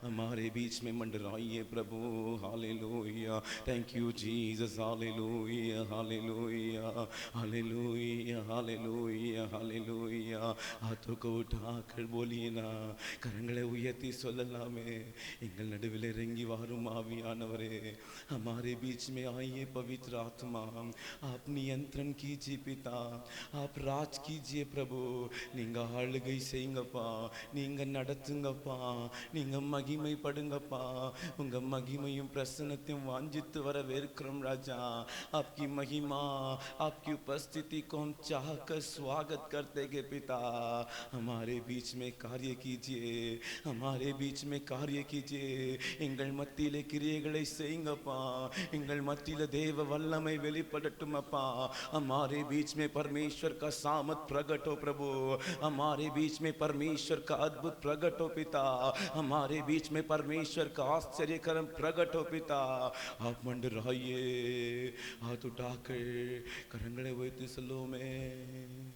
हमारे बीच में मंडराइए प्रभु। Hallelujah, thank you Jesus. Hallelujah hallelujah hallelujah hallelujah hallelujah. हाथों को उठाकर बोलिए ना, கரங்களை உயர்த்தி சொல்லலாமே, எங்கள் நடுவில் இறங்கி வாரும் ஆவியானவரே, हमारे बीच में आइए पवित्र आत्मा, आप नियंत्रण कीजिए पिता, आप राज कीजिए प्रभु, நீங்க ஆளுகை செய்யுங்கப்பா, நீங்க நடத்துங்கப்பா, நீங்க மகிமைப்படுங்கப்பா, உங்க மகிமையும் பிரசன்னத்தையும் வாஞ்சித்து வரவேற்கிறோம் ராஜா। आपकी महिमा, आपकी उपस्थिति को हम चाहकर स्वागत करते हैं पिता। हमारे बीच में कार्य कीजिए, हमारे बीच में कार्य कीजिए, எங்கள் மத்தியிலே கிரியைகளை செய்யுங்கப்பா, எங்கள் மத்தியிலே தேவ வல்லமை வெளிப்படட்டும் அப்பா। हमारे बीच में परमेश्वर का सामर्थ प्रकट हो प्रभु, हमारे बीच में परमेश्वर का अद्भुत प्रकट हो पिता, हमारे बीच में परमेश्वर का आश्चर्यकरम प्रकट हो पिता। आप मंडराइए, हाथ उठाकर करंगड़े हुए तिसलों में,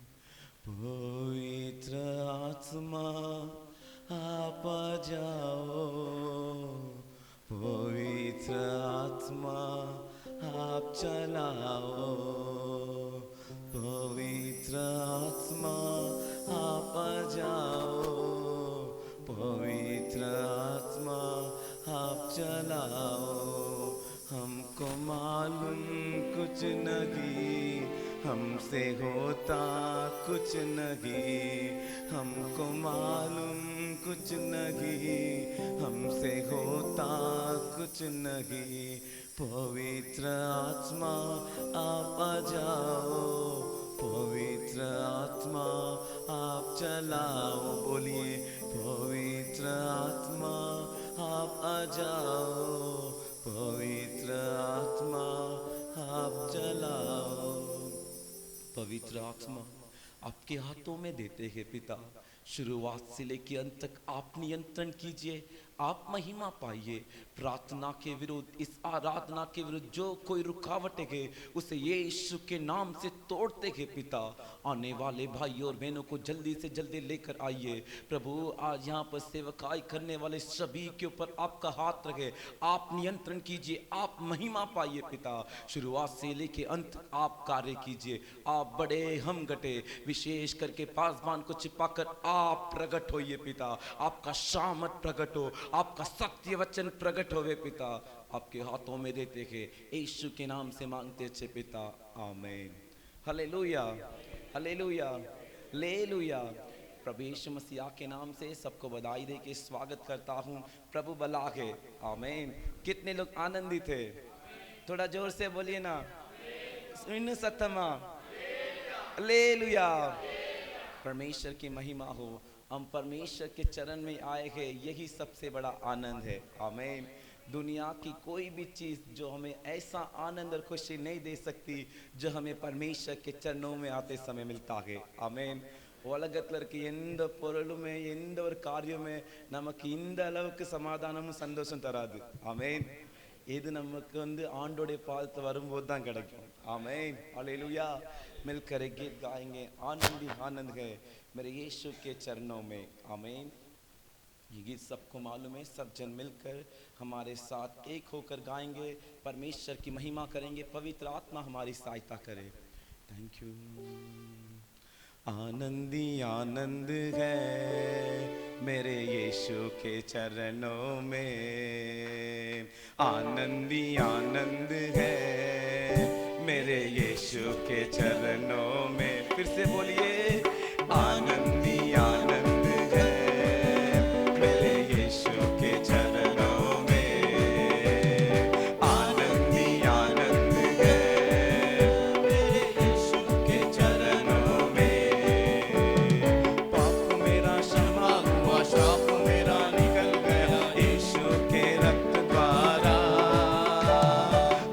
पवित्र आत्मा आप जाओ, पवित्र आत्मा आप चलाओ, पवित्र आत्मा आप जाओ, पवित्र आत्मा आप चलाओ। हमको मालूम कुछ नहीं, हमसे होता कुछ नहीं, हमको मालूम कुछ नहीं, हमसे होता कुछ नहीं, पवित्र आत्मा आप जाओ, पवित्र आत्मा आप चलाओ। बोलिए, पवित्र आत्मा आप जाओ, पवित्र आत्मा आप चलाओ। पवित्र आत्मा आपके हाथों में देते हैं पिता, शुरुआत से लेकर अंत तक आप नियंत्रण कीजिए, आप महिमा पाइए। प्रार्थना के विरुद्ध, इस आराधना के विरुद्ध जो कोई रुकावटें है उसे यीशु के नाम से तोड़ते हैं पिता। आने वाले भाई और बहनों को जल्दी से जल्दी लेकर आइए प्रभु। आज यहाँ पर सेवकाई करने वाले सभी के ऊपर आपका हाथ रखे, आप नियंत्रण कीजिए, आप महिमा पाइए पिता। शुरुआत से लेकर अंत तक आप कार्य कीजिए, आप बड़े हम घटे, विशेष करके पासबान को छिपाकर आप प्रकट होइए पिता। आपका सामर्थ प्रकट हो, आपका सत्य वचन प्रकट होवे पिता। आपके हाथों में देते हैं, यीशु के नाम से मांगते अच्छे पिता, आमीन। Hallelujah hallelujah hallelujah. प्रभु यीशु मसीह के नाम से सबको बधाई दे के स्वागत करता हूँ। प्रभु भला है, आमीन। कितने लोग आनंदित है? थोड़ा जोर से बोलिए ना, सुन सतमा, हालेलुया। परमेश्वर की महिमा हो, हम परमेश्वर के चरण में आए हैं, यही सबसे बड़ा आनंद है, आमीन। दुनिया की कोई भी चीज़ जो हमें ऐसा आनंद और खुशी नहीं दे सकती जो हमें परमेश्वर के चरणों में आते समय मिलता है, आमीन। உலகத்தில் இருக்க எந்த பொருளுமே எந்த ஒரு காரியமே நமக்கு இந்த அளவுக்கு சமாதானமும் சந்தோஷம் தராது, ஆமென்। இது நமக்கு ஆண்டோடைய பாதத்தை வரும்போது தான் கிடைக்கும், ஆமென்। हालेलुया। मिलकर एक गीत गाएंगे, आनंद ही आनंद है मेरे यीशु के चरणों में, आमीन। ये गीत सबको मालूम है, सब जन मिलकर हमारे साथ एक होकर गाएंगे, परमेश्वर की महिमा करेंगे, पवित्र आत्मा हमारी सहायता करे। Thank you. आनंदी आनंद है मेरे यीशु के चरणों में, आनंदी आनंद है मेरे यीशु के चरणों में। फिर से बोलिए, आनंदी आनंद है मेरे यीशु के चरणों में, आनंदी आनंद है मेरे यीशु के चरणों में। पाप मेरा क्षमा हुआ, श्राप मेरा निकल गया यीशु के रक्त द्वारा।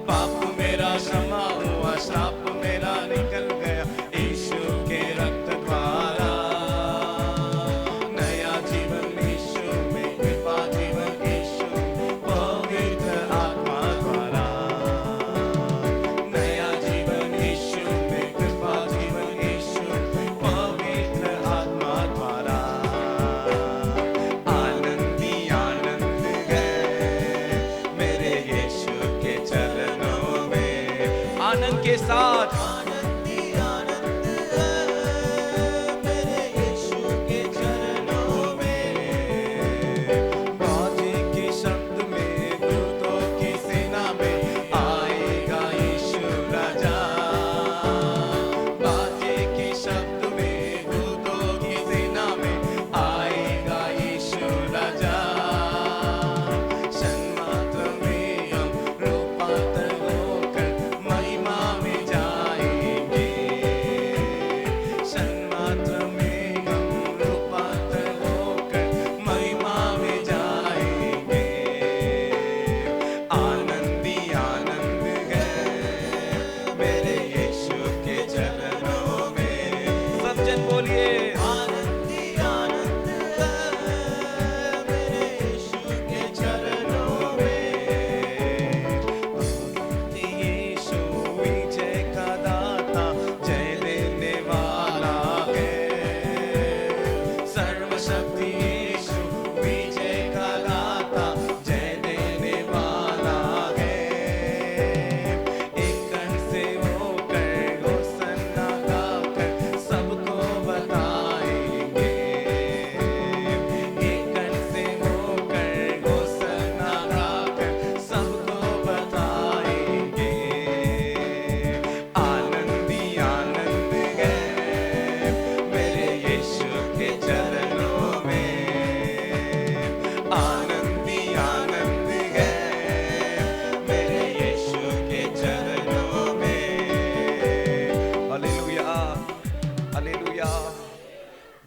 पाप मेरा क्षमा हुआ, श्राप मेरा निकल गया यीशु के रक्त द्वारा। के साथ।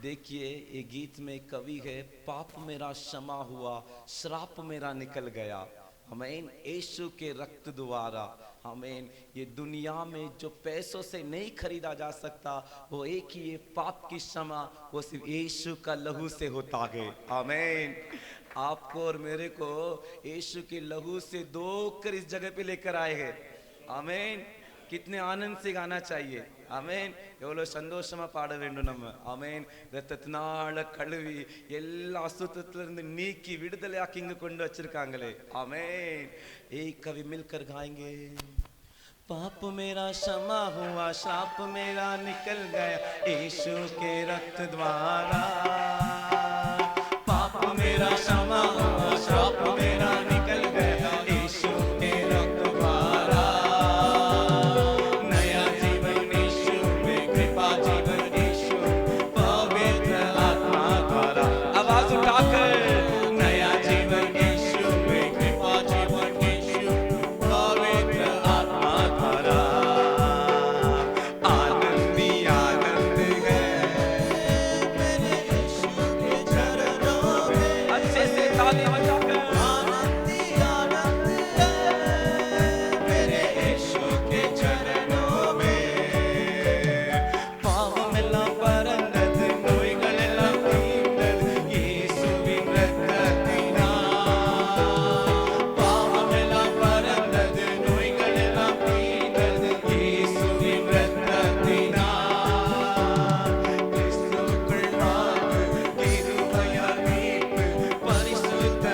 देखिए ये गीत में कवि है, पाप मेरा क्षमा हुआ, श्राप मेरा निकल गया, आमीन, यीशु के रक्त द्वारा। आमीन। ये दुनिया में जो पैसों से नहीं खरीदा जा सकता, वो एक ही ये पाप की क्षमा, वो सिर्फ यीशु का लहू से होता है। आमीन। आपको और मेरे को यीशु के लहू से धोकर इस जगह पे लेकर आए हैं। आमीन। कितने आनंद से गाना चाहिए। ஆமென். எவ்வளவு சந்தோஷமா பாட வேண்டும் நம்ம. ஆமென். இரத்தத்தினால கழுவி எல்லா அசுத்தத்துல இருந்து நீக்கி விடுதலையாக்கி இங்க கொண்டு வச்சிருக்காங்களே. ஆமென். एक कवि मिलकर गाएंगे। पाप मेरा क्षमा हुआ, श्राप मेरा निकल गया, यीशु के रक्त द्वारा। पाप मेरा क्षमा हुआ, श्राप मेरा निकल गया, यीशु के रक्त द्वारा। नया जीवन यीशु में, कृपा जीवन यीशु, पवित्र आत्मा द्वारा। आवाज उठाकर नया जीवन यीशु में, कृपा जीवन यीशु, पवित्र आत्मा द्वारा। आनंद ही आनंद है मेरे यीशु के चरणों में। अच्छे से ताली बजाकर आनंद ही आनंद है मेरे यीशु के चरणों में। पावमेल्लां परंदद नोयगळെല്ലാം തീർന്നത് യേശുവിൻ രക്തത്തിനാൽ। പാവമെല്ലാം परंदद नोयगळെല്ലാം തീർന്നത് യേശുവിൻ രക്തത്തിനാൽ। கிறிஸ்துவுக்குள் வாழ்வு, கிருபையால் மீட்பு, பரிசுத்த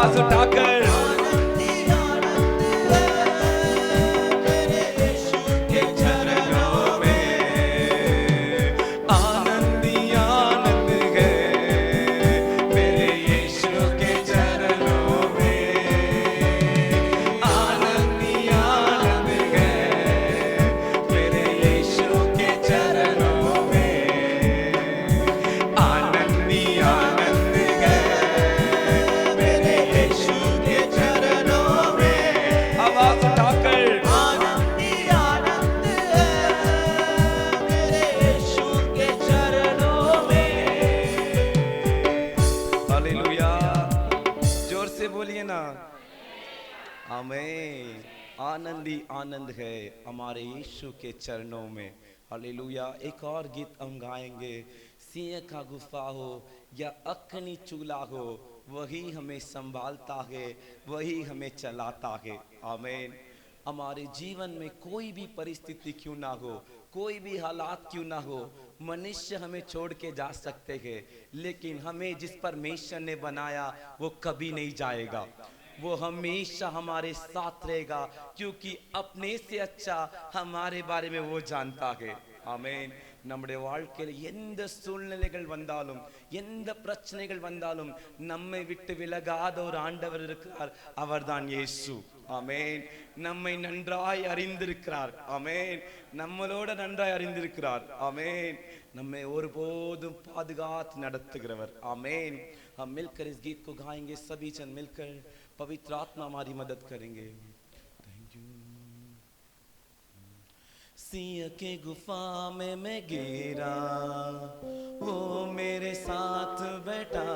आवाज उठाकर हमें आनंद ही आनंद है हमारे यीशु के चरणों में। हालेलुया। एक और गीत हम गाएंगे, सिंह का गुफा हो या अग्नि चूल्हा हो, वही हमें संभालता है, वही हमें चलाता है। आमीन। हमारे जीवन में कोई भी परिस्थिति क्यों ना हो, कोई भी हालात क्यों ना हो, मनुष्य हमें छोड़ के जा सकते हैं, लेकिन हमें जिस परमेश्वर ने बनाया वो कभी नहीं जाएगा, वो हमेशा हमारे साथ रहेगा, क्योंकि अपने से अच्छा हमारे बारे में वो जानता है। ஆமென். நம்முடைய வாழ்க்கையில் எந்த சூழ்நிலைகள் வந்தாலும், எந்த பிரச்சனைகள் வந்தாலும் நம்மை விட்டு விலகாத ஒரு ஆண்டவர் இருக்கிறார், அவர்தான் இயேசு. ஆமென். நம்மை நன்றாய் அறிந்திருக்கிறார். ஆமென். நம்மளோட நன்றாய் அறிந்திருக்கிறார். ஆமென். நம்மை ஒருபோதும் பாதுகாத்து நடத்துகிறவர். आमीन। हम मिलकर इस गीत को गाएंगे, सभी जन मिलकर, पवित्र आत्मा हमारी मदद करेंगे। Thank you. सिंह के गुफा में मैं गिरा, वो मेरे साथ बैठा,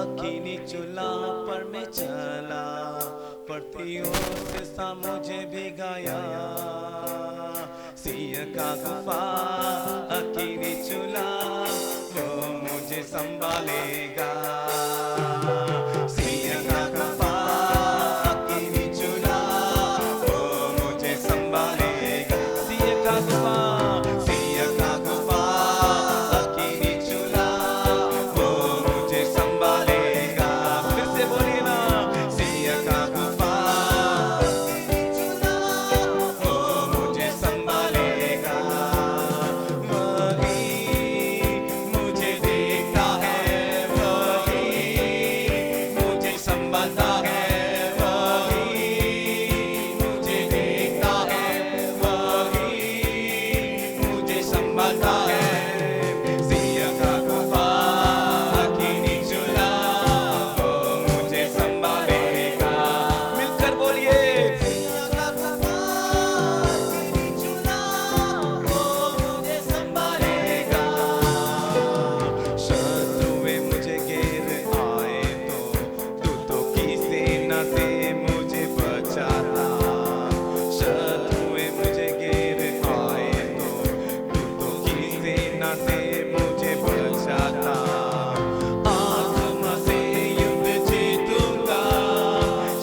अग्नि चूल्हा पर मैं चला, पड़तियों से सा मुझे भिगाया। सिंह का गुफा अग्नि चूल्हा, वो मुझे संभालेगा। सिंह का गुफा अग्नि चूल्हा, वो मुझे संभालेगा। सिंह का गुफा, सिंह का गुफा अग्नि चूल्हा, वो मुझे संभालेगा। फिर से बोलिए ना, सिंह का गुफा अग्नि चूल्हा, वो मुझे संभालेगा। वही मुझे देखता है, वही मुझे संभालता है, वही मुझे देखता है, वही मुझे संभालता है। सिंह का गुफा अग्नि चूल्हा, वो मुझे संभालेगा। मिलकर बोलिए, सिंह का गुफा अग्नि चूल्हा, वो मुझे संभालेगा। शत्रुएं मुझे घेर आए तो दूतों की सेना से मुझे बचाता। शत्रुएं मुझे घेर आए तो दूतों की सेना से मुझे बचाता। आत्मा से युद्ध जीतूंगा,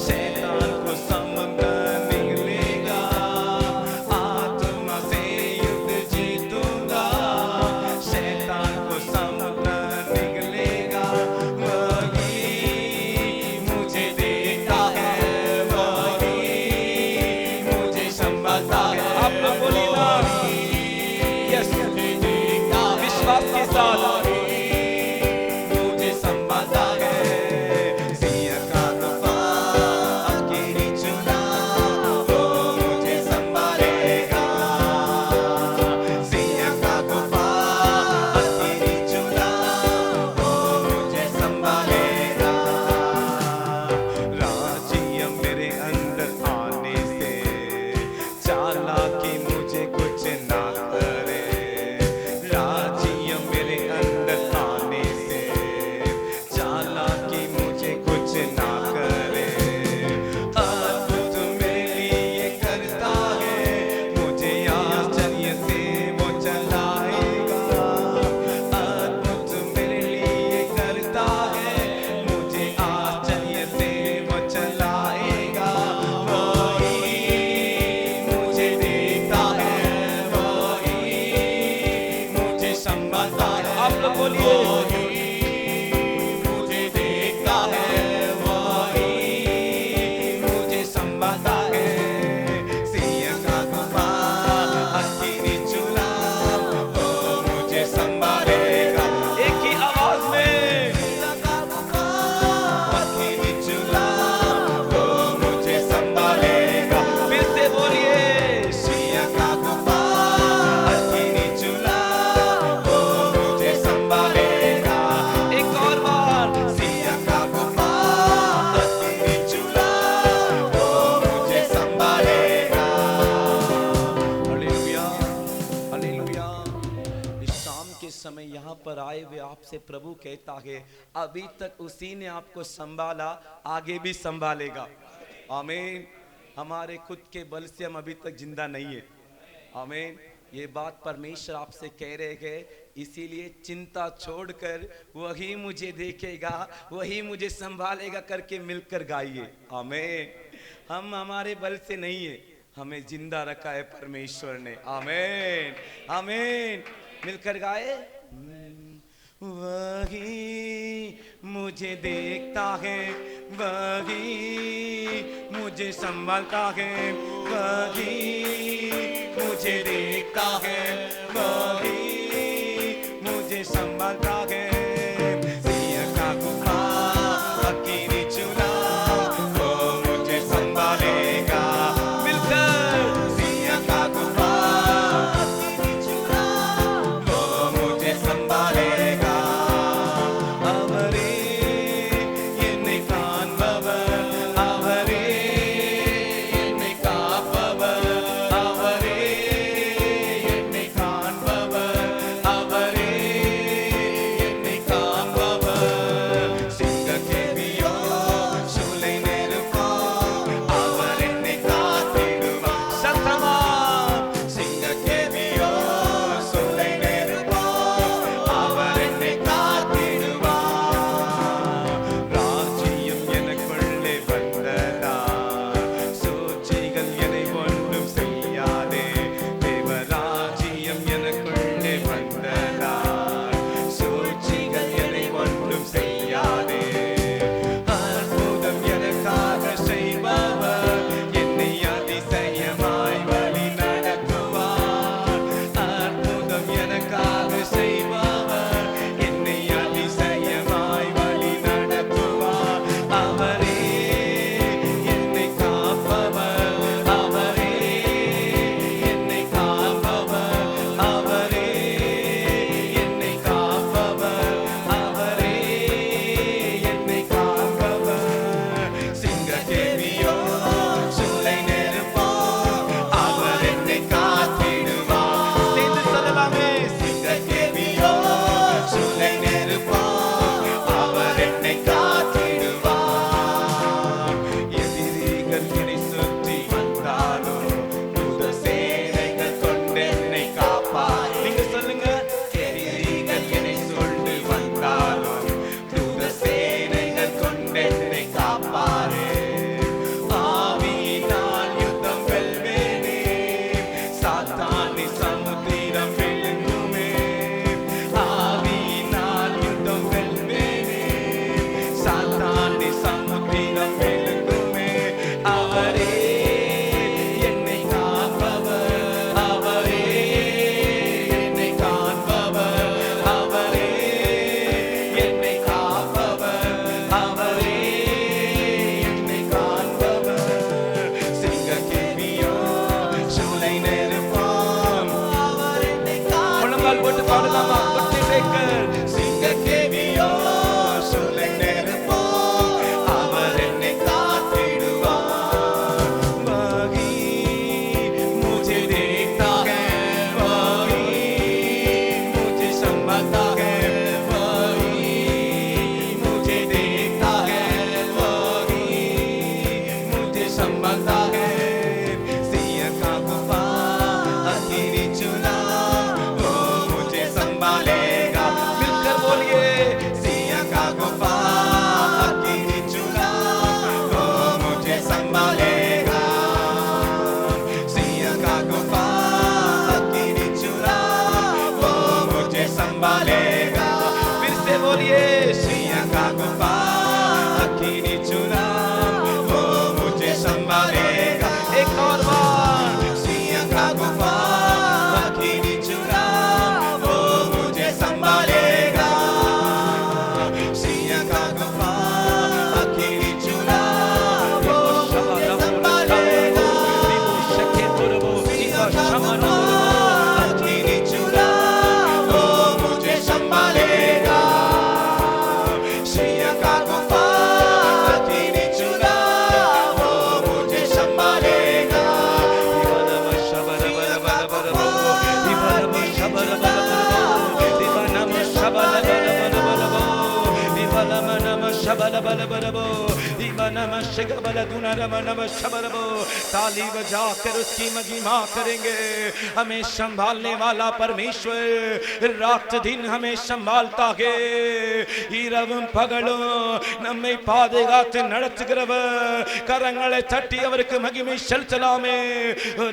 शैतान को समझकर निकलेगा। आत्मा से युद्ध जीतूंगा, शैतान को समझकर निकलेगा। वही मुझे देखता है, वही मुझे संभालता है। आप लोग बोलिए ना, यस, विश्वास के साथ, मुझे संभालता है। सिंह का गुफा अग्नि चूल्हा, वो मुझे संभालेगा। सिंह का गुफा अग्नि चूल्हा, वो मुझे संभालेगा। राज्य मेरे अंदर आने से चालाकी मुझे कुछ ना करे। राज्य मेरे अंदर आने से चालाकी मुझे कुछ ना करे। अद्भुत मेरे लिए करता है, मुझे आश्चर्य से वो चलाएगा। अद्भुत मेरे लिए करता है, मुझे आश्चर्य से वो चलाएगा। वही मुझे देखता है, वही मुझे संभालता है। आप लोग बोलिए, मुझे देखता है, के समय यहाँ पर आए हुए आपसे प्रभु कहता है, अभी तक उसी ने आपको संभाला, आगे भी संभालेगा। आमीन। हमारे खुद के बल से हम अभी तक जिंदा नहीं है। आमीन। ये बात परमेश्वर आपसे कह रहे हैं, इसीलिए चिंता छोड़कर वही मुझे देखेगा, वही मुझे संभालेगा करके मिलकर गाइए। आमीन। हम हमारे बल से नहीं है, हमें जिंदा रखा है परमेश्वर ने। आमीन आमीन। मिलकर गाए। वही मुझे देखता है, वही मुझे संभालता है, वही मुझे देखता है, वही मुझे संभालता है। सिंह का गुफा अकेले चुना, वो मुझे संभालेगा। मिलकर सिंह का गुफा अकेले चुना, वो मुझे संभालेगा। அவரே என்னை காண்பவர், அவரே என்னை காப்பவர், அவரே என்னை காண்பவர், அவரே என்னை காப்பவர். சிங்கக்கேவியோ சூளை நெருப்போ, அவர் என்னை காத்திடுவார். சத்தமா சிங்கக்கேவியோ சூளை நெருப்போ, அவர் என்னை காத்திடுவார். ராஜ்யம் எனக்குள்ளே வந்ததா, சூழ்ச்சிகள் என்னை ஒன்றும் செய்யாதே. தேவராஜ்யம் எனக்குள்ளே வந்ததா, சூழ்ச்சிகள் என்னை ஒன்றும் செய்யாதே. அற்புதம் எனக்காக செய்பவர், என்னை அதிசயமாய் வழி நடத்துவார். அற்புதம் எனக்காக செய்பவர், என்னை அதிசயமாய் வழி நடத்துவார். அவரே என்னை காப்பவர், அவரே என்னை காப்பவர், அவரே என்னை காப்பவர், அவரே என்னை காப்பவர். சிங்கக்கேவியோ சூளை நெருப்போ, அவர் என்னை காத்திடுவார். சேர்ந்து சொல்லலாமே. சிங்கக்கேவியோ சூளை நெருப்போ, அவர் என்னை காத்திடுவார். எதிரிகள் என்னை சுற்றி வந்தாலும், தூத சேனைகள் கொண்டு என்னை காப்பார். நீங்க சொல்லுங்க. எதிரிகள் என்னை சூழ்ந்து வந்தாலும், தூத சேனைகள் கொண்டு என்னை காப்பாரே. ஆவியினால் யுத்தம் வெல்வேனே, சாத்தானை சமுத்திரம் விழுங்குமே. ஆவியினால் யுத்தம் வெல்வேனே, சாத்தானை சமுத்திரம் விழுங்குமே. அவரே என்னை காப்பவர், அவரே என்னை காண்பவர், அவரே என்னை காப்பவர், அவரே என்னை காண்பவர். சிங்கக்கேவியோ சூளை நெருப்போ, அவர் என்னை காப்பார். முழங்கால் போட்டு பாடலாமா? கொட்டி பேக்கர். சிங்கக்கேவியோ சூளை நெருப்போ, அவர் என்னை காத்திடுவார். वही मुझे देखता है, वही मुझे संभालता है, वही मुझे देखता है, वही मुझे संभालता है। सिंह का गुफा अकेले चुना, वो मुझे संभालेगा। मिलकर बोलिए। सिंह का गुफा अकेले चुना, वो मुझे संभालेगा। सिंह का गुफा अकेले चुना, वो मुझे संभालेगा। फिर से बोलिए। सिंह का गुफा अकेले चुना, वो मुझे संभालेगा। एक और बार। सिंह का गुफा अकेले चुना, वो मुझे संभालेगा। सिंह का गुफा अकेले चुना, वो मुझे संभालेगा। सिंह का गुफा अकेले चुना, वो मुझे संभालेगा। सिंह का शबल बल बरबो नम शिगबल दुनरम नम शबरबो। ताली बजाकर उसकी महिमा करेंगे। हमें संभालने वाला परमेश्वर रात दिन हमें संभालता है। இரவும் பகலும் நம்மை பாதுகாத்து நடத்துகிறவர். கரங்களை தட்டி அவருக்கு மகிமை செலுத்தலாமே.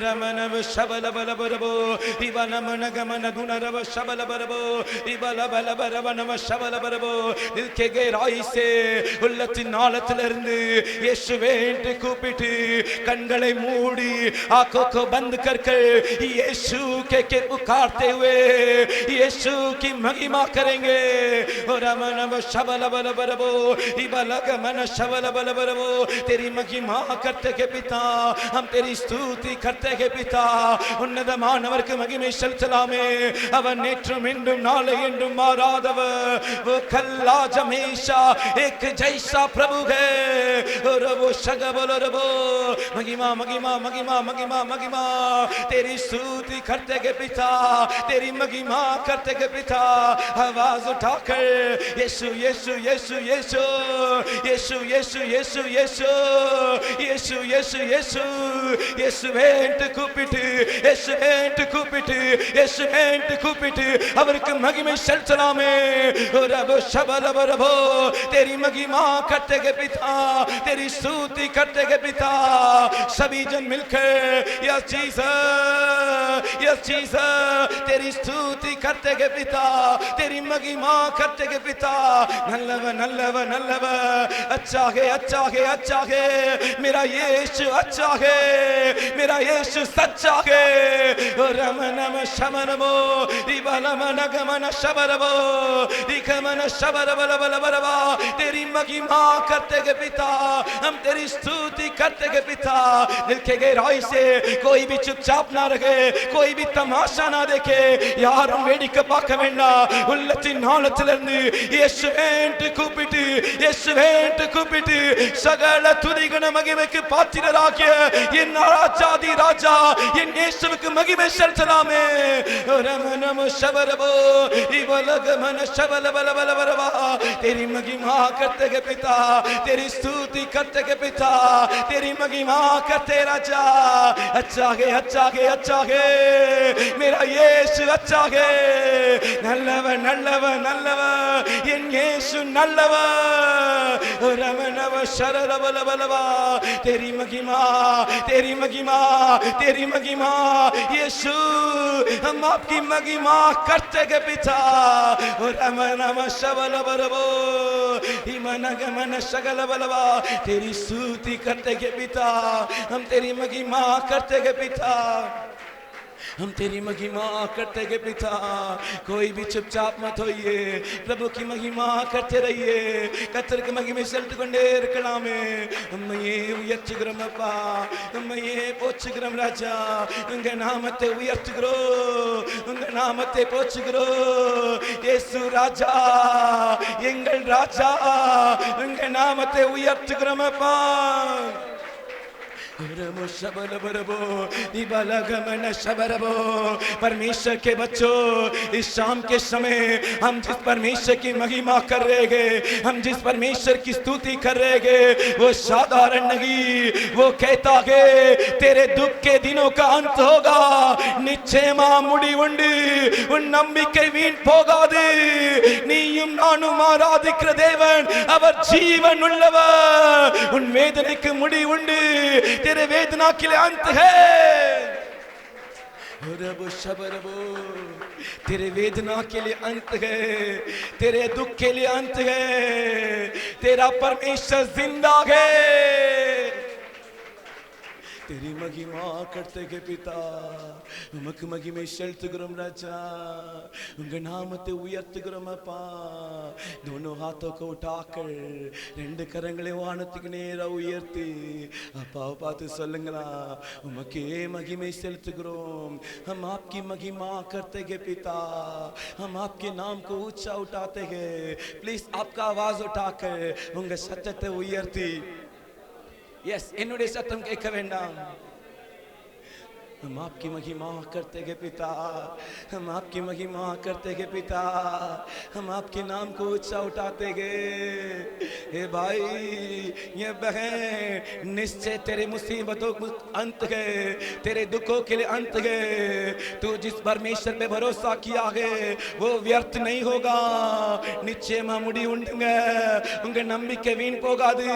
ரமணவ சபல பலபரபோ இவனமன கமன துனரவ சபல பரபோ இவல பலபரவனவ சபல பரபோ. दिल के गहराई से உள்ளத்தின் ஆழத்திலிருந்து இயேசுவே என்று கூப்பிட்டு கண்களை மூடி आंखों को बंद करके यीशु के पुकारते हुए यीशु की महिमा करेंगे। रमनव शबल बल बरबो इबलग मन शबल बल बरबो। तेरी महिमा करते के पिता हम तेरी स्तुति करते के पिता. உன்னதமானவருக்கு மகிமை செலுத்தலாமே. அவர் நேற்றும் இன்றும் நாளை என்றும் மாறாதவர். वो कल्ला जमेशा एक जैसा प्रभु है. रबो शगबल रबो महिमा महिमा महिमा महिमा महिमा. तेरी स्तुति करते के पिता तेरी महिमा करते के पिता. आवाज उठाकर यीशु यीशु यीशु यीशु यीशु यीशु यीशु यीशु यीशु यीशु यीशु यीशुवेंट கூப்பிட்டு यीशुवेंट கூப்பிட்டு यीशुवेंट கூப்பிட்டு அவருக்கு மகிமை செலுத்தலாமே. ரபோ शबल बरबो तेरी महिमा करते के पिता तेरी स्तुति करते के पिता. सभी जन मिलकर यस जीसस तेरी स्तुति करते के पिता तेरी महिमा करते के पिता. नल्लव नल्लव नल्लव अच्छा है अच्छा है अच्छा है. मेरा यीशु अच्छा है मेरा यीशु सच्चा है. रमनम शमनमो रिबलमन गमन शबरबो रिखमन शबरबल बल बरबा. तेरी महिमा करते के पिता हम तेरी स्तुति करते के पिता. दिल के गहराई से कोई भी चुपचाप ना रहे कोई भी तमाशा ना देखे. யாரும் வேடிக்கை பார்க்க வேண்டாம். உள்ளத்தின் ஆழத்திலிருந்து இயேசுவேன்ட்டு கூப்பிட்டு இயேசுவேன்ட்டு கூப்பிட்டு சகல துதிகன மகிமைக்கு பாத்திரராகிய என் ராஜாதி ராஜா என் இயேசுவுக்கு மகிமை செலுத்தலாமே. ரமனம शबरबो इवलग मन शबल बल बल बरबा. तेरी महिमा करते के पिता तेरी स्तुति करते के पिता तेरी महिमा करते राजा. अच्छा है अच्छा है अच्छा है. मेरा यीशु अच्छा है. நல்லவ நல்லவ நல்லவ என் இயேசு நல்லவ. ரமனவ शररबल बलवा. तेरी महिमा तेरी महिमा तेरी महिमा यीशु हम आपकी महिमा करते के पिता. रमनव शबल बरबो हिमन गमन शगल बलवा. तेरी स्तुति करते के पिता हम तेरी महिमा करते के पिता हम तेरी महिमा करते के पिता. कोई भी चुपचाप मत होइए. प्रभु की महिमा करते रहिए. கர்த்தருக்கு மகிமை செலுத்திக் கொண்டே இருக்கலாமே. உம்மையே உயர்த்துகிறோம் அப்பா உம்மையே போற்றுகிறோம் ராஜா. உங்க நாமத்தை உயர்த்துகிறோம் உங்க நாமத்தை போற்றுகிறோம். இயேசு ராஜா எங்கள் ராஜா உங்க நாமத்தை உயர்த்துகிறோம் அப்பா. परमेश्वर के बच्चों इस शाम के समय हम जिस परमेश्वर की महिमा कर रहे हैं हम जिस परमेश्वर की स्तुति कर रहे हैं वो साधारण नहीं. वो कहता है तेरे दुख के दिनों का अंत होगा நிச்சயமா முடிவுண்டு. உன் நம்பிக்கை வீண் போகாது. நீயும் நானும் ஆராதிக்கிற தேவன் அவர் ஜீவன் உள்ளவர். உன் வேதனைக்கு முடிவுண்டு. तेरे वेदना के लिए अंत है. तेरे वेदना के लिए अंत है. तेरे दुख के लिए अंत है. तेरा परमेश्वर जिंदा है. तेरी महिमा करते के पिता உமக்கு மகிமை செலுத்துகிறோம் ராஜா. உங்க நாமத்தை உயர்த்துகிறோம் அப்பா. दोनों हाथों को उठाकर ரெண்டு கரங்களை வானத்துக்கு நேரா உயர்த்தி அப்பாவை பார்த்து சொல்லுங்களா உமக்கே மகிமை செலுத்துகிறோம். हम आपकी महिमा करते हैं पिता हम आपके नाम को ऊंचा उठाते हैं. प्लीज आपका आवाज उठाकर உங்க சத்தத்தை உயர்த்தி. எஸ் என்னுடைய சத்தம் கேட்க வேண்டாம். हम आपकी महिमा करते गए पिता, हम आपकी महिमा करते गए पिता, हम आपके नाम को ऊंचा उठाते गए। हे भाई, ये बहन, निश्चय तेरे मुसीबतों को अंत गए, तेरे दुखों के लिए अंत गए। तू जिस परमेश्वर पे भरोसा किया है वो व्यर्थ नहीं होगा। நிச்சயமா முடி உண்டுங்க, உங்க நம்பிக்கை வீண் போகாது।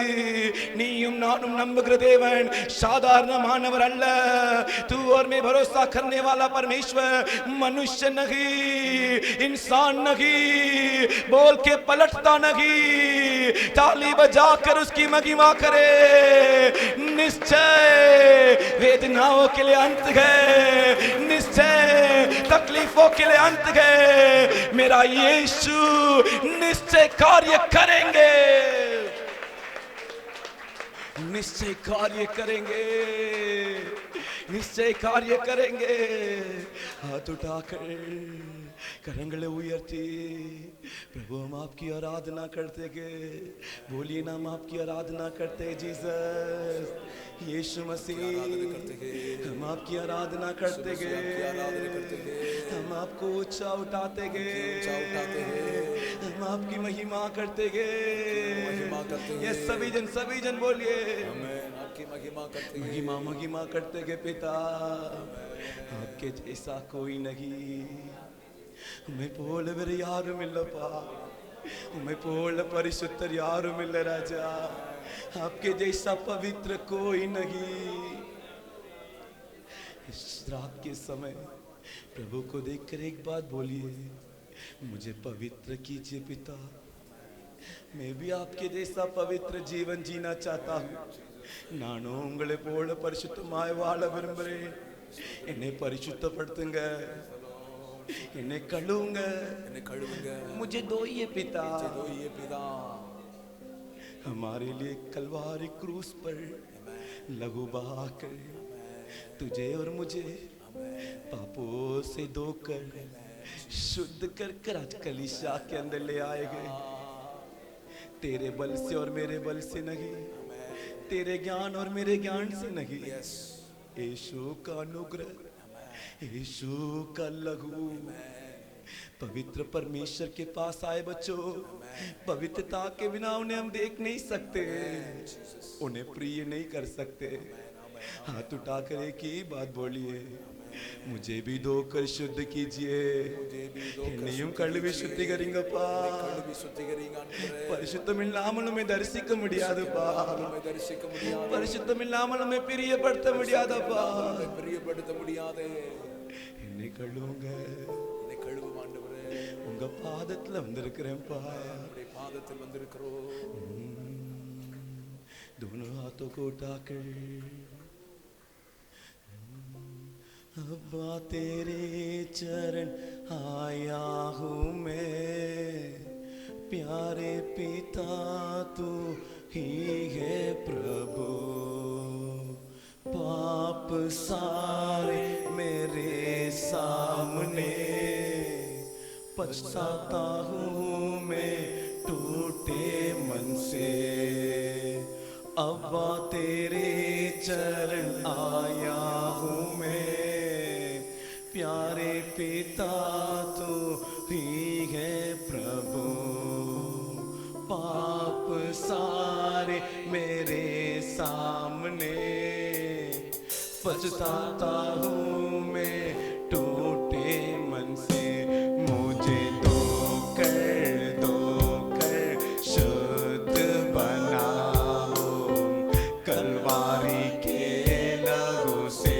நீயும் நானும் நம்புகிற தேவன் சாதாரணமானவர் அல்ல। तू और मैं भरोसा करने वाला परमेश्वर मनुष्य नहीं, इंसान नहीं, बोल के पलटता नहीं। ताली बजाकर उसकी महिमा करे। निश्चय वेदनाओं के लिए अंत है, निश्चय तकलीफों के लिए अंत है। मेरा यीशु निश्चय कार्य करेंगे, निश्चय कार्य करेंगे, निश्चय कार्य करेंगे। हाथ उठाकर करंगले उयर्ती प्रभु हम आपकी आराधना करते गए। बोलिए ना, हम आपकी आराधना करते जीसस, यीशु मसीह हम आपकी आराधना करते गए, हम आपको ऊंचा उठाते गए, हम आपकी महिमा करते गए। ये सभी जन बोलिए आपकी महिमा महिमा करते गए पिता। आपके जैसा कोई नहीं, मैं पोल मेरे यार मिलपा, मैं पोल परिशुद्ध यार मिल राजा। आपके जैसा पवित्र कोई नहीं। इस रात के समय प्रभु को देखकर एक बात बोलिए, मुझे पवित्र कीजिए पिता। मैं भी आपके जैसा पवित्र जीवन जीना चाहता हूँ। நானும் உங்களை போல பரிசுத்தமாய் வாழ விரும்புகிறேன்। என்னை பரிசுத்தப்படுத்துங்க, என்னை கழுவுங்க, मुझे धोइए पिता। हमारे लिए कलवारी क्रूस पर लहू बहाकर तुझे और मुझे पापों से धोकर शुद्ध कर आज कलीसिया के अंदर ले आए गए। तेरे बल से और मेरे बल से नहीं, तेरे ज्ञान और मेरे ज्ञान से नहीं, यीशु का अनुग्रह, यीशु का लहू। पवित्र परमेश्वर के पास आए बच्चों, पवित्रता के बिना उन्हें हम देख नहीं सकते, उन्हें प्रिय नहीं कर सकते। हाथ उठाकर एक ही बात बोलिए, मुझे भी धोकर शुद्ध कीजिए। என்னையும் கழுவி சுத்திகரிங்கப்பா। பரிசுத்தம் இல்லாமல் உம்மை தரிசிக்க முடியாதுப்பா, பரிசுத்தம் இல்லாமல் உம்மை பிரியப்படுத்த முடியாதப்பா, பிரியப்படுத்த முடியாதே। என்னை கழுவுங்க, என்னை கழுவும் ஆண்டவரே। உங்க பாதத்துல வந்திருக்கிறேன்ப்பா, உம்முடைய பாதத்தில் வந்திருக்கிறோம்। दोनों हाथों को उठाकर अब्बा तेरे चरण आया हूँ मैं, प्यारे पिता तू ही है प्रभु। पाप सारे मेरे सामने, पछताता हूँ मैं टूटे मन से। अब्बा तेरे चरण आया हूँ मैं, प्यारे पिता तू ही है प्रभु। पाप सारे मेरे सामने, पछताता हूँ मैं टूटे मन से। मुझे धोकर शुद्ध बनाओ कलवारी के लहू से।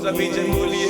सभी जन बोलिए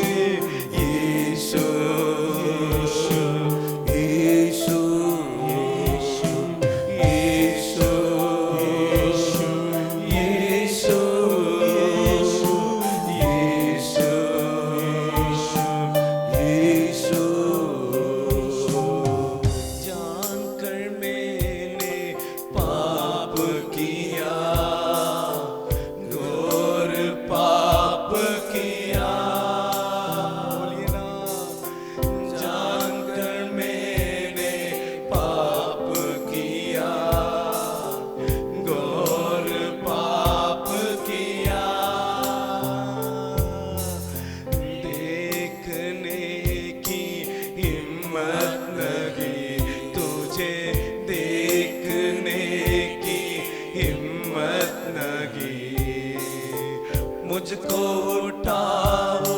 मुझको उठाओ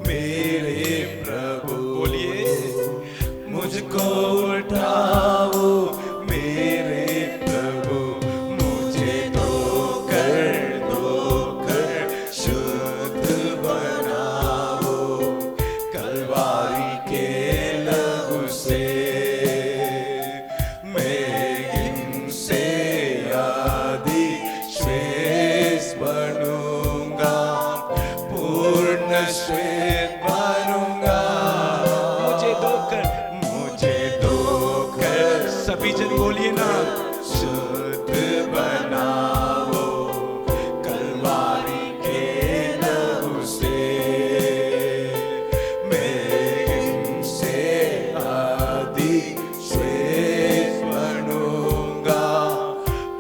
मेरे प्रभु, बोलिए मुझको उठाओ मेरे प्रभु, मुझे धोकर शुद्ध बनाओ कलवारी के लहू से, मैं इनसे आदि श्वेत बनूंगा, पूर्ण श्वेत बनूंगा, मुझे धोकर सभी जन बोलिए ना, शुद्ध बनाओ कलवारी के लहू से, मैं इनसे आदि श्वेत बनूंगा,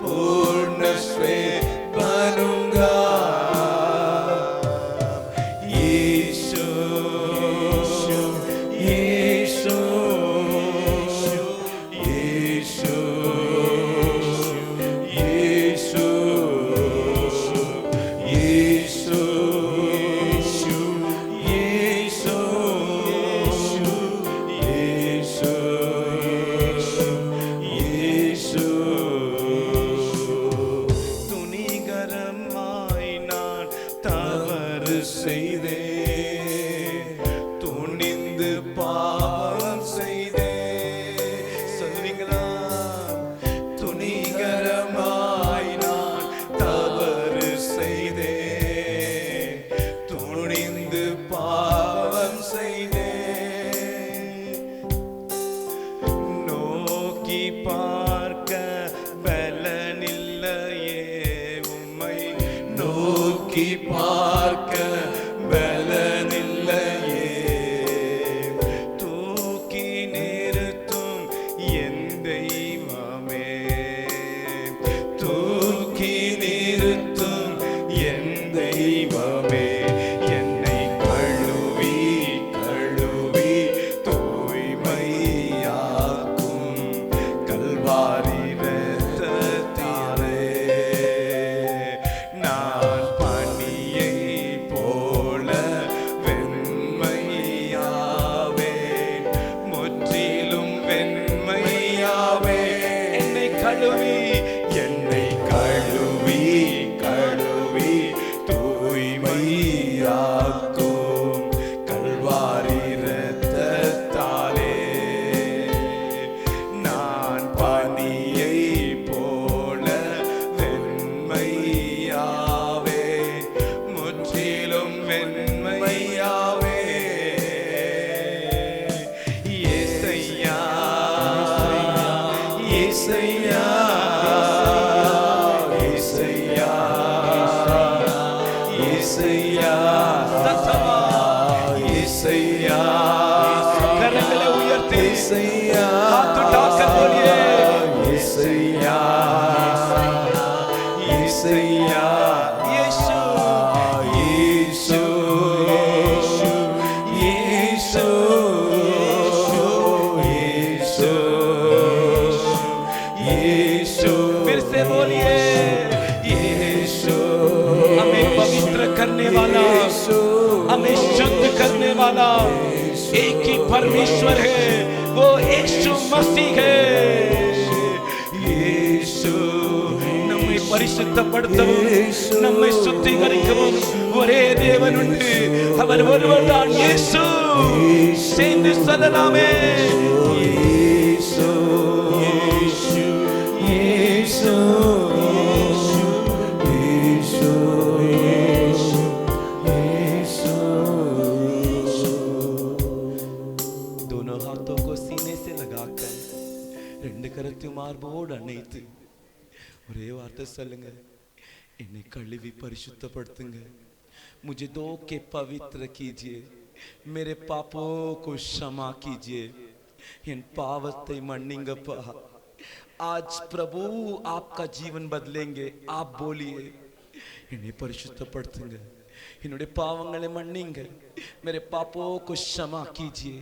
पूर्ण श्वेत बनूंगा। यीशु यीशु यीशु यीशु यीशु यीशु यीशु துணிகரமாய் நான் தவறு செய்தேன், துணிந்து பாவம் செய்தேன், சொல்லுவீங்களா? துணிகரமாய் நான் தவறு செய்தேன், துணிந்து பாவம் செய்தேன், நோக்கி பார்க்க பலனில்லையே உம்மை, நோக்கி பார்க்க பலனில்லையே, தூக்கி நிறுத்தும் என் தெய்வமே, தூக்கி நிறுத்தும் என் தெய்வமே, என்னை கழுவி கழுவி தூய்மையாக்கும் கல்வாரி இரத்தத்தாலே, நான் பனியை போல வெண்மையாவேன், முற்றிலும் வெண்மையாவேன், என்னை கழுவி கழுவி தூய்மையாக்கும் கல்வாரி இரத்தத்தாலே, நான் பனியை போல வெண்மையாவே, முற்றிலும் வெண்மையாவே, இயேசையா இயேசையா இயேசையா இயேசையா சத்தமா இயேசையா, கரங்களை உயர்த்தி இயேசையா हाथ उठाकर बोलिए இயேசையா இயேசையா यीशु यीशु यीशु यीशु यीशु, फिर से बोलिए यीशु, हमें पवित्र करने वाला, हमें शुद्ध करने वाला एक ही परमेश्वर है, वो यीशु मसीह है। यीशु நம்மை பரிசுத்தப்படுத்தவும் நம்மை சுத்திகரிக்கவும் ஒரே தேவன் உண்டு, அவர் ஒருவர் தான் இயேசு, சேர்ந்து சொல்லலாமே இயேசு இயேசு இயேசு यीशु यीशु यीशु। दोनों हाथों को सीने से लगाकर ரெண்டு கரத்தையும் மார்போடு அணைத்து ஒரே வார்த்தை சொல்லுங்க, என்னை கழுவி பரிசுத்தப்படுத்துங்க, मुझे धो के पवित्र कीजिए, मेरे पापों को क्षमा कीजिए, इन पावத்தை மன்னிங்கப்பா। आज प्रभु आपका जीवन बदलेंगे, आप बोलिए इन्हें परिशुद्धப்படுத்துங்க, इन्होंने पावंगले मन्निंग, मेरे पापों को क्षमा कीजिए,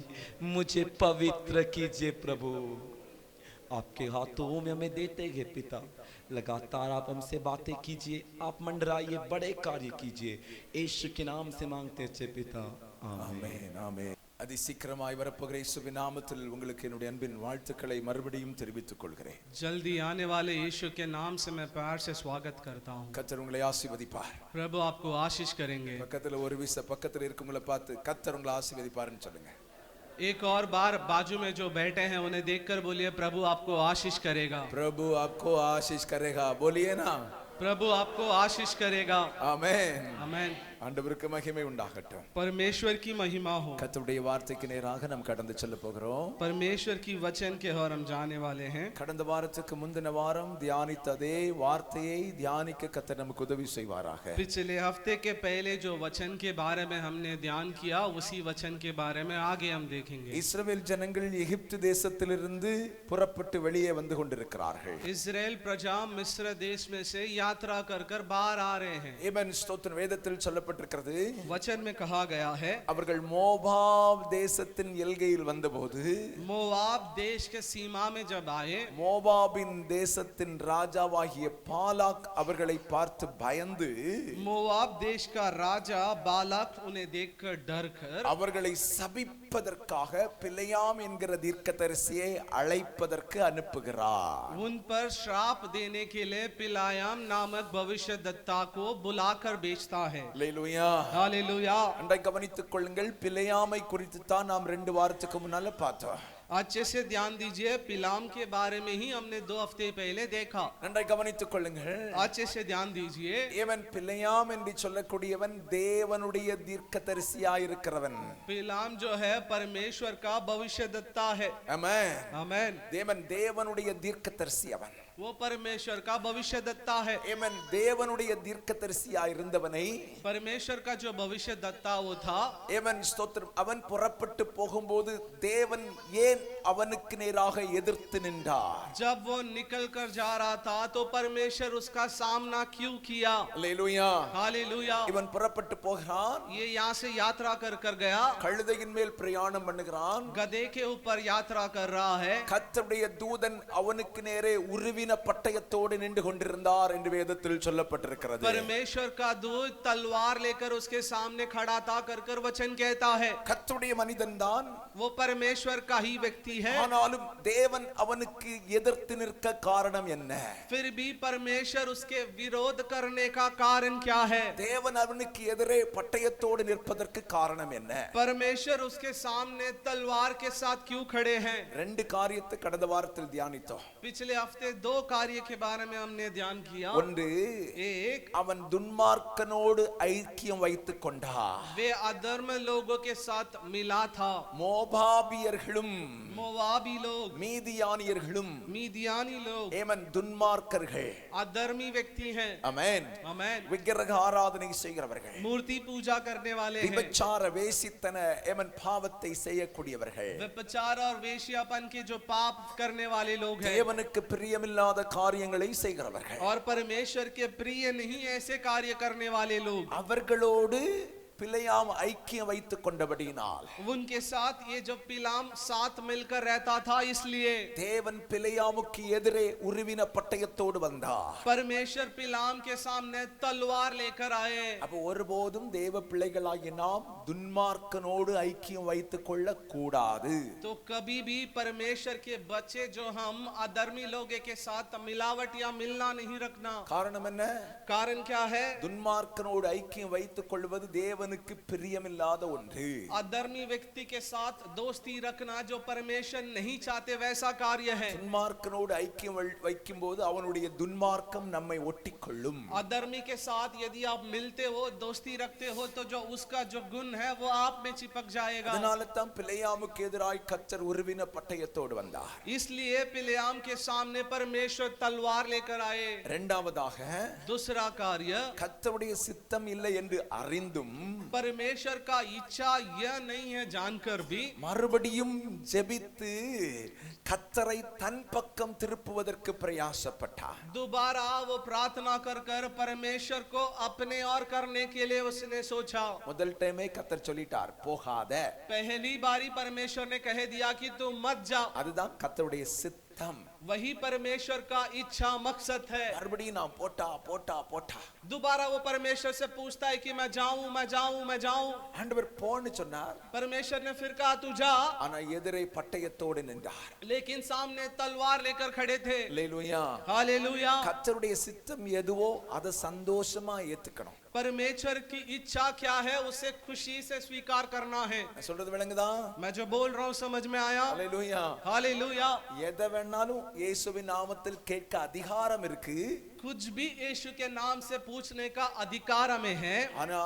मुझे पवित्र कीजिए प्रभु। आपके हाथों में हमें देते हैं पिता। लगातार आप हमसे बातें कीजिए, आप मंडराइए, बड़े कार्य कीजिए, यीशु के नाम से मांगते अच्छे पिता, ஆமென் ஆமென். அதிசீக்கிரமாய் வரப்போகிற இயேசுவின் நாமத்தில் உங்களுக்கு என்னுடைய அன்பின் வாழ்த்துக்களை மறுபடியும் தெரிவித்துக் கொள்கிறேன். जल्दी आने वाले यीशु के नाम से मैं प्यार से स्वागत करता हूँ. கர்த்தர் உங்களை ஆசீர்வதிப்பார். प्रभु आपको आशीष करेंगे. பக்கத்துல ஒரு விச பக்கத்துல இருக்கவங்கள பார்த்து கர்த்தர் உங்களை ஆசீர்வதிப்பார்னு சொல்லுங்க. एक और बार बाजू में जो बैठे हैं उन्हें देखकर बोलिए प्रभु आपको आशीष करेगा. प्रभु आपको आशीष करेगा. बोलिए ना. प्रभु आपको आशीष करेगा. ஆமென். आमेन. ஆண்டவருக்கு மகிமை உண்டாகட்டும். परमेश्वर की महिमा हो. கர்த்தருடைய வார்த்தைக்கு நேராக நாம் கடந்து செல்ல போகிறோம். परमेश्वर की वचन के ओर हम जाने वाले हैं. கடந்த வாரத்துக்கு முந்தின வாரம் தியானித்த அதே வார்த்தையை தியானிக்க கர்த்தர் நமக்கு உதவி செய்வாராக. पिछले हफ्ते के पहले जो वचन के बारे में हमने ध्यान किया उसी वचन के बारे में आगे हम देखेंगे. இஸ்ரவேல் ஜனங்கள் எகிப்து தேசத்திலிருந்து புறப்பட்டு வெளியே வந்து கொண்டிருக்கிறார்கள். इस्राएल प्रजा मिस्र देश में से यात्रा कर कर बाहर आ रहे हैं. ஆமென். ஸ்தோத்திரம். வேதத்தில் சொல்லப்பட்டிருக்கிறது, वचन में कहा गया है அவர்கள் மோவாப் தேசத்தின் எல்கையில் வந்தபோது, मोआब देश के सीमा में जब आए, மோவாபின் தேசத்தின் ராஜாவாகிய பாலாக் அவர்களை பார்த்து பயந்து मोआब देश का राजा बालाक उन्हें देखकर डर कर அவர்களை சபிப்பதற்காக பிலேயாம் என்கிற தீர்க்கதரிசியை அழைப்பதற்கு அனுப்புகிறார். उन पर श्राप देने के लिए पिलायाम नामक भविष्यद्वक्ता को बुलाकर भेजता है. அல்லேலூயா. हालेलुया. அன்றை கவனித்துக் கொள்ளுங்கள், பிலேயாமை குறித்து தான் நாம் 2 வாரத்துக்கு முன்னால பார்த்தோம். अच्छे से ध्यान दीजिए, पिलाम के बारे में ही हमने 2 हफ्ते पहले देखा. நன்றாய் கவனித்துக் கொள்ளுங்கள். अच्छे से ध्यान दीजिए. இவன் பிலேயாம் என்று சொல்லக்கூடியவன் தேவனுடைய தீர்க்கதரிசியாய் இருக்கிறவன். पिलाम जो है परमेश्वर का भविष्यद्वक्ता है. ஆமென். आमेन. தேவனுடைய தீர்க்கதரிசி அவன். वो परमेश्वर का भविष्यद्वक्ता है. ஆமென். தேவனுடைய தீர்க்கதரிசியாய் இருந்தவனை, परमेश्वर का जो भविष्यद्वक्ता वो था, ஆமென் ஸ்தோத்திரம், அவன் புறப்பட்டு போகும்போது தேவன் ஏன் அவனுக்கு நேராக எதிர்த்து நின்றார்? जब वो निकल कर जा रहा था तो परमेश्वर उसका सामना क्यों किया? அல்லேலூயா. हालेलुया. இவன் புறப்பட்டு போகிறான், ये यहाँ से यात्रा कर कर गया, கழுதையின் மேல் பிரயாணம் பண்ணுகிறான். गधे के ऊपर यात्रा कर रहा है. கர்த்தருடைய தூதன் அவனுக்கு நேரே உருவின பட்டயத்தோடு நின்று கொண்டிருந்தார் என்று வேதத்தில் சொல்லப்பட்டிருக்கிறது. परमेश्वर का दूत तलवार लेकर उसके सामने खड़ा था कर कर वचन कहता है. கர்த்தருடைய மனிதன் தான், वो परमेश्वर का ही व्यक्ति है. ஆனாலும் தேவன் அவனுக்கு எதிர்த்து நிற்க காரணம் என்ன? फिर भी परमेश्वर उसके विरोध करने का कारण क्या है? தேவன் அவனுக்கு எதிரே பட்டயத்தோடு நிற்பதற்கு காரணம் என்ன? परमेश्वर उसके सामने तलवार के साथ क्यों खड़े हैं? 2 காரியத்தை கடந்த வாரத்தில் தியானித்தோம். पिछले हफ्ते 2 कार्य के बारे में हमने ध्यान किया. ஒன்று, एक, அவன் துன்மார்க்கனோடு ஐக்கியம் வைத்துக் கொண்டான். वे अधर्म लोगों के साथ मिला था. மோபாபியர்களும் मोवाबी लोग, மீதியானியர்களும் मीदियानी लोग, ஏமன் துன்மார்க்கர்கள். अधर्मी व्यक्ति हैं. ஆமென். आमेन. விக்கிரக ஆராதனை செய்கிறவர்கள், मूर्ति पूजा करने वाले हैं. விபச்சார வேசித்தன ஏமன் பாவத்தை செய்யக்கூடியவர்கள், व्यभिचार और वेश्यापन के जो पाप करने वाले लोग हैं. தேவனுக்கு பிரியமில்லாத காரியங்களை செய்கிறவர்கள். और परमेश्वर के प्रिय नहीं ऐसे कार्य करने वाले लोग, அவர்களோடு பிலேயாம் ஐக்கியம் வைத்துக் கொண்டபடியினால் उनके साथ ये जो पिलाम साथ मिलकर रहता था, इसलिए தேவன் பிலேயாமுக்கு எதிரே உருவின பட்டயத்தோடு வந்தார். परमेश्वर पिलाम के सामने तलवार लेकर आए. அப்ப ஒருபோதும் தேவ பிள்ளைகளாகிய நாம் துன்மார்க்கனோடு ஐக்கியம் வைத்துக் கொள்ள கூடாது. तो कभी भी परमेश्वर के बच्चे जो हम अधर्मी लोगों के साथ मिलावट या मिलना नहीं रखना. காரணம் என்ன? कारण क्या है? துன்மார்க்கனோடு ஐக்கியம் வைத்துக் கொள்வது தேவனுக்கு பிரியமில்லாத ஒன்று. अधर्मी व्यक्ति के साथ दोस्ती रखना जो परमेश्वर नहीं चाहते वैसा कार्य है. துன்மார்க்கனோடு ஐக்கியம் வைக்கும்போது அவனுடைய துன்மார்க்கம் நம்மை ஒட்டிக்கொள்ளும். अधर्मी के साथ यदि आप मिलते हो, दोस्ती रखते हो, तो जो उसका जो गुण है वो आप में चिपक जाएगा. அதனால தான் பிலேயாமுக்கு எதிராய் கர்த்தர் உருவின பட்டயத்தோடு வந்தார். इसलिए पिलेयाम के सामने परमेश्वर तलवार लेकर आए. இரண்டாவதாக, दूसरा कार्य, கர்த்தருடைய சித்தம் இல்லை என்று அறிந்தும் परमेश्वर का इच्छा यह नहीं है जानकर भी மறுபடியும் ஜெபித்து கர்த்தரை தன் பக்கம் திருப்புவதற்கு பிரயாசப்பட்டார். दोबारा वो प्रार्थना कर कर परमेश्वर को अपने और करने के लिए उसने सोचा. முதல் டைமே கர்த்தர் சொல்லிட்டார், போகாத. पहली बारी परमेश्वर ने कह दिया कि तू मत जा. அதுதான் கர்த்தருடைய சித்தம். சித்தம். वही परमेश्वर का इच्छा मकसद है। மறுபடியும் நான் போட்டா போட்டா போட்டா दोबारा वो परमेश्वर से पूछता है कि मैं जाऊं मैं जाऊं मैं जाऊं। ஆண்டவர் போன்னு சொன்னார். परमेश्वर ने फिर कहा तू जा, ஆனா எதிரே பட்டயத்தோடு நின்றார். लेकिन सामने तलवार लेकर खड़े थे। அல்லேலூயா. हालेलुया। கர்த்தருடைய சித்தம் எதுவோ அதை சந்தோஷமா ஏத்துக்கணும். परमेश्वर की इच्छा क्या है उसे खुशी से स्वीकार करना है। நான் சொல்றது விளங்குதா? मैं जो बोल रहा हूँ समझ में आया? அல்லேலூயா. हालेलुया। எதை வேணாலும் இயேசுவின் நாமத்தில் கேட்க அதிகாரம் இருக்கு. कुछ भी यीशु के नाम से पूछने का अधिकार हमें है, ஆனா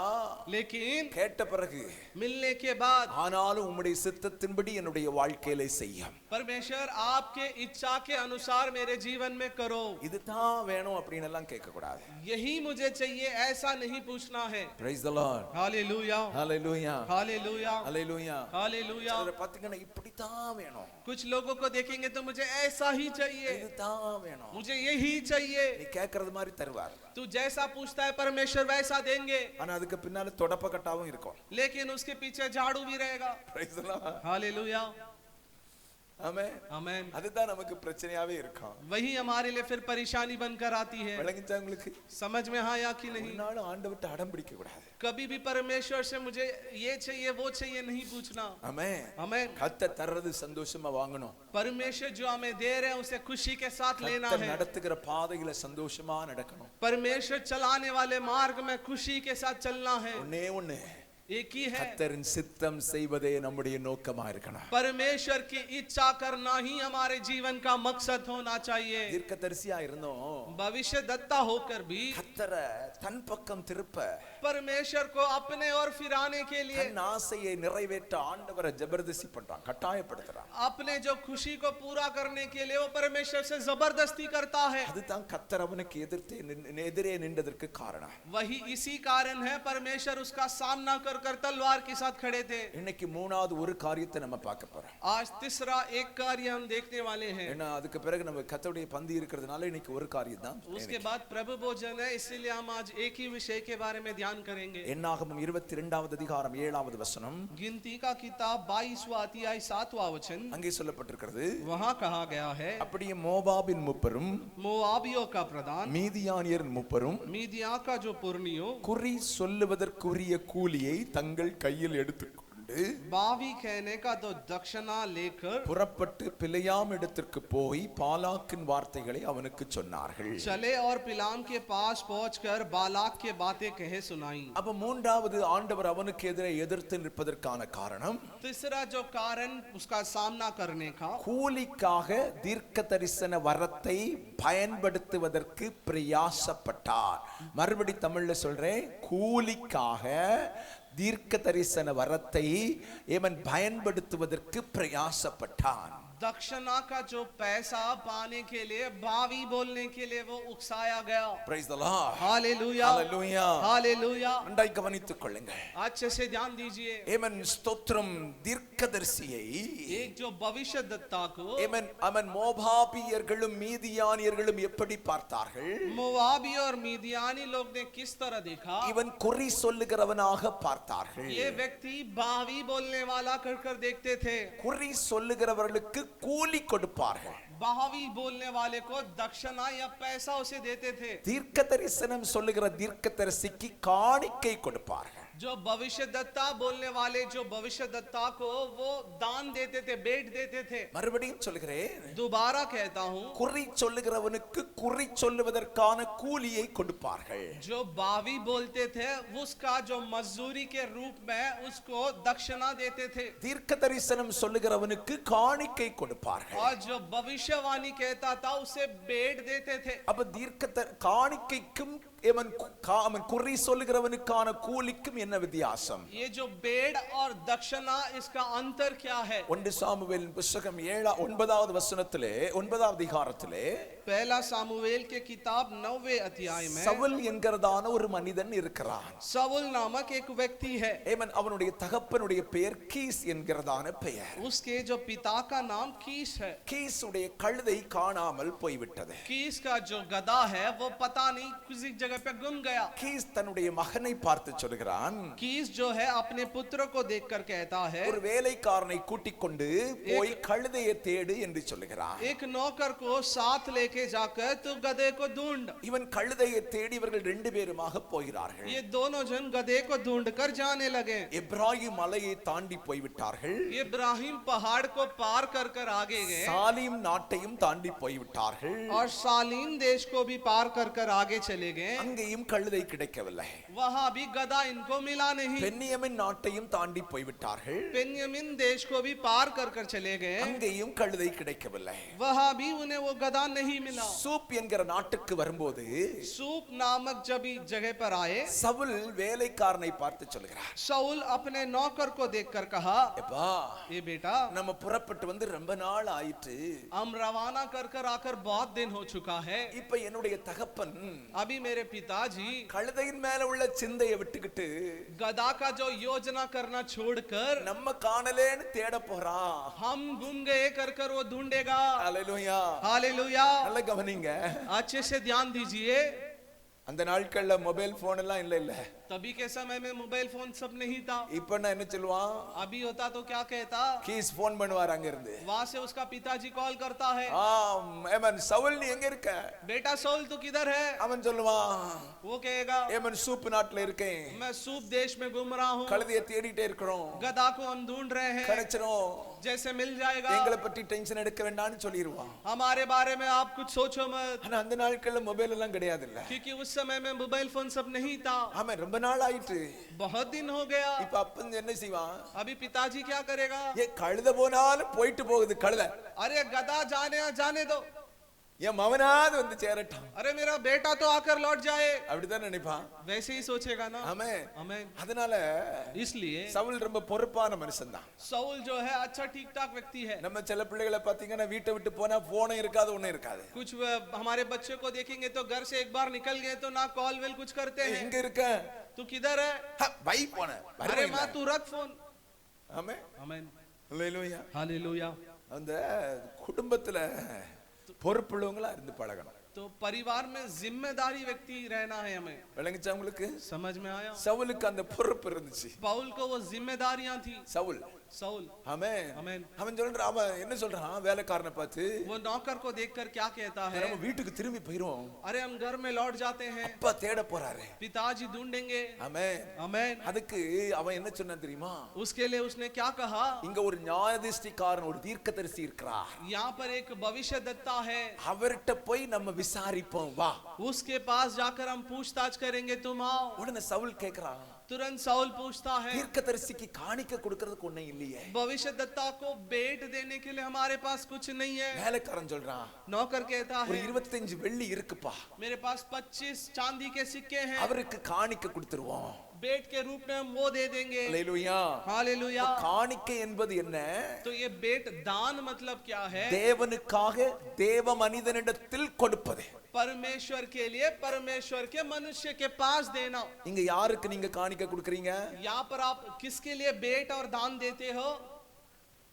लेकिन கேட்ட பிறகு मिलने के बाद ஆனாலும் உம்முடைய சித்தத்தின்படி என்னுடைய வாழ்க்கையில செய்யும். परमेश्वर आपके इच्छा के अनुसार मेरे जीवन में करो। இதுதான் வேணும் அப்படின்னு எல்லாம் கேட்க கூடாது. यही मुझे चाहिए ऐसा नहीं पूछना है। Praise the Lord. Hallelujah Hallelujah. Hallelujah Hallelujah. Hallelujah. சிலரை பாத்தீங்கன்னா இப்படித்தான் வேணும். कुछ लोगों को देखेंगे तो मुझे ऐसा ही चाहिए, இதுதான் வேணும். मुझे यही चाहिए। நீ கேட்கறது மாதிரி தருவார். तू जैसा पूछता है परमेश्वर वैसा देंगे, ஆனா அதுக்கு பின்னால தொடப்ப கட்டாவும் இருக்கும். लेकिन उसके पीछे झाड़ू भी रहेगा। Praise the Lord. Hallelujah amen. आमेन। அதுதான் நமக்கு பிரச்சனையாவே இருக்கும். वही हमारे लिए फिर परेशानी बनकर आती है। விளங்கிச்சா உங்களுக்கு? समझ में आया कि नहीं? ஒரு நாள் ஆண்டவர்ட்ட அடம் பிடிக்க கூடாது. कभी भी परमेश्वर से मुझे ये चाहिए वो चाहिए नहीं पूछना। ஆமென். आमेन। கர்த்தர் தர்றது சந்தோஷமா வாங்கணும். परमेश्वर जो हमें दे रहे हैं उसे खुशी के साथ लेना கர்த்தர் है। நடத்துகிற பாதையில சந்தோஷமா நடக்கணும். परमेश्वर चलाने वाले मार्ग में खुशी के साथ चलना है। ஒண்ணே ஒண்ணு, एक ही है, கர்த்தரின் சித்தம் செய்வதே நம்முடைய நோக்கமா இருக்கணும். परमेश्वर की इच्छा करना ही हमारे जीवन का मकसद होना चाहिए। தீர்க்கதரிசியா இருந்தோம். भविष्य दत्ता होकर भी கர்த்தரை தன் பக்கம் திருப்ப, परमेश्वर को अपने और फिराने के लिए, தன் ஆசையை நிறைவேற்ற ஆண்டவரை ஜபர்தஸ்தி பண்றான், கட்டாயப்படுத்துறான். अपने जो खुशी को पूरा करने के लिए वो परमेश्वर से जबरदस्ती करता है। அதுதான் கர்த்தர் அவனுக்கு எதிரே நின்றதற்கு காரணம். वही इसी कारण है परमेश्वर उसका सामना कर तलवार के साथ खड़े थे। இன்னைக்கு மூணாவது ஒரு காரியத்தை நம்ம பார்க்க போறோம். आज तीसरा एक कार्य हम देखने वाले हैं। ஏன்னா அதுக்கு பிறகு நம்ம கர்த்தருடைய பந்தி இருக்கிறதுனால இன்னைக்கு ஒரு காரியம் தான். उसके बाद प्रभु भोजन है, इसीलिए हम आज एक ही विषय के बारे में ध्यान करेंगे। என்னாகமம் 22வது அதிகாரம் 7வது வசனம். गिनती का किताब 22वां अध्याय 7वां वचन, அங்கே சொல்லப்பட்டிருக்கிறது, वहां कहा गया है, அப்படியே மோவாபின் முப்பரும் मोआबियों का प्रधान, மீதியானியர் முப்பரும் मीदिया का जो पुरनियो, குறி சொல்லுவதற்குரிய கூலியை தங்கள் கையில் எடுத்துக்கொண்டு बावी कहने का तो दक्षिणा लेकर புறப்பட்டு பிலேயாம் இடத்திற்கு போய் பாலாக்கின் வார்த்தைகளை அவனுக்கு சொன்னார்கள். चले और पिलाम के पास पहुंचकर बालाक के बातें कहे सुनाई। அப்ப மூன்றாவது ஆண்டவர் அவனுக்கு எதிரே எதிர்த்து நிற்பதற்கான காரணம், तीसरा जो कारण उसका सामना करने का, கூலிக்காக தீர்க்க தரிசன வரத்தை பயன்படுத்துவதற்கு பிரயாசப்பட்டார். மறுபடி தமிழ்ல சொல்றேன், கூலிக்காக தீர்க்க தரிசன வரத்தை ஏமன் பயன்படுத்துவதற்கு பிரயாசப்பட்டான். दक्षिणा का जो पैसा पाने के लिए, भावी बोलने के लिए वो उकसाया गया। Praise the Lord. Hallelujah Hallelujah. Hallelujah. நன்றாய் கவனித்துக் கொள்ளுங்கள். अच्छे से ध्यान दीजिए। ஏமன் ஸ்தோத்திரம், தீர்க்கதரிசியை एक जो भविष्य दत्ता को ஏமன் அவன் மோபாபியர்களும் மீதியானியர்களும் எப்படி பார்த்தார்கள்? मोआबी और मीदियानी लोग ने किस तरह देखा? இவன் குறி சொல்லுகிறவனாக பார்த்தார்கள். ये व्यक्ति भावी बोलने वाला कर देखते थे। குறி சொல்லுகிறவர்களுக்கு கூலி கொடுப்பார்கள். भावी बोलने वाले को दक्षिणा या पैसा उसे देते थे। தீர்க்க தரிசனம் சொல்லுகிற தீர்க்கதரிசிக்கு காணிக்கை கொடுப்பார்கள். जो भविष्य दत्ता बोलने वाले जो भविष्य दत्ता को वो दान देते थे, भेंट देते थे। மறுபடியும் சொல்கிறேன், दोबारा कहता हूँ, குறி சொல்லுகிறவனுக்கு குறி சொல்லுவதற்கான கூலியை கொடுப்பார்கள். जो भावी बोलते थे उसका जो मजदूरी के रूप में उसको दक्षिणा देते थे, தீர்க்க தரிசனம் சொல்லுகிறவனுக்கு காணிக்கை கொடுப்பார்கள். और जो भविष्यवाणी कहता था उसे भेंट देते थे। அப்ப காணிக்கைக்கும் குறி சொல்லுகிறவனுக்கான கூலிக்கும் என்ன வித்தியாசம்? ये जो भेंट और दक्षिणा इसका अंतर क्या है? 1 சாமுவேல் புத்தகம் 9வது வசனத்திலே 9வது அதிகாரத்திலே पहला सामुएल के किताब 9वें अध्याय में சவுல் என்கிறதான ஒரு மனிதன் இருக்கிறான். सவுल नामक एक व्यक्ति है। அவனுடைய தகப்பனுடைய பெயர் கீஸ் என்கிறதான பெயர். उसके जो पिता का नाम कीस है। கீஸ் உடைய கழுதை காணாமல் போய்விட்டது. कीस का जो गधा है वो पता नहीं किसी जगह पे गुम गया। கீஸ் தன்னுடைய மகனை பார்த்து சொல்கிறான், कीस जो है अपने पुत्र को देखकर कहता है, ஒரு வேலைக்காரனை கூட்டிக் கொண்டு போய் கழுதையை தேடு என்று சொல்லுகிறான். एक नौकर को साथ लेके जाकर तू गधे को ढूंढ। இவன் கழுதையை தேடி இவர்கள் 2 பேருமாக போகிறார்கள். ये दोनों जन गधे को ढूंढ कर जाने लगे। எப்ராயிம் மலையை தாண்டி போய்விட்டார்கள். इब्राहिम पहाड़ को पार कर कर आगे गए சாலீம் நாட்டையும் தாண்டி போய்விட்டார்கள். और सालीम देश को भी पार कर कर आगे चले गए। அங்கேயும் கழுதை கிடைக்கவில்லை. वहां भी गधा इनको मिला नहीं। பென்னியமின் நாட்டையும் தாண்டி போய்விட்டார்கள். बेन्यामीन देश को भी पार कर कर चले गए। அங்கேயும் கழுதை கிடைக்கவில்லை. वहां भी उन्हें वो गधा नहीं मिला। சூப் என்கிற நாட்டுக்கு வரும்போது सूप नामक जब जगह पर आए, சவுல் வேலைக்காரனை பார்த்து சொல்கிறார், शाऊल अपने नौकर को देखकर कहा, எப்பா ये बेटा நம்ம புறப்பட்டு வந்து ரொம்ப நாள் ஆயிற்று. हम रवाना कर कर आकर बहुत दिन हो चुका है। இப்ப என்னுடைய தகப்பன் अभी मेरे पिताजी கழுதையின் மேல உள்ள சிந்தையை விட்டுக்கிட்டு गधा का जो योजना करना छोड़कर நம்ம காணலேன்னு தேட போறான். हम गुम गए कर कर वो ढूंढेगा। அல்லேலூயா. हालेलुया। நல்ல கவனிங்க. अच्छे से ध्यान दीजिए। அந்த நாட்கள்ல மொபைல் போன் எல்லாம் இல்ல. तभी के समय में मोबाइल फोन सब नहीं था। இப்ப நான் என்ன சொல்லுவான், अभी होता तो क्या कहता, கீஸ் போன் பண்ணுவார் அங்க இருந்து. वहां से उसका पिताजी कॉल करता है, ஏமன் சவுல் நீ எங்க இருக்க? बेटा सौल तू किधर है? அவன் சொல்லுவான், वो कहेगा ஏமன் சூப் நாட்டுல இருக்கேன், मैं सूप देश में घूम रहा हूँ, கழுதையை தேடிட்டே இருக்கிறோம், गधा को हम ढूंढ रहे हैं, கிடைச்சிரும், जैसे मिल जाएगा, எங்களை பத்தி டென்ஷன் எடுக்க வேண்டாம்னு சொல்லிடுவான். हमारे बारे में आप कुछ सोचो मत। ஆனா அந்த நாட்கள்ல மொபைல் எல்லாம் கிடையாது இல்ல. क्योंकि उस समय में मोबाइल फोन सब नहीं था। ஆமா, ரொம்ப நாள் ஆயிட்டு. बहुत दिन हो गया। இப்ப அப்பன் என்ன செய்வான், अभी पिताजी क्या करेगा, ஏ கழுதை போனாலும் போயிட்டு போகுது கழுதை, अरे गधा जाने दो, என் மவனாவது வந்து சேரட்டும், अरे मेरा बेटा तो आकर लौट जाए, அப்படிதான் நினைப்பான். वैसे ही सोचेगा ना। ஆமென். आमीन। அதனால इसलिए சவுல் ரொம்ப பொறுப்பான மனுஷன் தான். साउल जो है अच्छा ठीक ठाक व्यक्ति है। நம்ம சில பிள்ளைகளை பாத்தீங்கன்னா வீட்டை விட்டு போனா போனும் இருக்காது ஒண்ணும் இருக்காது. कुछ हमारे बच्चे को देखेंगे तो घर से एक बार निकल गए तो ना कॉल वेल कुछ करते हैं। எங்க இருக்க, तू किधर है, வை போன, अरे माँ तू रख फोन। ஆமென். आमीन। அல்லேலூயா. हालेलुया। அந்த குடும்பத்துல பொறுப்புள்ளவங்களா இருந்து பழகணும். तो परिवार में जिम्मेदारी व्यक्ति रहना है हमें। விளங்குச்சா உங்களுக்கு? समझ में आया? சவுலுக்கு அந்த பொறுப்பு இருந்துச்சு. पाउल को वो जिम्मेदारियां थी। சவுல் साउल ஆமென். आमीन। அவன் சொல்றான், அவன் என்ன சொல்றான், வேலைக்காரனை பார்த்து, वो नौकर को देखकर क्या कहता है, நம்ம வீட்டுக்கு திரும்பி போயிரும், अरे हम घर में लौट जाते हैं, அப்பா தேட போறாரு. पिताजी ढूंढेंगे। ஆமென். आमीन। அதுக்கு அவன் என்ன சொன்னான் தெரியுமா, उसके लिए उसने क्या कहा, இங்க ஒரு நியாயதிஷ்டிக்காரன் ஒரு தீர்க்கதரிசி இருக்கிறார், यहाँ पर एक भविष्यद्वक्ता है, அவர்கிட்ட போய் நம்ம விசாரிப்போம் வா. उसके पास जाकर हम पूछताछ करेंगे, तुम आओ। உடனே சவுல் கேக்குறான், तुरंत साउल पूछता है, தீர்க்கதரிசிக்கு காணிக்க கொடுக்கிறதுக்கு ஒண்ணும் இல்லையே. भविष्यद्वक्ता को भेंट देने के लिए हमारे पास कुछ नहीं है। வேலைக்காரன் சொல்றான், नौकर कहता ஒரு है, 25 வெள்ளி இருக்குப்பா, मेरे पास 25 चांदी के सिक्के हैं, அவருக்கு காணிக்க கொடுத்துருவோம். भेंट के रूप में हम वो दे देंगे। அல்லேலூயா. हालेलुया। காணிக்கை என்பது என்ன? तो ये भेंट दान मतलब क्या है, தேவனுக்காக தேவ மனிதனிடத்தில் கொடுப்பது. परमेश्वर के लिए परमेश्वर के मनुष्य के पास देना। இங்க யாருக்கு நீங்க காணிக்க கொடுக்கறீங்க? यहाँ पर आप किसके लिए भेंट और दान देते हो?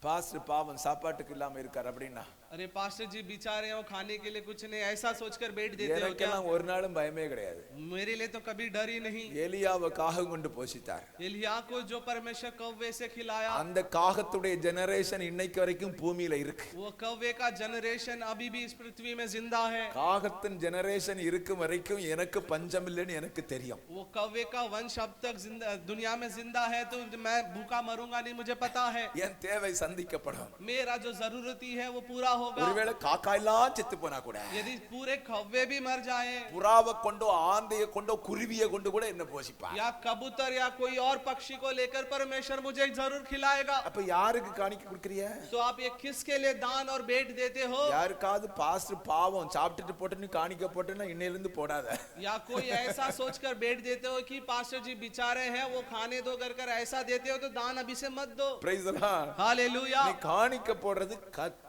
பாஸ்டர் பாவம் சாப்பாட்டுக்கு இல்லாம இருக்கார் அப்படின்னா, अरे पास्टर जी बेचारे हो, खाने के लिए कुछ नहीं, ऐसा सोचकर भेंट देते हो क्या? எனக்கெல்லாம் ஒரு நாளும் பயமே கிடையாது. मेरे लिए तो कभी डर ही नहीं। எலியாவை காகம் கொண்டு போஷித்தார். एलिया को जो परमेश्वर कौवे से खिलाया, அந்த காகத்துடைய ஜெனரேஷன் இன்னைக்கு வரைக்கும் பூமியில இருக்கு. वो कौवे का जनरेशन अभी भी इस पृथ्वी में जिंदा है। காகத்தின் ஜெனரேஷன் இருக்கும் வரைக்கும் எனக்கு பஞ்சம் இல்லைன்னு எனக்கு தெரியும். वो कौवे का वंश अब तक दुनिया में जिंदा है, तो मैं भूखा मरूंगा नहीं, मुझे पता है। என் தேவை சந்திக்கப்படும். मेरा जो जरूरती है वो पूरा होगा। ஒருவேளை காக்கா எல்லாம் செத்து போனா கூட, यदि पूरे कौवे भी मर जाए, புறாவை கொண்டோ ஆந்தையை கொண்டோ குருவியை கொண்டு கூட என்ன போஷிப்பா. या कबूतर या कोई और पक्षी को लेकर परमेश्वर मुझे जरूर खिलाएगा। அப்ப யாருக்கு காணிக்க கொடுக்கறிய? तो आप ये किसके लिए दान और भेंट देते हो? யாருக்காவது பாஸ்டர் பாவம் சாப்பிட்டுட்டு போட்டுன்னு காணிக்க போட்டுன்னா இன்னையில இருந்து போடாத. या कोई ऐसा सोचकर भेंट देते हो कि पास्टर जी बेचारे हैं, वो खाने दो कर ऐसा देते हो, तो दान अभी से मत दो। Price the Lord. हालेलुया। நீ காணிக்க போடுறது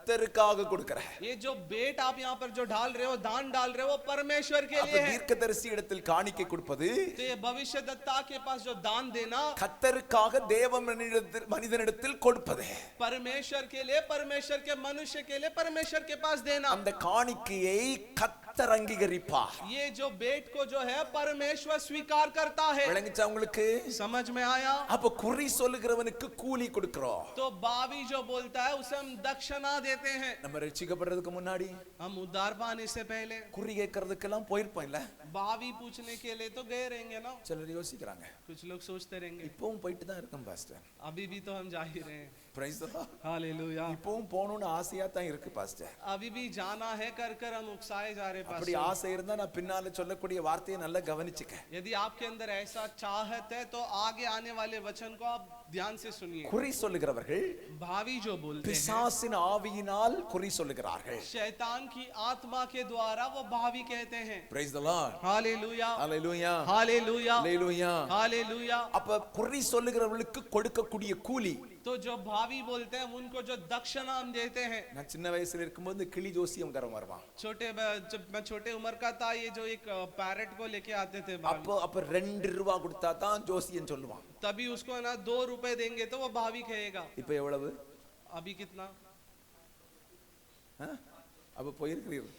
கர்த்தருக்காக கொடுக்கிற ये जो बेट आप यहाँ पर जो डाल रहे हो, दान डाल रहे हो, वो परमेश्वर के அப்ப लिए है। தீர்க்கதரிசி இடத்தில் காணிக்கை கொடுப்பது तो ये भविष्यद्वक्ता के पास जो दान देना, கர்த்தருக்காக தேவ மனிதனிடத்தில் கொடுப்பது, परमेश्वर के लिए, परमेश्वर के मनुष्य के लिए परमेश्वर के पास देना। அந்த காணிக்கையை கர்த்தர் அங்கீகரிப்பார்। ये जो बेट को जो है परमेश्वर स्वीकार करता है। விளங்குச்சா உங்களுக்கு? समझ में आया? அப்ப குறி சொல்லுகிறவனுக்கு கூலி கொடுக்கிறோம்। तो बावी जो बोलता है उसे हम दक्षिणा देते हैं। நம்ம ரட்சிக்கப்படுறதுக்கு முன்னாடி हम उद्धार पाने से पहले குறி கேட்கறதுக்கெல்லாம் போயிருப்போம் இல்ல? बावी पूछने के लिए तो गए रहेंगे ना। சிலர் யோசிக்கிறாங்க, कुछ लोग सोचते रहेंगे இப்பவும் போயிட்டு தான் இருக்கோம் பாஸ்டர்। अभी भी तो हम जा ही रहे हैं। Price the Lord. हालेलुया। இப்பவும் போகணும்னு ஆசையா தான் இருக்கு பாஸ்டர்। अभी भी जाना है कर कर हम उकसाए जा रहे அப்படி पास। ஆசை இருந்தா நான் பின்னால சொல்லக்கூடிய வார்த்தையை நல்லா கவனிச்சுக்க। यदि आपके अंदर ऐसा चाहत है तो आगे आने वाले वचन को आप ध्यान से सुनिए। குறி சொல்லுகிறவர்கள் भावी जो बोलते हैं, பிசாசின் ஆவியினால் குறி சொல்லுகிறார்கள்। शैतान की आत्मा के द्वारा वो भावी कहते हैं। Price the Lord. Hallelujah, hallelujah, hallelujah, hallelujah. Hallelujah. அப்ப குறி சொல்லுகிறவர்களுக்கு கொடுக்கக்கூடிய கூலி, तो जो भावी बोलते हैं उनको जो दक्षिणा हम देते हैं। நான் சின்ன வயசுல இருக்கும்போது கிளி ஜோசியம்காரன் வருவான்। जब मैं छोटे उम्र का था, ये जो एक पैरेट को लेके आते थे भावी, அப்ப 2 ரூபாய் கொடுத்தா தான் ஜோசியம் சொல்லுவான்। तभी उसको ना 2 रुपए देंगे तो वो भावी कहेगा। இப்ப எவ்வளவு? अभी कितना? அப்ப போயிருக்கிறீர்கள்।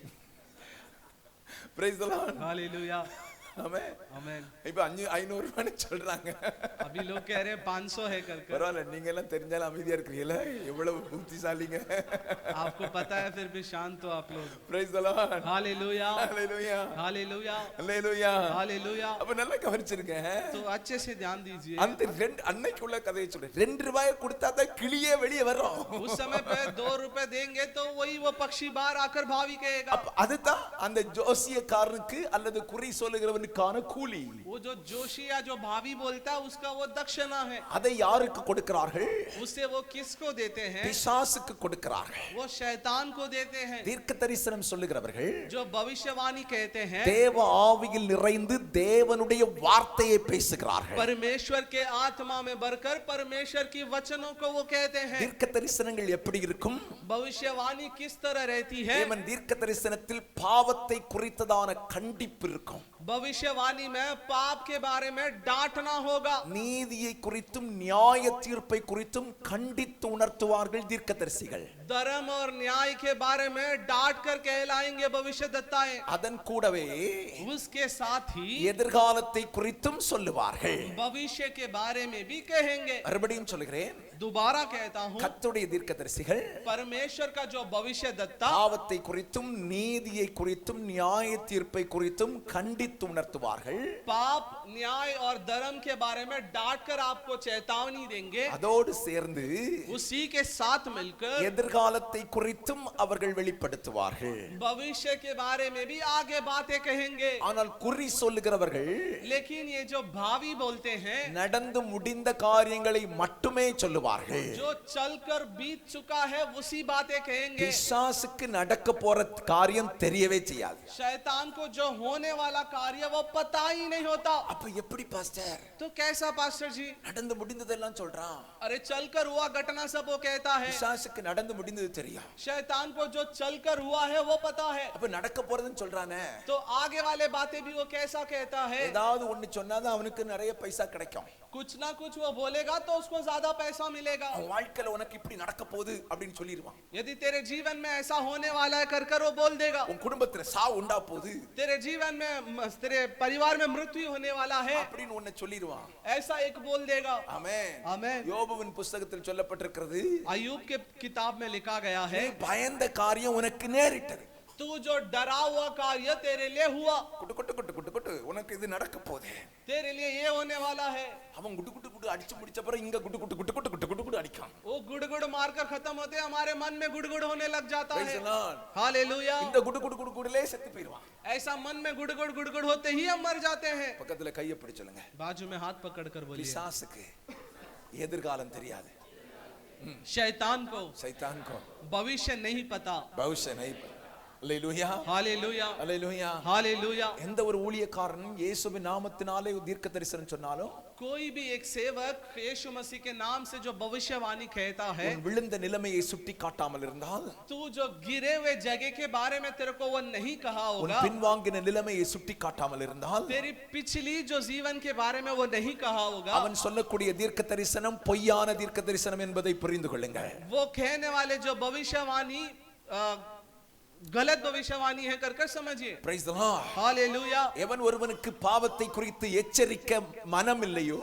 Praise the Lord. Hallelujah, amen, amen. இப்ப 500 ரூபாய்னு சொல்றாங்க। अभी लोग कह रहे हैं 500 है कर कर। பரவாயில்ல, நீங்க எல்லாம் தெரிஞ்சாலும் அமைதியா இருக்கிறீங்களா? எவ்வளவு புத்திசாலிங்க। आपको पता है फिर भी शांत हो आप लोग। Price the Lord. Hallelujah, hallelujah, hallelujah, hallelujah, hallelujah. அப்ப நல்லா கவனிச்சிருங்க। तो अच्छे से ध्यान दीजिए। அந்த அன்னைக்கு உள்ள கதையை சொல்றேன்। 2 ரூபாய் கொடுத்தா தான் கிளியே வெளியே வரும்। उस समय पे 2 रुपए देंगे तो वही वो पक्षी बाहर आकर भावी कहेगा। அப்ப அதுதான் அந்த ஜோசியக்காரனுக்கு அல்லது குறி சொல்லுகிறவனுக்கான கூலி। वो जो जोशी या जो भावी बोलता है उसका वो दक्षिणा है। அதை யாருக்கு கொடுக்கிறார்கள்? उससे वो किसको देते हैं? பிசாசுக்கு கொடுக்கிறார்கள்। वो शैतान को देते हैं। தீர்க்க தரிசனம் சொல்லுகிறவர்கள் जो भविष्यवाणी कहते हैं, தேவ ஆவியில் நிறைந்து தேவனுடைய வார்த்தையை பேசுகிறார்கள்। परमेश्वर के आत्मा में भरकर परमेश्वर की वचनों को वो कहते हैं। தீர்க்க தரிசனங்கள் எப்படி இருக்கும்? भविष्यवाणी किस तरह रहती है? தேவன் தீர்க்க தரிசனத்தில் பாவத்தை குறித்ததான கண்டிப்பு இருக்கும்। भविष्यवाणी में पाप के बारे में डांटना होगा। நீதியை குறித்தும் நியாய தீர்ப்பை குறித்தும் கண்டித்து உணர்த்துவார்கள் தீர்க்கதரிசிகள்। धर्म और न्याय के बारे में डांट कर कहलाएंगे भविष्यद्वक्ताएं। அதன் கூடவே उसके साथ ही எதிர்காலத்தை குறித்தும் சொல்லுவார்கள்। भविष्य के बारे में भी कहेंगे। மறுபடியும் சொல்கிறேன், दोबारा कहता हूँ, கர்த்தருடைய தீர்க்கதரிசிகள் परमेश्वर का जो भविष्यद्वक्ता பாவத்தை குறித்தும் நீதியை குறித்தும் நியாய தீர்ப்பை குறித்தும் கண்டித்து உணர்த்துவார்கள்। पाप, न्याय और धर्म के बारे में डांट कर आपको चेतावनी देंगे। அதோடு சேர்ந்து उसी के साथ मिलकर எதிர்காலத்தை குறித்தும் அவர்கள் வெளிப்படுத்துவார்கள்। भविष्य के बारे में भी आगे बातें कहेंगे। ஆனால் குறி சொல்லுகிறவர்கள் लेकिन ये जो भावी बोलते हैं, நடந்து முடிந்த காரியங்களை மட்டுமே சொல்லுவார்கள்। जो चलकर बीत चुका है उसी बातें कहेंगे। பிசாசுக்கு நடக்க போற காரியம் தெரியவே செய்யாது। शैतान को जो होने वाला कार्य वो पता ही नहीं होता। அப்ப எப்படி பாஸ்டர் तो कैसा पास्टर जी? நடந்து முடிந்ததெல்லாம் சொல்றான்? अरे चलकर हुआ घटना सब वो कहता है। பிசாசுக்கு நடந்து முடிந்தது தெரியும்। शैतान को जो चलकर हुआ है वो पता है। அப்ப நடக்க போறதுன்னு சொல்றானே, तो आगे वाले बातें भी वो कैसा कहता है? ஏதாவது ஒண்ணு சொன்னாதான் அவனுக்கு நிறைய பைசா கிடைக்கும்। कुछ ना कुछ वो बोलेगा तो उसको ज्यादा पैसा मिलेगा। அவன் வாழ்க்கையில உனக்கு இப்படி நடக்க போகுது அப்படின்னு சொல்லிடுவான்। यदि तेरे जीवन में ऐसा होने वाला है कर कर वो बोल देगा। உன் குடும்பத்துல சாவு உண்டா போகுது, तेरे जीवन में तेरे परिवार में मृत्यु होने वाला है, அப்படின்னு உன்னை சொல்லிடுவான்। ऐसा एक बोल देगा। ஆமென், आमेन। யோபுவின் புத்தகத்தில் சொல்லப்பட்டிருக்கிறது, अय्यूब के किताब में लिखा गया है, நீ பயந்த காரியம் உனக்கு நேரிட்டது। तू जो डरा हुआ कार्य तेरे लिए हुआ, குட்டு குட்டு குட்டு குட்டு குட்டு உனக்கு இது நடக்க போகுது। तेरे लिए ये होने वाला है। அவன் குட்டு குட்டு குட்டு அடிச்சு முடிச்ச அப்புறம் இங்க குட்டு குட்டு குட்டு குட்டு குட்டு குட்டு குட்டு அடிக்கான்। वो गुड़गुड़ मारकर खत्म होते हमारे मन में गुड़गुड़ होने लग जाता Praise है। the Lord. हालेलुया। இந்த குட்டு குட்டு குட்டு குடுலே செத்து போயிடுவான்। ऐसा मन में गुड़गुड़ गुड़गुड़ होते ही हम मर जाते हैं। பக்கத்துல கையை பிடிச்சு சொல்லுங்க, बाजू में हाथ पकड़कर बोलिए, பிசாசுக்கு எதிர்காலம் தெரியாது, शैतान को சைத்தான் को भविष्य नहीं पता। भविष्य नहीं पता। அல்லேலூயா हालेलुया அல்லேலூயா हालेलुया। எந்த ஒரு ஊழியக்காரன் இயேசுவின் நாமத்தினாலே தீர்க்க தரிசனம் சொன்னாலும் कोई भी एक सेवक यीशु मसीह के नाम से जो भविष्यवाणी कहता है, உன் விழுந்த நிலைமையை சுட்டி காட்டாமல் இருந்தால், तू जो गिरे हुए जगह के बारे में तेरे को वो नहीं कहा உன் होगा, பின்வாங்கின நிலைமையை சுட்டி காட்டாமல் இருந்தால், तेरी पिछली जो जीवन के बारे में वो नहीं कहा होगा, அவன் சொல்லக்கூடிய தீர்க்க தரிசனம் பொய்யான தீர்க்க தரிசனம் என்பதை புரிந்து கொள்ளுங்கள். वो कहने वाले जो भविष्यवाणी गलत भविष्यवाणी है कर समझिए। Praise the Lord. हालेलुया। எவன் ஒருவனுக்கு பாவத்தை குறித்து எச்சரிக்க மனம் இல்லையோ,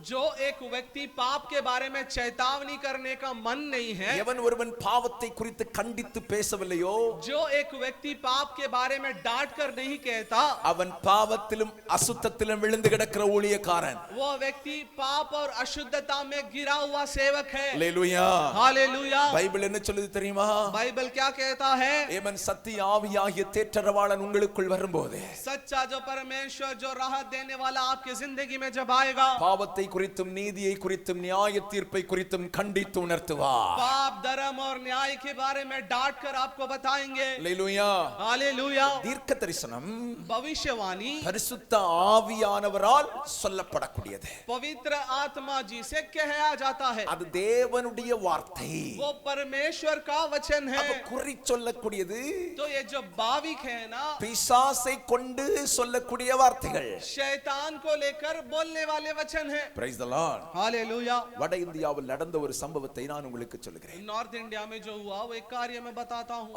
जो एक व्यक्ति पाप के बारे में चेतावनी करने का मन नहीं है, எவன் ஒருவன் பாவத்தை குறித்து கண்டித்து பேசவில்லையோ, जो एक व्यक्ति पाप के बारे में डांट कर नहीं कहता, அவன் பாவத்திலும் அசுத்தத்திலும் விழுந்து கிடக்கிற ஊழியக்காரன். वो व्यक्ति पाप और अशुद्धता में गिरा हुआ सेवक है। அல்லேலூயா. हालेलुया। பைபிள் என்ன சொல்லுது தெரியுமா? बाइबल क्या कहता है? ஏமன் சத்திய ஆவியாகிய தேற்றரவாளன் உங்களுக்குள் வரும்போது, सच्चा जो परमेश्वर जो राहत देने वाला आपकी जिंदगी में जब आएगा, பாவத்தை குறித்தும் நீதியை குறித்தும் நியாய தீர்ப்பை குறித்தும் கண்டித்து உணர்த்துவார். पाप धर्म और न्याय के बारे में डांट कर आपको बताएंगे। அல்லேலூயா. हालेलुया। தீர்க்க தரிசனம் भविष्यवाणी பரிசுத்த ஆவியானவரால் சொல்லப்படக்கூடியது. पवित्र आत्मा जी से कहा जाता है, அது தேவனுடைய வார்த்தை. वो परमेश्वर का वचन है। அப்ப குறி சொல்லக்கூடியது तो ये जो भाविक है ना, பிசாசை கொண்டு சொல்லக்கூடிய வார்த்தைகள். शैतान को लेकर बोलने वाले वचन है। Praise the Lord. हालेलुया। வட இந்தியாவில் நடந்த ஒரு சம்பவத்தை நான் உங்களுக்கு சொல்கிறேன். नॉर्थ इंडिया में जो हुआ वो एक कार्य में बताता हूँ।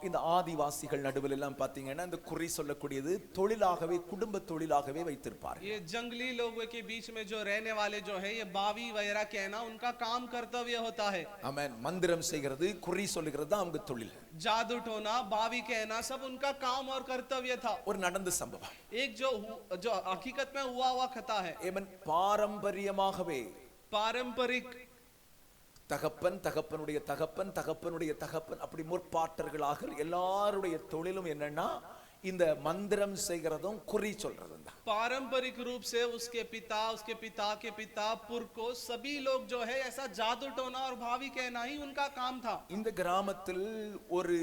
இந்த ஆதிவாசிகள் நடுவில் எல்லாம் பாத்தீங்கன்னா இந்த குறி சொல்லக்கூடியது தொழிலாகவே குடும்ப தொழிலாகவே வைத்திருப்பார். ये जंगली लोगों के बीच में जो रहने वाले जो है, ये बावी वगैरह कहना उनका काम कर्तव्य होता है। ஆமென். மந்திரம் செய்கிறது குறி சொல்லுகிறது தான் அவங்க தொழில். जादू टोना बावी कहना सब उनका काम और कर्तव्य था। ஒரு நடந்த சம்பவம். एक जो हकीकत में हुआ कथा है। ஏமன் பாரம்பரியமாகவே पारंपरिक தகப்பன் தகப்பனுடைய தகப்பன் தகப்பனுடைய தகப்பன் அப்படி முற்பாட்டர்களாக எல்லாருடைய தொழிலும் என்னன்னா இந்த மந்திரம் செய்கிறதும் குறி சொல்றதும் தான். पारंपरिक रूप से उसके पिता के पिता पुरखों सभी लोग जो है ऐसा जादू टोना और भावी कहना ही उनका काम था। இந்த கிராமத்தில் ஒரு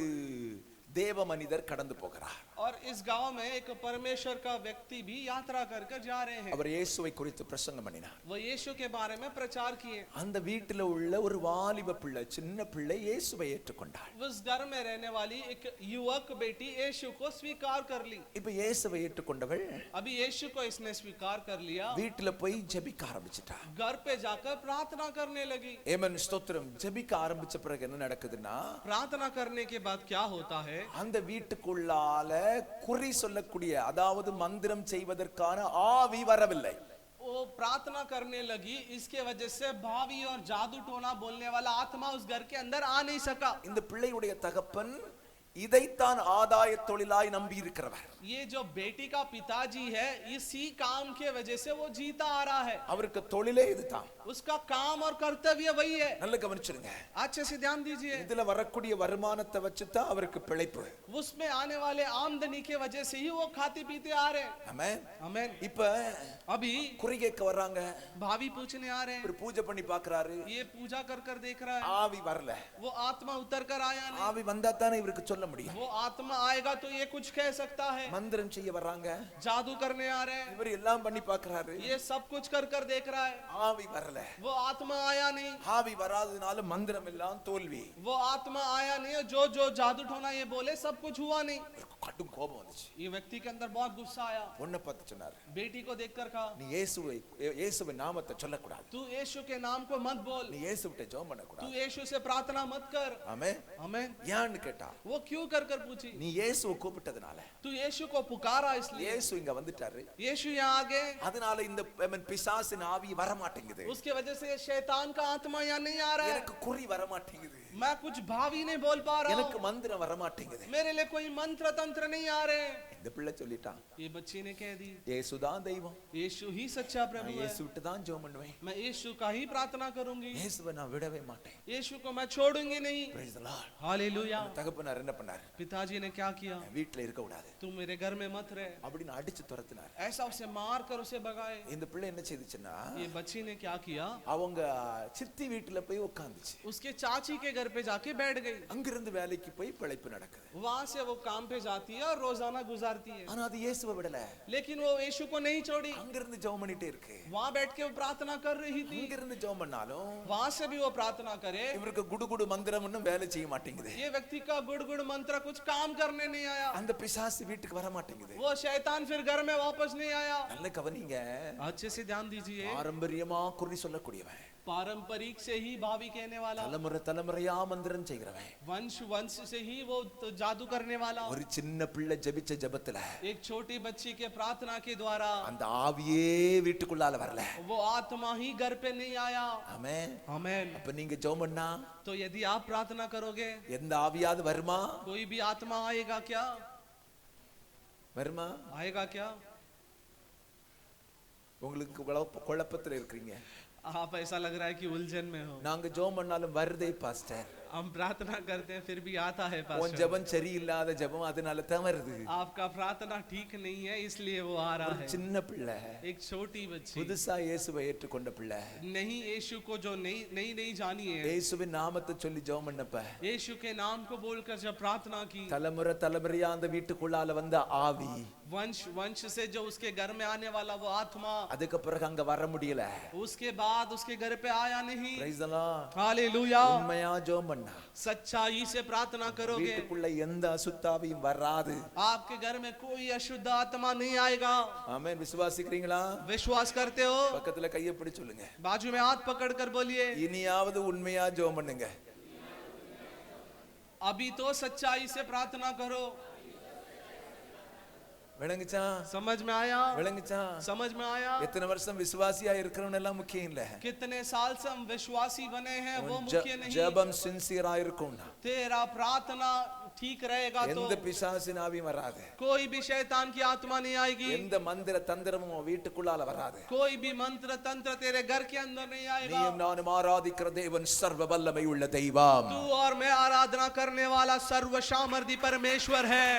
தேவ மனிதர் கடந்து போகிறார். और इस गांव में एक परमेश्वर का व्यक्ति भी यात्रा कर जा रहे हैं। அவர் இயேசுவை குறித்து பிரசங்கம் பண்ணினார். वो यीशु के बारे में प्रचार किए। அந்த வீட்டில உள்ள ஒரு வாலிப பிள்ளை சின்ன பிள்ளை இயேசுவை ஏற்றுக்கொண்டாள். उस घर में रहने वाली एक युवक बेटी यीशु को स्वीकार कर ली। இப்ப இயேசுவை ஏற்றுக்கொண்டவள் अभी यीशु को इसने स्वीकार कर लिया, வீட்டில போய் ஜெபிக்க ஆரம்பிச்சிட்டா. घर पे जाकर प्रार्थना करने लगी। ஏமன் ஸ்தோத்திரம். ஜெபிக்க ஆரம்பிச்ச பிறகு என்ன நடக்குதுன்னா, प्रार्थना करने के बाद क्या होता है, அந்த வீட்டுக்குள்ளால குறி சொல்லக்கூடிய அதாவது மந்திரம் செய்வதற்கான ஆவி வரவில்லை. वो प्रार्थना करने लगी, इसके वजह से भावी और जादू टोना बोलने वाला आत्मा उस घर के अंदर आ नहीं सका। இந்த பிள்ளையுடைய தகப்பன் இதைத்தான் ஆதாய தொழிலாய் நம்பி இருக்கிறவர். ये जो बेटी का पिताजी है, इसी काम के वजह से वो जीता आ रहा है। அவருக்கு தொழிலே இதுதான். उसका काम और कर्तव्य वही है। நல்ல கவனிச்சிருங்க. अच्छे से ध्यान दीजिए। இதுல வரக்கூடிய வருமானத்தை வச்சுதான் அவருக்கு பிழைப்பு. उसमें आने वाले आमदनी के वजह से ही वो खाते पीते आ रहे हैं। ஆமென். आमीन। இப்ப अभी குறி கேட்க வர்றாங்க. भावी पूछने आ रहे हैं, ஒரு பூஜை பண்ணி பார்க்கறாரு. ये पूजा कर देख रहा है, ஆவி வரல. वो आत्मा उतर कर आया नहीं। ஆவி வந்தா தானே இவருக்கு சொல்ல முடியும். वो आत्मा आएगा तो ये कुछ कह सकता है। மந்திரம் செய்ய வர்றாங்க. जादू करने आ रहे हैं, இவர் எல்லாம் பண்ணி பார்க்கறாரு. ये सब कुछ कर देख रहा है, ஆவி வரல. वो आत्मा आया नहीं। ஆவி வராதனால மந்திரம் எல்லாம் தோல்வி. वो आत्मा आया नहीं, जो जादू टोना ये बोले सब कुछ हुआ नहीं। கடும் கோபம் வந்துச்சு. ये व्यक्ति के अंदर बहुत गुस्सा आया। பொண்ணை பார்த்து சொன்னாரு, बेटी को देखकर कहा, நீ இயேசுவின் நாமத்தை சொல்லக்கூடாது. तू यीशु के नाम को मत बोल, நீ இயேசுவிட்ட ஜெபம் तू பண்ணக்கூடாது. यीशु से प्रार्थना मत कर। ஆமென். आमीन। ஏன்னு கேட்டா, वो क्यों कर पूछी, நீ இயேசுவை கூப்பிட்டதனால तू यीशु को पुकारा इसलिए। இயேசு இங்க வந்துட்டாரு. यीशु यहाँ आ गए, அதனால இந்த பிசாசின் ஆவி வர மாட்டேங்குது. उसके वजह से ये शैतान का आत्मा यहाँ नहीं आ रहा है। எனக்கு குறி வர மாட்டேங்குது. मैं कुछ भावी नहीं बोल पा रहा எனக்கு हूँ, மந்திரம் வர மாட்டேங்குது. मेरे लिए कोई मंत्र तंत्र नहीं आ रहे। இந்த பிள்ளை சொல்லிட்டான், ये बच्ची ने कह दी, இயேசுதான் தெய்வம். यीशु ही सच्चा நான் प्रभु है, இயேசுவிட்டு தான் ஜெபம் பண்ணுவேன். मैं यीशु का ही प्रार्थना करूंगी, இயேசுவை நான் விடவே மாட்டேன். यीशु को मैं छोड़ूंगी नहीं। Praise the Lord. हालेलुया। தகப்பனார் என்ன பண்ணாரு, पिताजी ने क्या किया, வீட்டுல இருக்க கூடாது तुम मेरे घर में मत रहे, அப்படின்னு அடிச்சு துரத்தினார். ऐसा उसे मार कर उसे भगाए। இந்த பிள்ளை என்ன செய்துச்சுன்னா, ये बच्ची ने क्या किया, அவங்க சித்தி வீட்டுல போய் உட்கார்ந்துச்சு. उसके चाची के घर घर पे जाके बैठ गई। அங்கிருந்து வேலைக்கு போய் பிழைப்பு நடக்குது. वहां से वो काम पे जाती है और रोजाना गुजारती है, ஆனா அது இயேசுவை விடல. लेकिन वो यीशु को नहीं छोड़ी। அங்கிருந்து ஜெபம் பண்ணிட்டே இருக்கு. वहां बैठ के वो प्रार्थना कर रही थी। அங்கிருந்து ஜெபம் பண்ணாலும் वहां से भी वो प्रार्थना करे, இவருக்கு குடுகுடு மந்திரம் ஒண்ணும் வேலை செய்ய மாட்டேங்குது. ये व्यक्ति का गुड़ मंत्र कुछ काम करने नहीं आया। அந்த பிசாசு வீட்டுக்கு வர மாட்டேங்குது. वो शैतान फिर घर में वापस नहीं आया। நல்ல கவனிங்க. अच्छे से ध्यान दीजिए। பாரம்பரியமா குறி சொல்லக்கூடியவன், पारंपरिक से ही भावी कहने वाला, தலைமுறை தலைமுறையா மந்திரம் செய்கிறவன், वंश वंश से ही वो तो जादू करने वाला, ஒரு சின்ன பிள்ளை ஜெபிச்ச ஜெபத்துல एक छोटी बच्ची के प्रार्थना के द्वारा அந்த ஆவியே வீட்டுக்குள்ளால வரல. वो आत्मा ही घर पे नहीं आया। ஆமென். आमेन। அப்ப நீங்க ஜெபம் பண்ணா तो यदि आप प्रार्थना करोगे, எந்த ஆவியாவது வருமா? कोई भी आत्मा आएगा क्या? வருமா? आएगा क्या? உங்களுக்கு குழப்பத்துல இருக்கீங்க. आप ऐसा लग रहा है कि उलझन में हो। நாங்க ஜெபம் பண்ணாலும் வருதே பாஸ்டர். हम प्रार्थना करते हैं फिर भी आता है உன் पास्टर। ஜெபம் சரியில்லாத ஜெபம், அதனால தான் வருது. आपका प्रार्थना ठीक नहीं है इसलिए वो आ रहा है। சின்ன பிள்ளை, एक छोटी बच्ची புதுசா இயேசுவை ஏற்றுக்கொண்ட பிள்ளை, नहीं यीशु को जो नहीं जानी है, இயேசுவின் நாமத்தை சொல்லி ஜெபம் பண்ணப்ப यीशु के नाम को बोलकर जब प्रार्थना की, தலைமுறை தலைமுறையா அந்த வீட்டுக்குள்ளால வந்த ஆவி, वंश वंश से जो उसके घर में आने वाला वो आत्मा, அதுக்கு பிறகு அங்க வர முடியல. उसके बाद उसके घर पे आया नहीं। Praise the Lord. हालेलुया। உண்மையா ஜெபம் பண்ணா सच्चाई से प्रार्थना करोगे, வீட்டுக்குள்ள எந்த அசுத்தாவியும் வராது. आपके घर में कोई अशुद्ध आत्मा नहीं आएगा। ஆமென். விசுவாசிக்கிறீங்களா? विश्वास करते हो? பக்கத்துல கையை பிடிச்சு சொல்லுங்க, बाजू में हाथ पकड़कर बोलिए, இனியாவது உண்மையா ஜெபம் பண்ணுங்க. अभी तो सच्चाई से प्रार्थना करो। விளங்குச்சா? समझ में आया? விளங்குச்சா? समझ में आया? எத்தனை வருஷம் விசுவாசியா இருக்கிறவன் எல்லாம் முக்கியம் இல்ல. कितने साल से हम विश्वासी बने हैं वो मुख्य नहीं। ஜெபம் சின்சியரா இருக்கும்னா तेरा प्रार्थना ठीक रहेगा तो எந்த பிசாசின் ஆவியும் வராது. कोई भी शैतान की आत्मा नहीं आएगी। எந்த மந்திர தந்திரமும் வீட்டுக்குள்ளால வராது. कोई भी मंत्र तंत्र तेरे घर के अंदर नहीं आएगा। நீயும் நானும் ஆராதிக்கிற தேவன் சர்வ வல்லமை உள்ள தெய்வம். तू और मैं आराधना करने वाला सर्व सामर्थी परमेश्वर है।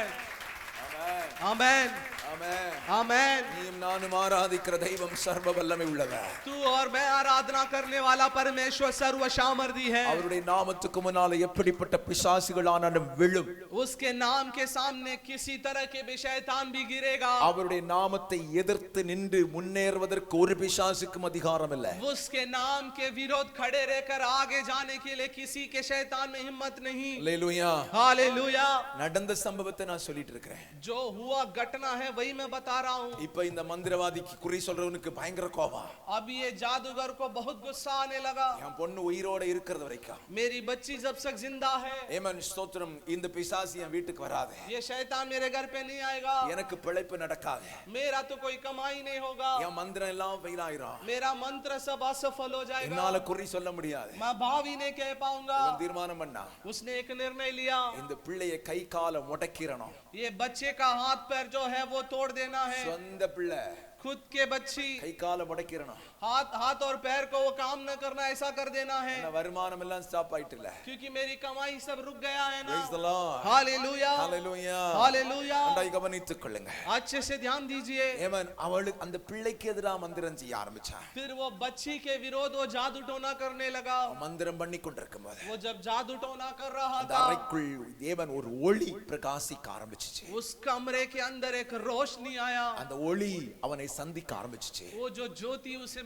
आमेन ஆமென். आमेन। நீயும் நானும் ஆராதிக்கிற தெய்வம் சர்வ வல்லமை உள்ளவர். तू और मैं आराधना करने वाला परमेश्वर सर्व सामर्थी है। அவருடைய நாமத்துக்கு முன்னால எப்படிப்பட்ட பிசாசுகளானாலும் விழும். उसके नाम के सामने किसी तरह के भी शैतान भी गिरेगा। அவருடைய நாமத்தை எதிர்த்து நின்று முன்னேறுவதற்கு ஒரு பிசாசுக்கும் அதிகாரம் இல்லை. उसके नाम के विरोध खड़े रहकर आगे जाने के लिए किसी के शैतान में हिम्मत नहीं। அல்லேலூயா. हालेलुया। நடந்த சம்பவத்தை நான் சொல்லிட்டு இருக்கிறேன். जो हुआ घटना है वही मैं बता रहा हूँ। இப்ப இந்த மந்திரவாதிக்கு குறி சொல்றவனுக்கு பயங்கர கோபம். अब ये जादूगर को बहुत गुस्सा आने लगा। என் பொண்ணு உயிரோட இருக்கிறது வரைக்கும், मेरी बच्ची जब तक जिंदा है, ஏமன் ஸ்தோத்திரம், இந்த பிசாசு என் வீட்டுக்கு வராது. ये शैतान मेरे घर पे नहीं आएगा। எனக்கு பிழைப்பு நடக்காது. मेरा तो कोई कमाई नहीं होगा। என் மந்திரம் எல்லாம் ஃபெயில் ஆயிரும். मेरा मंत्र सब असफल हो जाएगा। என்னால குறி சொல்ல முடியாது. मैं भावी नहीं कह पाऊंगा। இவன் தீர்மானம் பண்ணா, उसने एक निर्णय लिया, இந்த பிள்ளையை கை காலை முடக்கிரணும். ये बच्चे का हाथ पैर जो है वो तोड़ देना है। சொந்த பிள்ளை खुद के बच्ची கை காலை முடக்கிரணும். हाथ और पैर को वो काम न करना, ऐसा कर देना है। வருமானம் எல்லாம் ஸ்டாப் ஆயிட்டுல. क्योंकि मेरी कमाई सब रुक गया है ना। Praise the Lord. Hallelujah Hallelujah. Hallelujah. நன்றாய் கவனித்துக் கொள்ளுங்க. अच्छे से ध्यान दीजिए। ஏமன் அவளுக்கு அந்த பிள்ளைக்கு எதிராக மந்திரம் செய்ய ஆரம்பிச்சான். फिर वो बच्ची के विरोध वो जादू टोना करने लगा। மந்திரம் பண்ணி கொண்டிருக்கும் போது वो जब जादू टोना कर रहा அந்த था, அறைக்குள் தேவன் ஒரு ஒளி பிரகாசிக்க ஆரம்பிச்சுச்சு. उस कमरे के अंदर एक रोशनी आया। அந்த ஒளி அவனை சந்திக்க ஆரம்பிச்சுச்சு. वो जो ज्योति उसे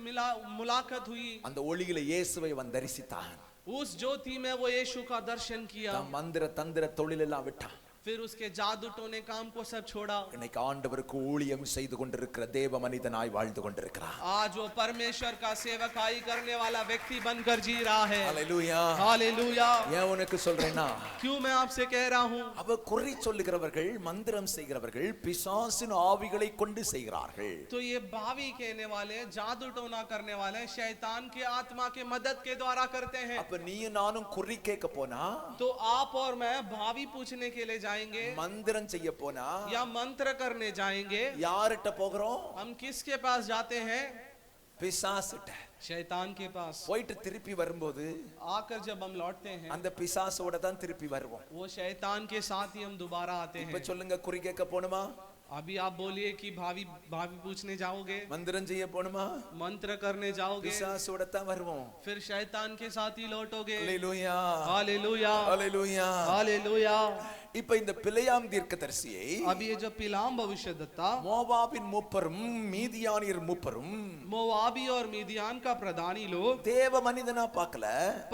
मुलाकात हुई, அந்த ஒளியில இயேசுவை அவன் தரிசித்தான். उस ज्योति में वो यीशु का दर्शन किया। தன் மந்திர தந்திர தொழில் எல்லாம் விட்டான். फिर उसके जादू टोने काम को सब छोड़ा। இன்னைக்கு ஆண்டவருக்கு ஊழியம் செய்து கொண்டிருக்கிற தேவ மனிதனாய் வாழ்ந்து கொண்டிருக்கிறார். आज वो परमेश्वर का सेवकाई करने वाला व्यक्ति बनकर जी रहा है। ஹalleluya. हालेलुया। ஏன் உனக்கு சொல்றேன்னா, क्यों मैं आपसे कह रहा हूँ, அவ குறி சொல்லுகிறவர்கள், மந்திரம் செய்கிறவர்கள் பிசாசின் ஆவிகளை கொண்டு செய்கிறார்கள். तो ये भावी कहने वाले, जादू टोना करने वाले शैतान के आत्मा के मदद के द्वारा करते हैं। அப்ப நீ நானும் குறி கேட்க போனா, तो आप और मैं भावी पूछने के लिए जाएंगे, மந்திரம் செய்ய போனா, या मंत्र करने जाएंगे, யார்கிட்ட போகிறோம்? हम किसके पास जाते हैं? பிசாசுட்ட. शैतान के पास। போயிட்டு திருப்பி வரும்போது आकर जब हम लौटते हैं, அந்த பிசாசோட தான் திருப்பி வருவோம். वो शैतान के साथ ही हम दोबारा आते இப்ப हैं। சொல்லுங்க, குறி கேட்க போணுமா? अभी आप बोलिए कि भाभी भाभी पूछने जाओगे, மந்திரம் செய்ய போணுமா? मंत्र करने जाओगे, பிசாசோட தான் வருவோம். फिर शैतान के साथ ही लौटोगे। அல்லேலூயா, हालेलूया, அல்லேலூயா. हालेलूया। இப்ப இந்த பிலேயாம் தீர்க்கதரிசியை अब ये जो पिलाम भविष्यद्वक्ता மோவாபின் மூப்பரும் மீதியானியர் மூப்பரும் मोआबी और मीदियान का प्रधानी लोग தேவ மனிதனா பார்க்கல,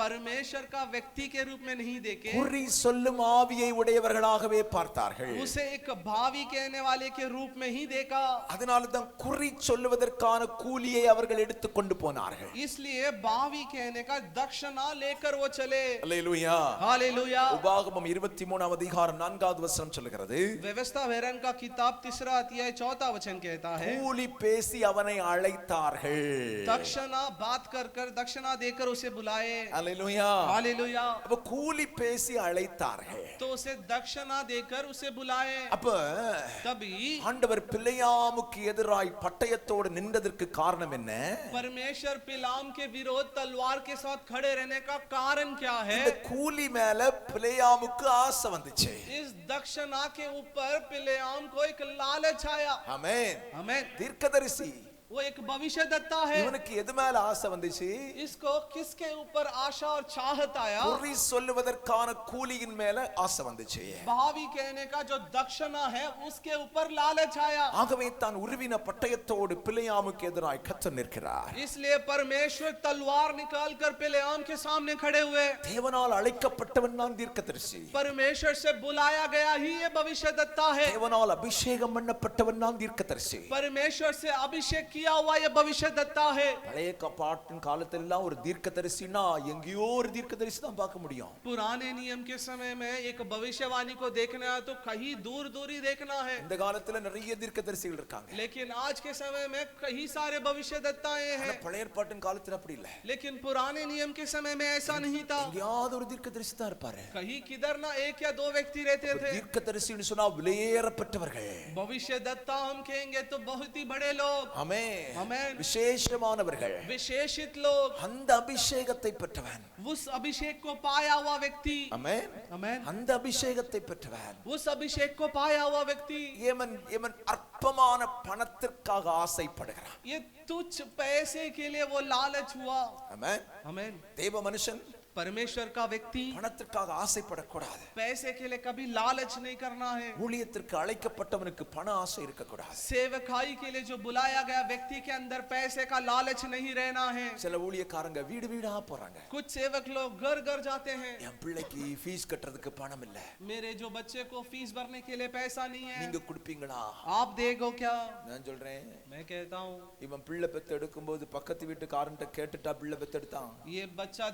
परमेश्वर का व्यक्ति के रूप में नहीं देखे, குறி சொல்லும் ஆவியை உடையவர்களாகவே பார்த்தார்கள். उसे एक भावी कहने वाले के रूप में ही देखा। அதனால தான் குறி சொல்லுவதற்கான கூலியை அவர்கள் எடுத்துக் கொண்டு போனார்கள். इसलिए भावी कहने का दक्षिणा लेकर वो चले। அல்லேலூயா. हालेलूया। உபாகமம் 23ஆம் அதிகாரம் 4வது வசனம் சொல்லுகிறது, व्यवस्था वेरन का किताब 3 अध्याय 4 वचन कहता है, கூலி பேசி அவனை அழைத்தார்கள். दक्षिणा बात कर कर दक्षिणा देकर उसे बुलाए। அல்லேலூயா. हालेलूया। அப்ப கூலி பேசி அழைத்தார்கள். तो उसे दक्षिणा देकर उसे बुलाए। அப்ப तभी ஆண்டவர் பிலேயாமுக்கு எதிராய் பட்டயத்தோடு நின்றதற்கு காரணம் என்ன? परमेश्वर पिलाम के विरोध तलवार के साथ खड़े रहने का कारण क्या है? இந்த கூலி மேல பிலேயாமுக்கு ஆசை வந்துச்சு. इस दक्षिणा के ऊपर पिलेआम को एक लालच आया। ஆமென். आमीन। தீர்க்கதரிசி वो एक भविष्यद्वक्ता है। இவனுக்கு எது மேல ஆசை வந்துச்சு? इसको किसके ऊपर आशा और चाहत आया? குறி சொல்லுவதற்கான கூலியின் மேல ஆசை வந்துச்சு. भावी कहने का जो दक्षिणा है उसके ऊपर लालच आया। ஆகவே தான் உருவின பட்டயத்தோடு பிலேயாமுக்கு எதிராய் கர்த்தர் நிற்கிறார். इसलिए परमेश्वर तलवार निकाल कर पिलेआम के सामने खड़े हुए। தேவனால் அழைக்கப்பட்டவன் தான் தீர்க்கதரிசி. परमेश्वर से बुलाया गया ही ये भविष्यद्वक्ता है। தேவனால் அபிஷேகம் பண்ணப்பட்டவன் தான் தீர்க்கதரிசி. परमेश्वर से अभिषेक किया हुआ ये भविष्यद्वक्ता है। பழைய கபாட்டின் காலத்துல எல்லாம் ஒரு தீர்க்கதரிசினா எங்கேயோ ஒரு தீர்க்கதரிசி தான் பார்க்க முடியும். पुराने नियम के समय में एक भविष्यवाणी को देखना है तो कहीं दूर दूर ही देखना है। இந்த காலத்துல நிறைய தீர்க்கதரிசிகள் இருக்காங்க. लेकिन आज के समय में कई सारे भविष्यद्वक्ताएं ஆனா हैं। பழைய ஏற்பாட்டின் காலத்துல அப்படி இல்ல. लेकिन पुराने नियम के समय में ऐसा नहीं था। எங்கேயாவது ஒரு தீர்க்கதரிசி தான் இருப்பாரு. कहीं किधर ना एक या दो व्यक्ति रहते थे। தீர்க்கதரிசின்னு சொன்னா விலையேறப்பட்டவர்கள். भविष्यद्वक्ता हम कहेंगे तो बहुत ही बड़े लोग। ஆமென். आमीन। விசேஷமானவர்கள். विशेषित लोग। அந்த அபிஷேகத்தை பெற்றவன். उस अभिषेक को पाया हुआ व्यक्ति। ஆமென். आमीन। அந்த அபிஷேகத்தை பெற்றவன். उस अभिषेक को पाया हुआ व्यक्ति இவன் அற்பமான பணத்திற்காக ஆசைப்படுகிறான். ये तुच्छ पैसे के लिए वो लालच हुआ। ஆமென். आमीन। தேவ மனுஷன் परमेश्वर का व्यक्ति பணத்திற்காக ஆசைப்படக்கூடாது. पैसे के लिए कभी लालच नहीं करना है। ஊழியத்திற்கு அழைக்கப்பட்டவனுக்கு பண ஆசை இருக்கக்கூடாது. सेवकाई के लिए जो बुलाया गया व्यक्ति के अंदर पैसे का लालच नहीं रहना है। சில ஊழியக்காரங்க வீடு வீடா போறாங்க. कुछ सेवक लोग घर घर जाते हैं। என் பிள்ளைக்கு ஃபீஸ் கட்டுறதுக்கு பணம் இல்ல, मेरे जो बच्चे को फीस भरने के लिए पैसा नहीं है, நீங்க கொடுப்பீங்களா? आप देगो क्या? நான் சொல்றேன், मैं कहता हूँ இவன் பிள்ளை பெத்து எடுக்கும்போது பக்கத்து வீட்டுக்காரன்ட்ட கேட்டுட்டா பிள்ளை பெத்து எடுத்தான். ये बच्चा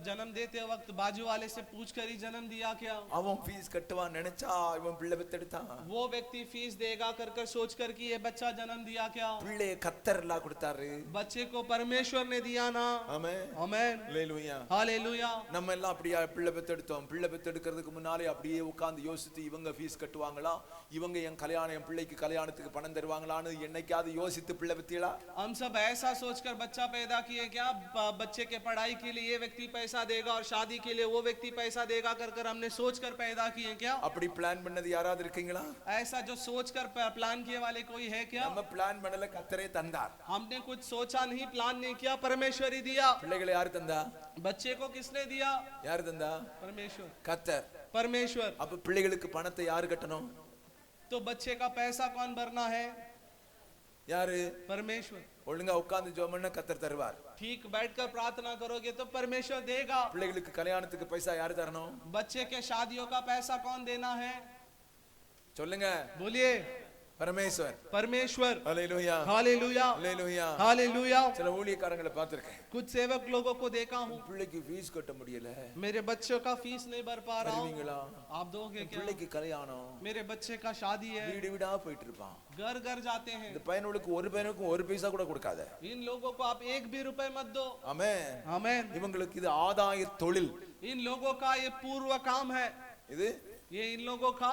जन्म देते वक्त बाजू वाले से पूछकर ही जन्म दिया क्या? அவன் ஃபீஸ் கட்டுவான் நினைச்சா இவன் பிள்ளை பெத்து எடுத்தான். वो व्यक्ति फीस देगा कर कर सोच कर कि ये बच्चा जन्म दिया क्या? பிள்ளையை கத்தர்லா கொடுத்தாரு. बच्चे को परमेश्वर ने दिया ना। ஆமென். आमीन। அல்லேலூயா. हालेलूया। நம்ம எல்லாம் அப்படியே பிள்ளை பெத்து எடுத்தோம். பிள்ளை பெத்து எடுக்கிறதுக்கு முன்னாலே அப்படியே உட்கார்ந்து யோசித்து இவங்க ஃபீஸ் கட்டுவாங்களா, இவங்க என் பிள்ளைக்கு கல்யாணத்துக்கு பணம் தருவாங்களான்னு என்னைக்காவது யோசித்து பிள்ளை பெத்தீங்களா? हम सब ऐसा सोचकर बच्चा पैदा किए क्या? बच्चे के पढ़ाई के लिए ये व्यक्ति पैसा देगा और शादी के लिए वो व्यक्ति पैसा देगा कर कर हमने सोचकर पैदा किए क्या? அப்படி பிளான் பண்ணது யாராவது இருக்கீங்களா? ऐसा जो सोचकर प्लान किए वाले कोई है क्या? நம்ம பிளான் பண்ணல, கர்த்தரே தந்தார். हमने कुछ सोचा नहीं, प्लान नहीं किया, परमेश्वर ही दिया। பிள்ளைகளை யார் தந்தா? बच्चे को किसने दिया? யார் தந்தா? परमेश्वर। கர்த்தர். परमेश्वर। அப்ப பிள்ளைகளுக்கு பணத்தை யார் கட்டணும்? तो बच्चे का पैसा कौन भरना है? யாரு? परमेश्वर। ஒழுங்கா உட்கார்ந்து ஜெபம் பண்ணா கர்த்தர் தருவார். ठीक बैठकर प्रार्थना करोगे तो परमेश्वर देगा। பிள்ளைகளுக்கு கல்யாணத்துக்கு பைசா யார் தரணும்? बच्चे के शादियों का पैसा कौन देना है? சொல்லுங்க. बोलिए। பரமேஸ்வர். परमेश्वर। அல்லேலூயா. हालेलूया। அல்லேலூயா. हालेलूया। சில ஊழியக்காரங்களை பார்த்திருக்கேன். कुछ सेवक लोगों को देखा हूँ, பிள்ளைக்கு ஃபீஸ் கட்ட முடியல, मेरे बच्चों का फीस नहीं भर पा रहा हूँ, தருவீங்களா? आप दोगे क्या? பிள்ளைக்கு கல்யாணம், मेरे बच्चे का शादी है, வீடு வீடா போயிட்டு இருப்பான். घर घर जाते हैं। இந்த பையனுக்கு ஒரு பையனுக்கும் ஒரு பைசா கூட கொடுக்காத. इन लोगों को आप एक भी रुपए मत दो। ஆமென். आमीन। இவங்களுக்கு இது ஆதாய தொழில். इन लोगों का ये पूर्व काम है। இது ये इन लोगों का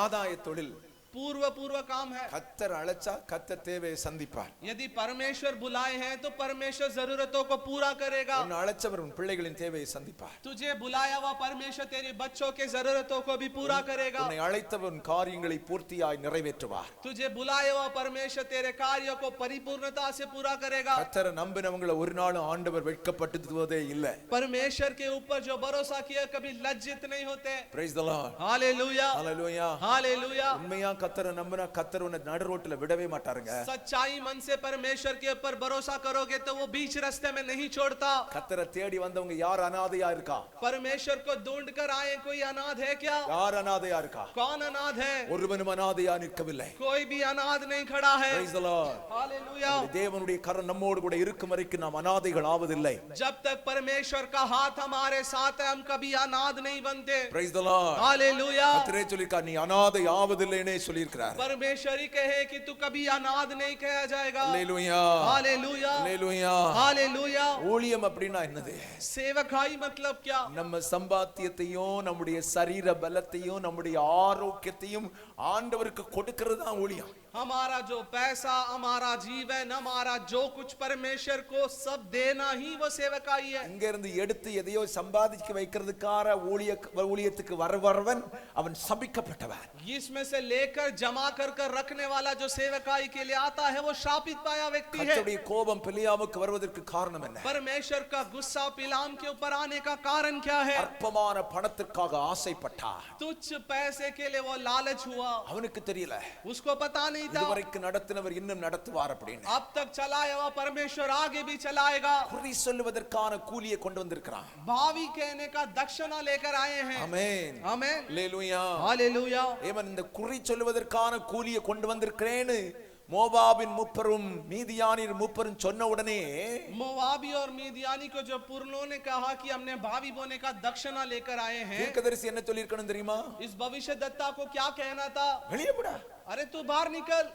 ஆதாய தொழில். पूर्व काम है। கத்தர் அழைச்சா கத்தர் தேவையை சந்திப்பார். यदि परमेश्वर बुलाए हैं तो परमेश्वर जरूरतों को पूरा करेगा। உன்னை அழைச்சவர் உன் பிள்ளைகளின் தேவையை சந்திப்பார். तुझे बुलाया हुआ परमेश्वर तेरे बच्चों के जरूरतों को भी पूरा करेगा। உன்னை அழைத்தவர் உன் காரியங்களை பூர்த்தியாய் நிறைவேற்றுவார். तुझे बुलाया हुआ परमेश्वर तेरे कार्यों को परिपूर्णता से पूरा करेगा। கத்தரை நம்பினவங்களை ஒரு நாள் ஆண்டவர் வெட்கப்பட்டதே இல்லை. परमेश्वर के ऊपर जो भरोसा किया कभी लज्जित नहीं होते। Praise the Lord. Hallelujah Hallelujah. Hallelujah. உண்மையா கத்தரை நம்பினா கத்தர் உன்னை நடு ரோட்ல விடவே மாட்டாருங்க. सच्चाई मन से परमेश्वर के ऊपर भरोसा करोगे तो वो बीच रास्ते में नहीं छोड़ता। கத்தரை தேடி வந்தவங்க யார் அனாதையா இருக்கா? परमेश्वर को ढूंढ कर आए कोई अनाथ है क्या? யார் அனாதையா இருக்கா? कौन अनाथ है? ஒருவனும் அனாதையா நிற்கவில்லை. कोई भी अनाथ नहीं खड़ा है। Praise the Lord. हालेलुया। தேவனுடைய கரம் நம்மோடு கூட இருக்கும் வரைக்கும் நாம் அனாதைகள் ஆவதில்லை. जब तक परमेश्वर का हाथ हमारे साथ है हम कभी अनाथ नहीं बनते। Praise the Lord. हालेलुया। கர்த்தரே சொல்லிருக்கார், நீ அனாதை ஆவதில்லைனே சொல்லியிருக்கிறார். परमेश्वर ही कहे कि तू कभी अनाथ नहीं कहा जाएगा। அல்லேலூயா. हालेलुया அல்லேலூயா. हालेलुया। ஊழியம் அப்படினா என்னது? सेवकाई मतलब क्या? நம்ம சம்பாத்தியத்தையும் நம்முடைய சரீர பலத்தையும் நம்முடைய ஆரோக்கியத்தையும் ஆண்டவருக்கு கொடுக்கிறது தான் ஊழியம். हमारा जो पैसा हमारा जीवन हमारा जो कुछ परमेश्वर को सब देना ही वो सेवकाई है। இங்க இருந்து எடுத்து எதையோ சம்பாதிக்க வைக்கிறதுக்காக ஊழியத்துக்கு வரவன் அவன் சபிக்கப்பட்டவன். इसमें से लेकर जमा कर रखने वाला जो सेवकाई के लिए आता है वो शापित पाया व्यक्ति है। கர்த்தருடைய கோபம் பிலியாமுக்கு வருவதற்கு காரணம் என்ன? परमेश्वर का गुस्सा बिलाम के ऊपर आने का कारण क्या है? அற்பமான பணத்திற்காக ஆசைப்பட்டார். तुच्छ पैसे के लिए वो लालच हुआ। அவனுக்கு தெரியல उसको पता नहीं था। இதுவரைக்கும் நடத்தினவர் இன்னும் நடத்துவார் அப்படின்னு. अब तक चलाया हुआ परमेश्वर आगे भी चलाएगा। குறி சொல்லுவதற்கான கூலியை கொண்டு வந்திருக்கிறான். भावी कहने का दक्षिणा लेकर आए हैं। ஆமென் आमेन அல்லேலூயா. हालेलुया। ஏமன் இந்த குறி சொல்லுவதற்கான கூலியை கொண்டு வந்திருக்கிறேன்னு மோவாபின் முப்பரும் மீதியானின் முப்பரும் சொன்ன உடனே मोवाबी और मीदियानी को जो पुरनों ने कहा कि हमने भावी बोने का दक्षिणा लेकर आए हैं, தீர்க்கதரிசி என்ன சொல்லியிருக்கணும் தெரியுமா? इस भविष्यद्वक्ता को क्या कहना था? வெளியே போடா. अरे तू बाहर निकल।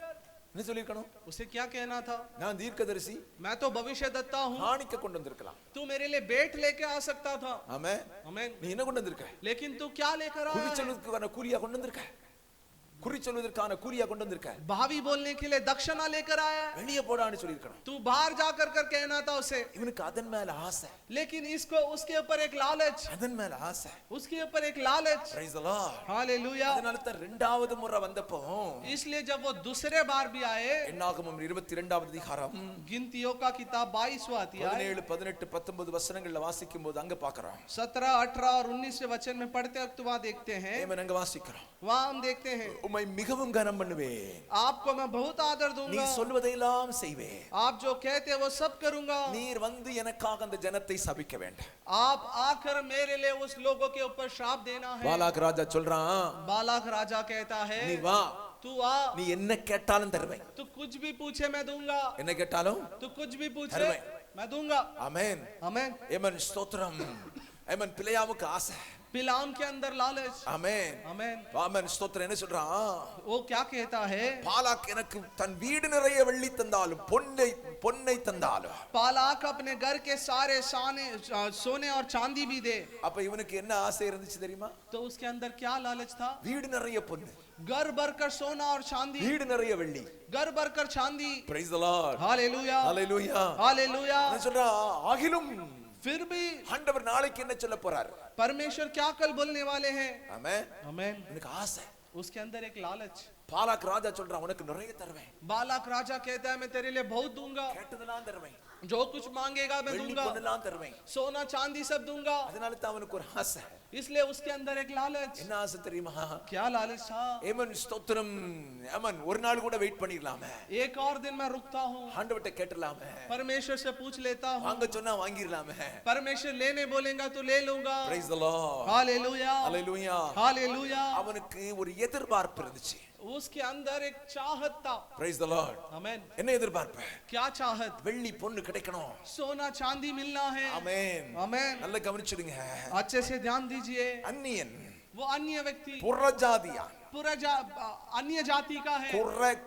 என்ன சொல்லியிருக்கணும்? उसे क्या कहना था? நான் தீர்க்கதரிசி, मैं तो भविष्यद्वक्ता हूँ, காணிக்க கொண்டு வந்திருக்கலாம். तू मेरे लिए बेट लेके आ सकता था। ஆமென். आमेन। நீ என்ன கொண்டு வந்திருக்க? लेकिन तू क्या लेकर आया குறி है? சொல்வதற்கான கூலியா கொண்டு வந்திருக்க. குறி சொல்வதற்கான கூலியா கொண்டு வந்திருக்க. भावी बोलने के लिए दक्षिणा लेकर आया है। வெளியே போடான்னு சொல்லியிருக்கணும். तू बाहर जाकर कर कहना था उसे। இவனுக்கு அதன் மேல ஆசை. लेकिन इसको उसके ऊपर एक लालच, அதன் மேல ஆசை. उसके ऊपर एक लालच। Praise the Lord. हालेलुया। அதனால தான் இரண்டாவது முறை வந்தப்போ इसलिए जब वो दूसरे बार भी आए, என்னாகமம் 22வது அதிகாரம் गिनतियों का किताब 22वां अध्याय 17 18 19 வசனங்கள்ல வாசிக்கும் போது அங்க பார்க்கறோம். 17 18 और 19 वचन में पढ़ते वक्त वहां देखते हैं, ஏமன் அங்க வாசிக்கிறோம். वहां हम देखते हैं, உம்மை மிகவும் கனம் பண்ணுவேன். आपको मैं बहुत आदर நீ दूंगा, சொல்வதையெல்லாம் செய்வேன். आप जो कहते हैं वो सब करूंगा। நீர் வந்து எனக்காக அந்த ஜனத்தை சபிக்க வேண்டாம். आप आकर मेरे लिए उस लोगों के ऊपर श्राप देना है। பாலாக் ராஜா சொல்றான், बालाक राजा कहता है, நீ வா, तू आ, நீ என்ன கேட்டாலும் தருவேன். तू कुछ भी पूछे मैं दूंगा, என்ன கேட்டாலும் तू कुछ भी पूछे धर्में। मैं दूंगा। ஆமென். आमेन। ஏமன் ஸ்தோத்திரம். ஏமன் பிலேயாமுக்கு ஆசை. बिलाम के अंदर लालच। ஆமென். आमेन। ஆமென் ஸ்தோத்திரம். என்ன சொல்றான்? वो क्या कहता है? பாலாக் எனக்கு தன் வீடு நிறைய வெள்ளி தந்தாலும் பொன்னை தந்தாலும். बालाक अपने घर के सारे सोने और चांदी भी दे। அப்ப இவனுக்கு என்ன ஆசை இருந்துச்சு தெரியுமா? तो उसके अंदर क्या लालच था? வீடு நிறைய பொன்னு, घर भरकर सोना और चांदी, வீடு நிறைய வெள்ளி. घर भरकर चांदी। Praise the Lord. Hallelujah Hallelujah. Hallelujah. என்ன சொல்றான்? ஆகிலும் फिर भी ஆண்டவர் நாளைக்கு என்ன சொல்ல போறார்? परमेश्वर क्या कल बोलने वाले हैं? ஆமென். आमेन। எனக்கு ஆசை. उसके अंदर एक लालच। பாலாக் ராஜா சொல்றான், உனக்கு நிறைய தருவேன். बालाक राजा कहता है मैं तेरे लिए बहुत दूंगा, கேட்டதெல்லாம் தருவேன். जो कुछ मांगेगा मैं வெள்ளி दूंगा, பொன்னெல்லாம் தருவேன். सोना चांदी सब दूंगा। அதனால தான் அவனுக்கு ஒரு ஆசை. इसलिए उसके अंदर एक लालच। என்ன ஆசை தெரியுமா? क्या लालच था? ஏமன் ஸ்தோத்திரம். ஏமன் ஒரு நாள் கூட வெயிட் பண்ணிரலாமே. एक और दिन मैं रुकता हूँ, ஆண்டவர்ட்ட கேட்டலாமே. परमेश्वर से पूछ लेता हूँ, வாங்க சொன்னா வாங்கிரலாமே. परमेश्वर लेने बोलेगा तो ले लूंगा। Praise the Lord. Hallelujah Hallelujah. Hallelujah. அவனுக்கு ஒரு எதிர்பார்ப்பு இருந்துச்சு. उसके अंदर एक चाहत था। Praise the Lord. आमेन। என்ன எதிர்பார்ப்பு? क्या चाहत? வெள்ளி பொன்னு கிடைக்கணும். सोना चांदी मिलना है। ஆமென். आमेन। நல்ல கவனிச்சிடுங்க. अच्छे से ध्यान दीजिए, அந்நியன், वो अन्य व्यक्ति, புறஜாதியான், अन्य जाति का है।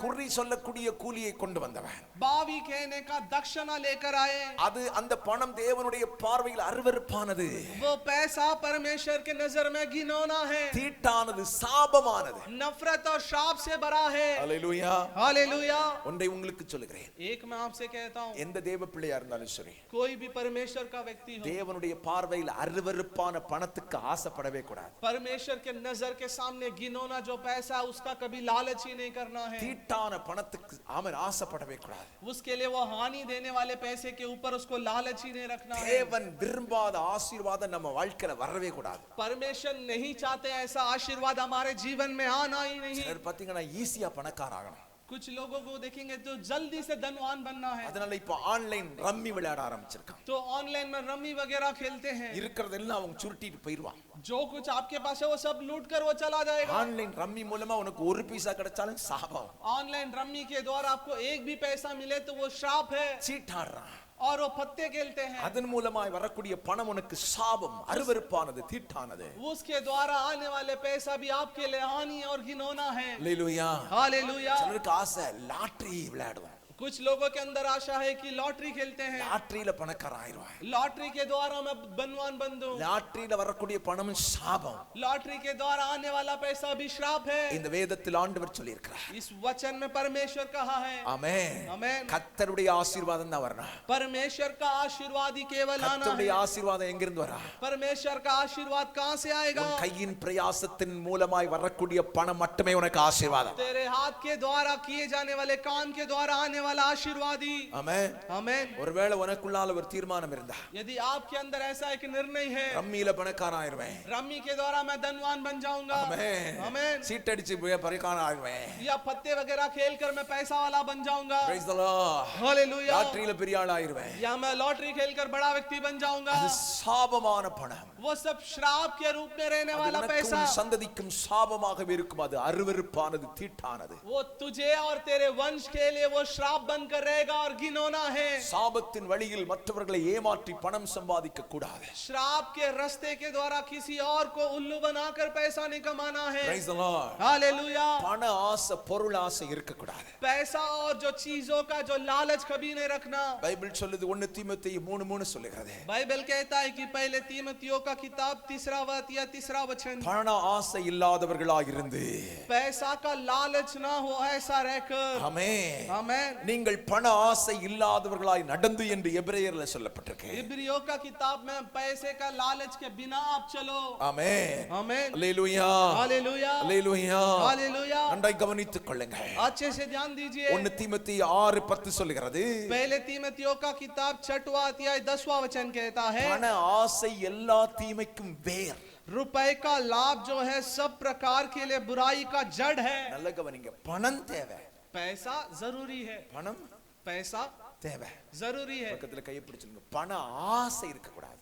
குறி சொல்லக்கூடிய கூலியை கொண்டு வந்தவன். बावी कहने का दक्षिणा लेकर आए। அது அந்த பணம் தேவனுடைய பார்வையில் அருவருப்பானது. वो पैसा परमेश्वर के नजर में घिनौना है, தீட்டானது, சாபமானது. नफरत और शाप से भरा है। ஹalleluya. हालेलुया। ஒன்றை உங்களுக்கு சொல்லுகிறேன். एक मैं आपसे कहता हूँ, எந்த தேவ பிள்ளையா இருந்தாலும் சரி, कोई भी परमेश्वर का व्यक्ति हो, தேவனுடைய பார்வையில் அருவருப்பான பணத்துக்கு ஆசைப்படவே கூடாது. परमेश्वर के नजर के सामने घिनौना जो पैसा है उसका कभी लालच ही नहीं करना है। தீட்டான பணத்துக்கு அவன் ஆசைப்படவே கூடாது. उसके लिए वो हानि देने वाले पैसे के ऊपर उसको लालच ही नहीं रखना है। தேவன் விரும்பாத ஆசீர்வாதம் நம்ம வாழ்க்கையில வரவே கூடாது. परमेश्वर नहीं चाहते ऐसा आशीर्वाद हमारे जीवन में आना ही नहीं। சிலர் பாத்தீங்கன்னா ஈஸியா பணக்கார ஆகணும். कुछ लोगों को देखेंगे तो जल्दी से धनवान बनना है, அதனால இப்ப ஆன்லைன் ரம்மி விளையாட ஆரம்பிச்சிருக்கான். तो ऑनलाइन में रम्मी वगैरह खेलते हैं। இருக்கிறதெல்லாம் அவங்க சுருட்டிட்டு போயிடுவான். जो कुछ आपके पास है वो सब लूट कर वो चला जाएगा। ஆன்லைன் ரம்மி மூலமா உனக்கு ஒரு பைசா கிடைச்சாலும் சாபம். ऑनलाइन रम्मी के द्वारा आपको एक भी पैसा मिले तो वो श्राप है, சீட்டாடுறான். और वो पत्ते खेलते हैं। அதன் மூலமாய் வரக்கூடிய பணம் உனக்கு சாபம், அருவருப்பானது, தீட்டானது. उसके द्वारा आने वाले पैसा भी आपके लिए हानि और घिनौना है। ஹalleluya. हालेलुया। சிலருக்கு ஆசை லாட்டரி விளையாடுவான். कुछ लोगों के अंदर आशा है कि लॉटरी खेलते हैं, லாட்டரியில பணக்காரன் ஆயிடுவான். लॉटरी के द्वारा मैं बनवान बन दूं। லாட்டரியில வரக்கூடிய பணம் சாபம். लॉटरी के द्वारा आने वाला पैसा भी श्राप है। இந்த வேதத்தில் ஆண்டவர் சொல்லி இருக்கிறார். इस वचन में परमेश्वर कहा है। ஆமென். आमेन। கர்த்தருடைய ஆசீர்வாதம் தான் வரணும். परमेश्वर का आशीर्वाद ही केवल आना கர்த்தருடைய है। ஆசீர்வாதம் எங்கிருந்து வரா? परमेश्वर का आशीर्वाद कहां से आएगा? உன் கையின் பிரயாசத்தின் மூலமாய் வரக்கூடிய பணம் மட்டுமே உனக்கு ஆசீர்வாதம். तेरे हाथ के द्वारा किए जाने वाले काम के द्वारा आने वाला आशीर्वाद ही। ஆமென். आमेन। ஒருவேளை உனக்குள்ளால ஒரு தீர்மானம் இருந்தா, यदि आपके अंदर ऐसा एक निर्णय है, ரம்மியில பணக்காரன் ஆயிருவேன், रम्मी के द्वारा मैं धनवान बन जाऊंगा, ஆமென், आमेन, சீட் அடிச்சு பணக்காரன் ஆயிருவேன், या पत्ते वगैरह खेल कर मैं पैसा वाला बन जाऊंगा, praise the Lord, हालेलुया, லாட்டரியில பெரிய ஆள் ஆயிருவேன், या मैं लॉटरी खेल कर बड़ा व्यक्ति बन जाऊंगा, அது சாபமான பணம். वो सब श्राप के रूप में रहने वाला உனக்கும் पैसा, உன் சந்ததிக்கும் சாபமாகவே இருக்கும். அது அருவருப்பானது, தீட்டானது. वो तुझे और तेरे वंश के लिए वो श्राप बनकर रहेगा और घिनौना है। சாபத்தின் வழியில் மற்றவர்களை ஏமாற்றி பணம் சம்பாதிக்க கூடாது. श्राप के रास्ते के द्वारा किसी और को उल्लू बनाकर पैसा नहीं कमाना है। Praise the Lord. हालेलुया। பண ஆசை, பொருள் ஆசை இருக்க கூடாது. पैसा और जो चीजों का जो लालच कभी नहीं रखना। பைபிள் சொல்லுது 1 தீமோத்தேயு 3:3 சொல்லுகிறது. बाइबल कहता है कि पहले तीमुथियों का किताब 3 या 3 वचन, பண ஆசை இல்லாதவர்களாய் இருந்து, पैसा का लालच ना हो ऐसा रहकर, ஆமென், आमेन, நீங்கள் பண ஆசை இல்லாதவர்களாய் நடந்து என்று எபிரேயர்ல சொல்லப்பட்டிருக்கு. इब्रियों का किताब में पैसे का लालच के बिना आप चलो, ஆமென், आमेन, அல்லேலூயா, हालेलुया, அல்லேலூயா. हालेलुया। நன்றாய் கவனித்துக் கொள்ளுங்கள். अच्छे से ध्यान दीजिए। 1 தீமோத்தேயு 6:10 சொல்லுகிறது, पहले तीमुथियों का किताब 6वां अध्याय 10वां वचन कहता है, பண ஆசை எல்லா தீமைக்கும் வேர். रुपए का लाभ जो है सब प्रकार के लिए बुराई का जड़ है। நல்ல கவனிங்க. பணம் தேவை, पैसा जरूरी है, பணம் पैसा தேவை. जरूरी है, பக்கத்துல கையை பிடிச்சிருங்க. பண ஆசை இருக்க கூடாது.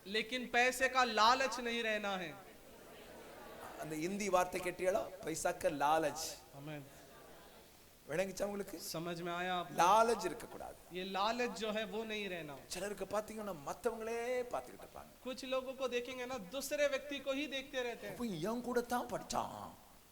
लेकिन पैसे का लालच नहीं रहना है। அந்த இந்தி வார்த்தை கேட்டியாளோ? பைசாக்க லாலச். आमेन। விளங்கிச்சா உங்களுக்கு? समझ में आया आप? லாலச் இருக்க கூடாது. ये लालच जो है वो नहीं रहना। சிலருக்கு பாத்தீங்கன்னா மத்தவங்களே பாத்துக்கிட்டு இருப்பாங்க. कुछ लोगों को देखेंगे ना, दूसरे व्यक्ति को ही देखते रहते हैं। அப்ப என் கூட தான் படிச்சான்,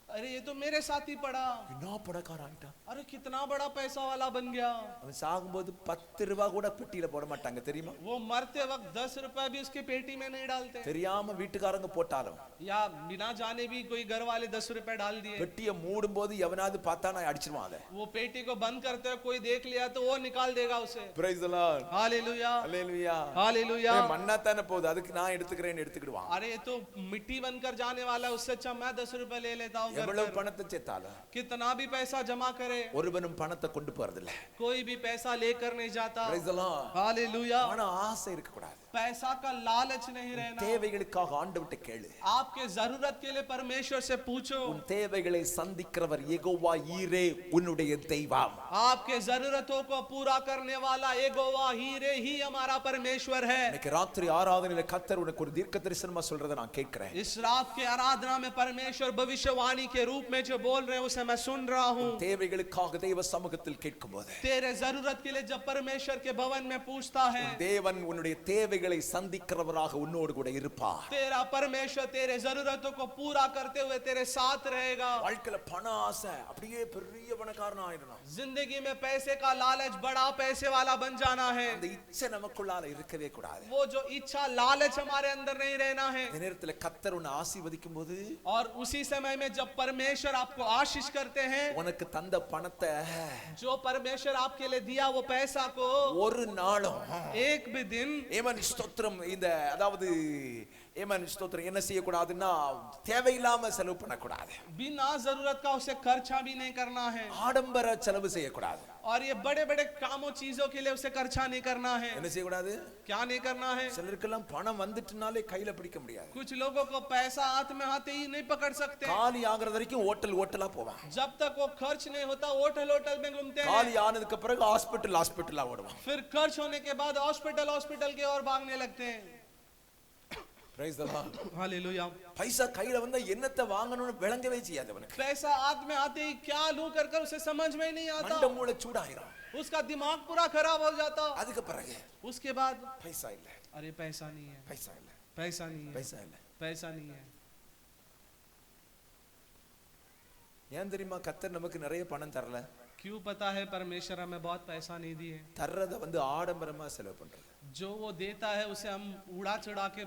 अरे ये तो मेरे साथ ही पढ़ा, என்ன பணக்காரன் ஆயிட்டான். अरे कितना बड़ा पैसा वाला बन गया। அவன் சாகும்போது 10 ரூபாய் கூட பெட்டியில போட மாட்டாங்க தெரியுமா? वो मरते वक्त 10 रुपए भी उसके पेटी में नहीं डालते, தெரியாம வீட்டுக்காரங்க போட்டாலும் या बिना जाने भी कोई घर वाले 10 रुपए डाल दिए। பெட்டியை மூடும்போது எவனாவது பார்த்தா நான் அடிச்சிருவான் அதை. वो पेटी को बंद करते हुए कोई देख लिया तो वो निकाल देगा उसे। Praise the Lord. Hallelujah, hallelujah. Hallelujah. மண்ணா தானே போகுது, அதுக்கு நான் எடுத்துக்கிறேன்னு எடுத்துக்கிடுவான். अरे ये तो मिट्टी बनकर जाने वाला है, उससे अच्छा मैं 10 रुपए ले लेता हूँ। எவ்வளவு பணத்தை சேர்த்தாலும் कितना भी पैसा जमा करे, ஒருவனும் பணத்தை கொண்டு போறதில்ல. कोई भी पैसा लेकर नहीं जाता। Praise the Lord. हालेलुया। பண ஆசை இருக்க கூடாது. पैसा का लालच नहीं रहना। தேவைகளுக்காக ஆண்டவர்ட்ட கேளு. आपके जरूरत के लिए परमेश्वर से पूछो। உன் தேவைகளை சந்திக்கிறவர் யெகோவா ஈரே உன்னுடைய தெய்வம். आपके जरूरतों को पूरा करने वाला यहोवा हीरे ही हमारा परमेश्वर है। இன்னைக்கு ராத்திரி ஆராதனையில கர்த்தர் உனக்கு ஒரு தீர்க்க தரிசனமா சொல்றதை நான் கேட்கிறேன். इस रात के आराधना में परमेश्वर भविष्यवाणी के रूप में जो बोल रहे हैं उसे मैं सुन रहा हूँ। தேவைகளுக்காக தேவ சமூகத்தில் கேட்கும்போது तेरे जरूरत के लिए जब परमेश्वर के भवन में पूछता है, தேவன் உன்னுடைய தேவைகளை தேவைகளை சந்திக்கிறவராக உன்னோடு கூட இருப்பார். तेरा परमेश्वर तेरे जरूरतों को पूरा करते हुए तेरे साथ रहेगा. வாழ்க்கையில பண ஆசை அப்படியே பெரிய பணக்காரன் ஆயிடணும். जिंदगी में पैसे का लालच बड़ा पैसे वाला बन जाना है. அந்த இச்சை நமக்குள்ளால இருக்கவே கூடாது. वो जो इच्छा लालच हमारे अंदर नहीं रहना है. இந்த நேரத்துல கர்த்தர் உன்னை ஆசீர்வதிக்கும் போது और उसी समय में जब परमेश्वर आपको आशीष करते हैं, உனக்கு தந்த பணத்தை जो परमेश्वर आपके लिए दिया वो पैसा को ஒரு நாளும் एक भी दिन ஏமன் ஸ்தோத்திரம் இந்த அதாவது ஏமன் ஸ்தோத்திரம் என்ன செய்யக்கூடாதுன்னா தேவையில்லாம செலவு பண்ணக்கூடாது. बिना जरूरत का उसे खर्चा भी नहीं करना है. ஆடம்பர செலவு செய்யக்கூடாது. और ये बड़े बड़े कामों चीजों के लिए उसे खर्चा नहीं करना है. என்ன செய்யக்கூடாது? क्या नहीं करना है? சிலருக்கெல்லாம் பணம் வந்துட்டுனாலே கையில பிடிக்க முடியாது. कुछ लोगों को पैसा हाथ में आते ही नहीं पकड़ सकते. காலி ஆகுறது வரைக்கும் ஹோட்டலா போவான். जब तक वो खर्च नहीं होता होटल में घूमते हैं. காலி ஆனதுக்கு பிறகு ஹாஸ்பிட்டலா ஓடுவான். फिर खर्च होने के बाद हॉस्पिटल के ओर भागने लगते हैं. Praise the Lord. हालेलुया. பைசா கையில வந்தா என்னத்தை வாங்கணும்னு விளங்கவே செய்யாது அவனுக்கு. पैसा हाथ में आते ही क्या लूं कर उसे समझ में ही नहीं आता. மண்ட மூளை சூடாயிரும். उसका दिमाग पूरा खराब हो जाता. அதுக்கு பிறகு उसके बाद பைசா இல்ல. अरे पैसा नहीं है, பைசா இல்ல. पैसा नहीं है, பைசா இல்ல. पैसा नहीं है. ஏன் தெரியுமா கர்த்தர் நமக்கு நிறைய பணம் தரல? क्यों पता है परमेश्वर हमें बहुत पैसा नहीं दिए. தர்றத ஆடம்பரமா செலவு பண்றது. जो वो देता है उसे हम उड़ा चढ़ा के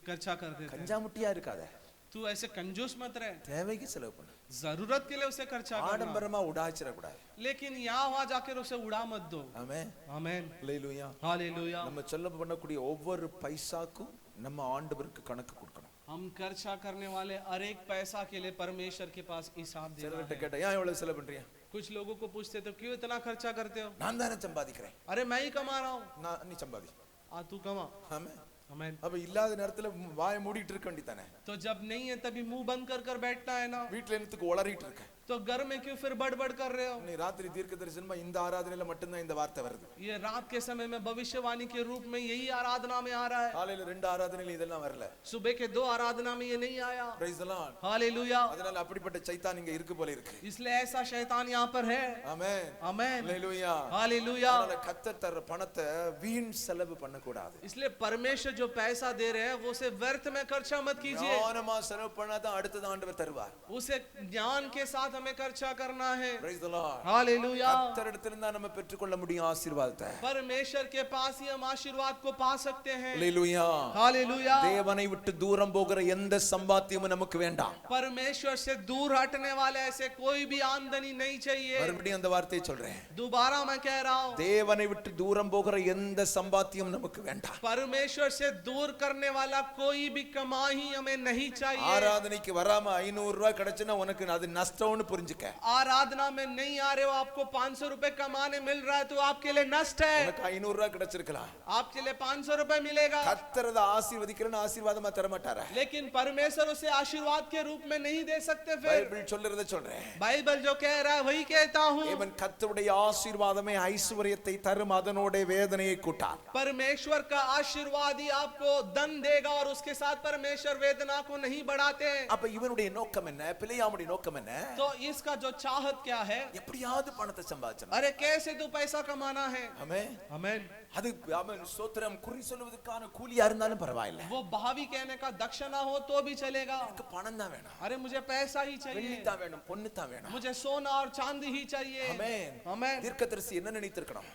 खर्चा कर देते हैं. கஞ்சா முட்டியா இருக்காத. तू ऐसे कंजूस मत रहे. தேவைக்கு செலவு பண்ணு. जरूरत के लिए उसे खर्चा करना. ஆடம்பரமா உடாச்சிர கூடாது. लेकिन यहाँ वहाँ जाकर उसे उड़ा मत दो. ஆமென். आमेन. ஹalleluya. हालेलुया. நம்ம செலவு பண்ணக்கூடிய ஒவ்வொரு பைசாக்கும் நம்ம ஆண்டவருக்கு கணக்கு கொடுக்கணும். हम खर्चा करने वाले हर एक पैसा के लिए परमेश्वर के पास हिसाब देना சிலர்கிட்ட है. கேட்டா ஏன் இவ்வளவு செலவு பண்றியா? कुछ लोगों को पूछते तो क्यों इतना खर्चा करते हो? நான் தானே சம்பாதிக்கிறேன். अरे मैं ही कमा रहा हूँ. நீ சம்பாதி. तू कमा. ஆமென். आमेन. அப்ப இல்லாத நேரத்துல வாயை மூடிட்டு இருக்க வேண்டியதானே? तो जब नहीं है तभी मुंह बंद कर बैठना है ना. வீட்ல என்னத்துக்கு உளறிட்டு இருக்க? तो घर में क्यों फिर बड़बड़ कर रहे हो? நீ ராத்திரி தீர்க்கதரிசனமா இந்த ஆராதனையில மட்டும் தான் இந்த வார்த்தை வருது. ये रात के समय में भविष्यवाणी के रूप में यही आराधना में आ रहा है. காலையில ரெண்டு ஆராதனையில இதெல்லாம் வரல. सुबह के 2 आराधना में ये नहीं आया. Praise the Lord. हालेलुया. அதனால அப்படிப்பட்ட சைத்தான் இங்க இருக்கு போல இருக்கு. इसलिए ऐसा शैतान यहाँ पर है. ஆமென். आमेन. ஹalleluya. हालेलुया. அதனால கர்த்தர் தர பணத்தை வீண் செலவு பண்ண கூடாது. इसलिए परमेश्वर जो पैसा दे रहे हैं वो उसे व्यर्थ में खर्चा मत कीजिए. ஞானமா செலவு பண்ணாதான் அடுத்தது ஆண்டவர் தருவார். उसे ज्ञान के साथ हमें खर्चा करना है. Praise the Lord. हालेलुया. கர்த்தரிடத்திலிருந்து நம்ம பெற்றுக்கொள்ள முடியும் ஆசீர்வாதத்தை. परमेश्वर के पास ही हम आशीर्वाद को पा सकते हैं. ஹalleluya. हालेलुया. தேவனை விட்டு தூரம் போகிற எந்த சம்பாத்தியமும் நமக்கு வேண்டாம். परमेश्वर से दूर हटने वाले ऐसे कोई भी आमदनी नहीं चाहिए. மறுபடியும் அந்த வார்த்தையை சொல்றேன். दोबारा मैं कह रहा हूँ, தேவனை விட்டு தூரம் போகிற எந்த சம்பாத்தியம் நமக்கு வேண்டாம். परमेश्वर से दूर करने वाला कोई भी कमाई हमें नहीं चाहिए. ஆராதனைக்கு வராம 500 ரூபாய் கிடைச்சுனா உனக்கு அது நஷ்டம்னு புரிஞ்சுக்க. आराधना में नहीं आ रहे हो, आपको 500 रुपए कमाने मिल रहा है तो आपके लिए नष्ट है. உனக்கு 500 ரூபாய் கிடைச்சிருக்கலாம். आपके लिए 500 रुपए मिलेगा. கர்த்தரத ஆசீர்வதிக்கிறேன்னு ஆசீர்வாதமா தர மாட்டாரா? लेकिन परमेश्वर उसे आशीर्वाद के रूप में नहीं दे सकते. फिर பைபிள் சொல்றத சொல்றேன். बाइबल जो कह रहा है वही कहता हूँ. தேவன் கர்த்தருடைய ஆசீர்வாதமே ஐஸ்வரியத்தை தரும், அதனோட வேதனையை கூட்டார். परमेश्वर का आशीर्वाद ही आपको धन देगा और उसके साथ परमेश्वर वेदना को नहीं बढ़ाते. அப்ப இவனுடைய நோக்கம் என்ன? பிலேயாமுடைய நோக்கம் என்ன? तो इसका जो चाहत क्या है? எப்படியாவது பணத்தை சம்பாதிச்சணும். अरे कैसे तू पैसा कमाना है. ஆமென். आमेन. அது ஆமென் ஸ்தோத்திரம். குறி சொல்வதற்கான கூலியா இருந்தாலும் பரவாயில்லை. वो भावी कहने का दक्षिणा हो तो भी चलेगा. எனக்கு பணம் தான் வேணும். अरे मुझे पैसा ही வெள்ளி चाहिए, தான் வேணும், பொண்ணு தான் வேணும். मुझे सोना और चांदी ही चाहिए. ஆமென். आमेन. தீர்க்கதரிசி என்ன நினைத்திருக்கணும்?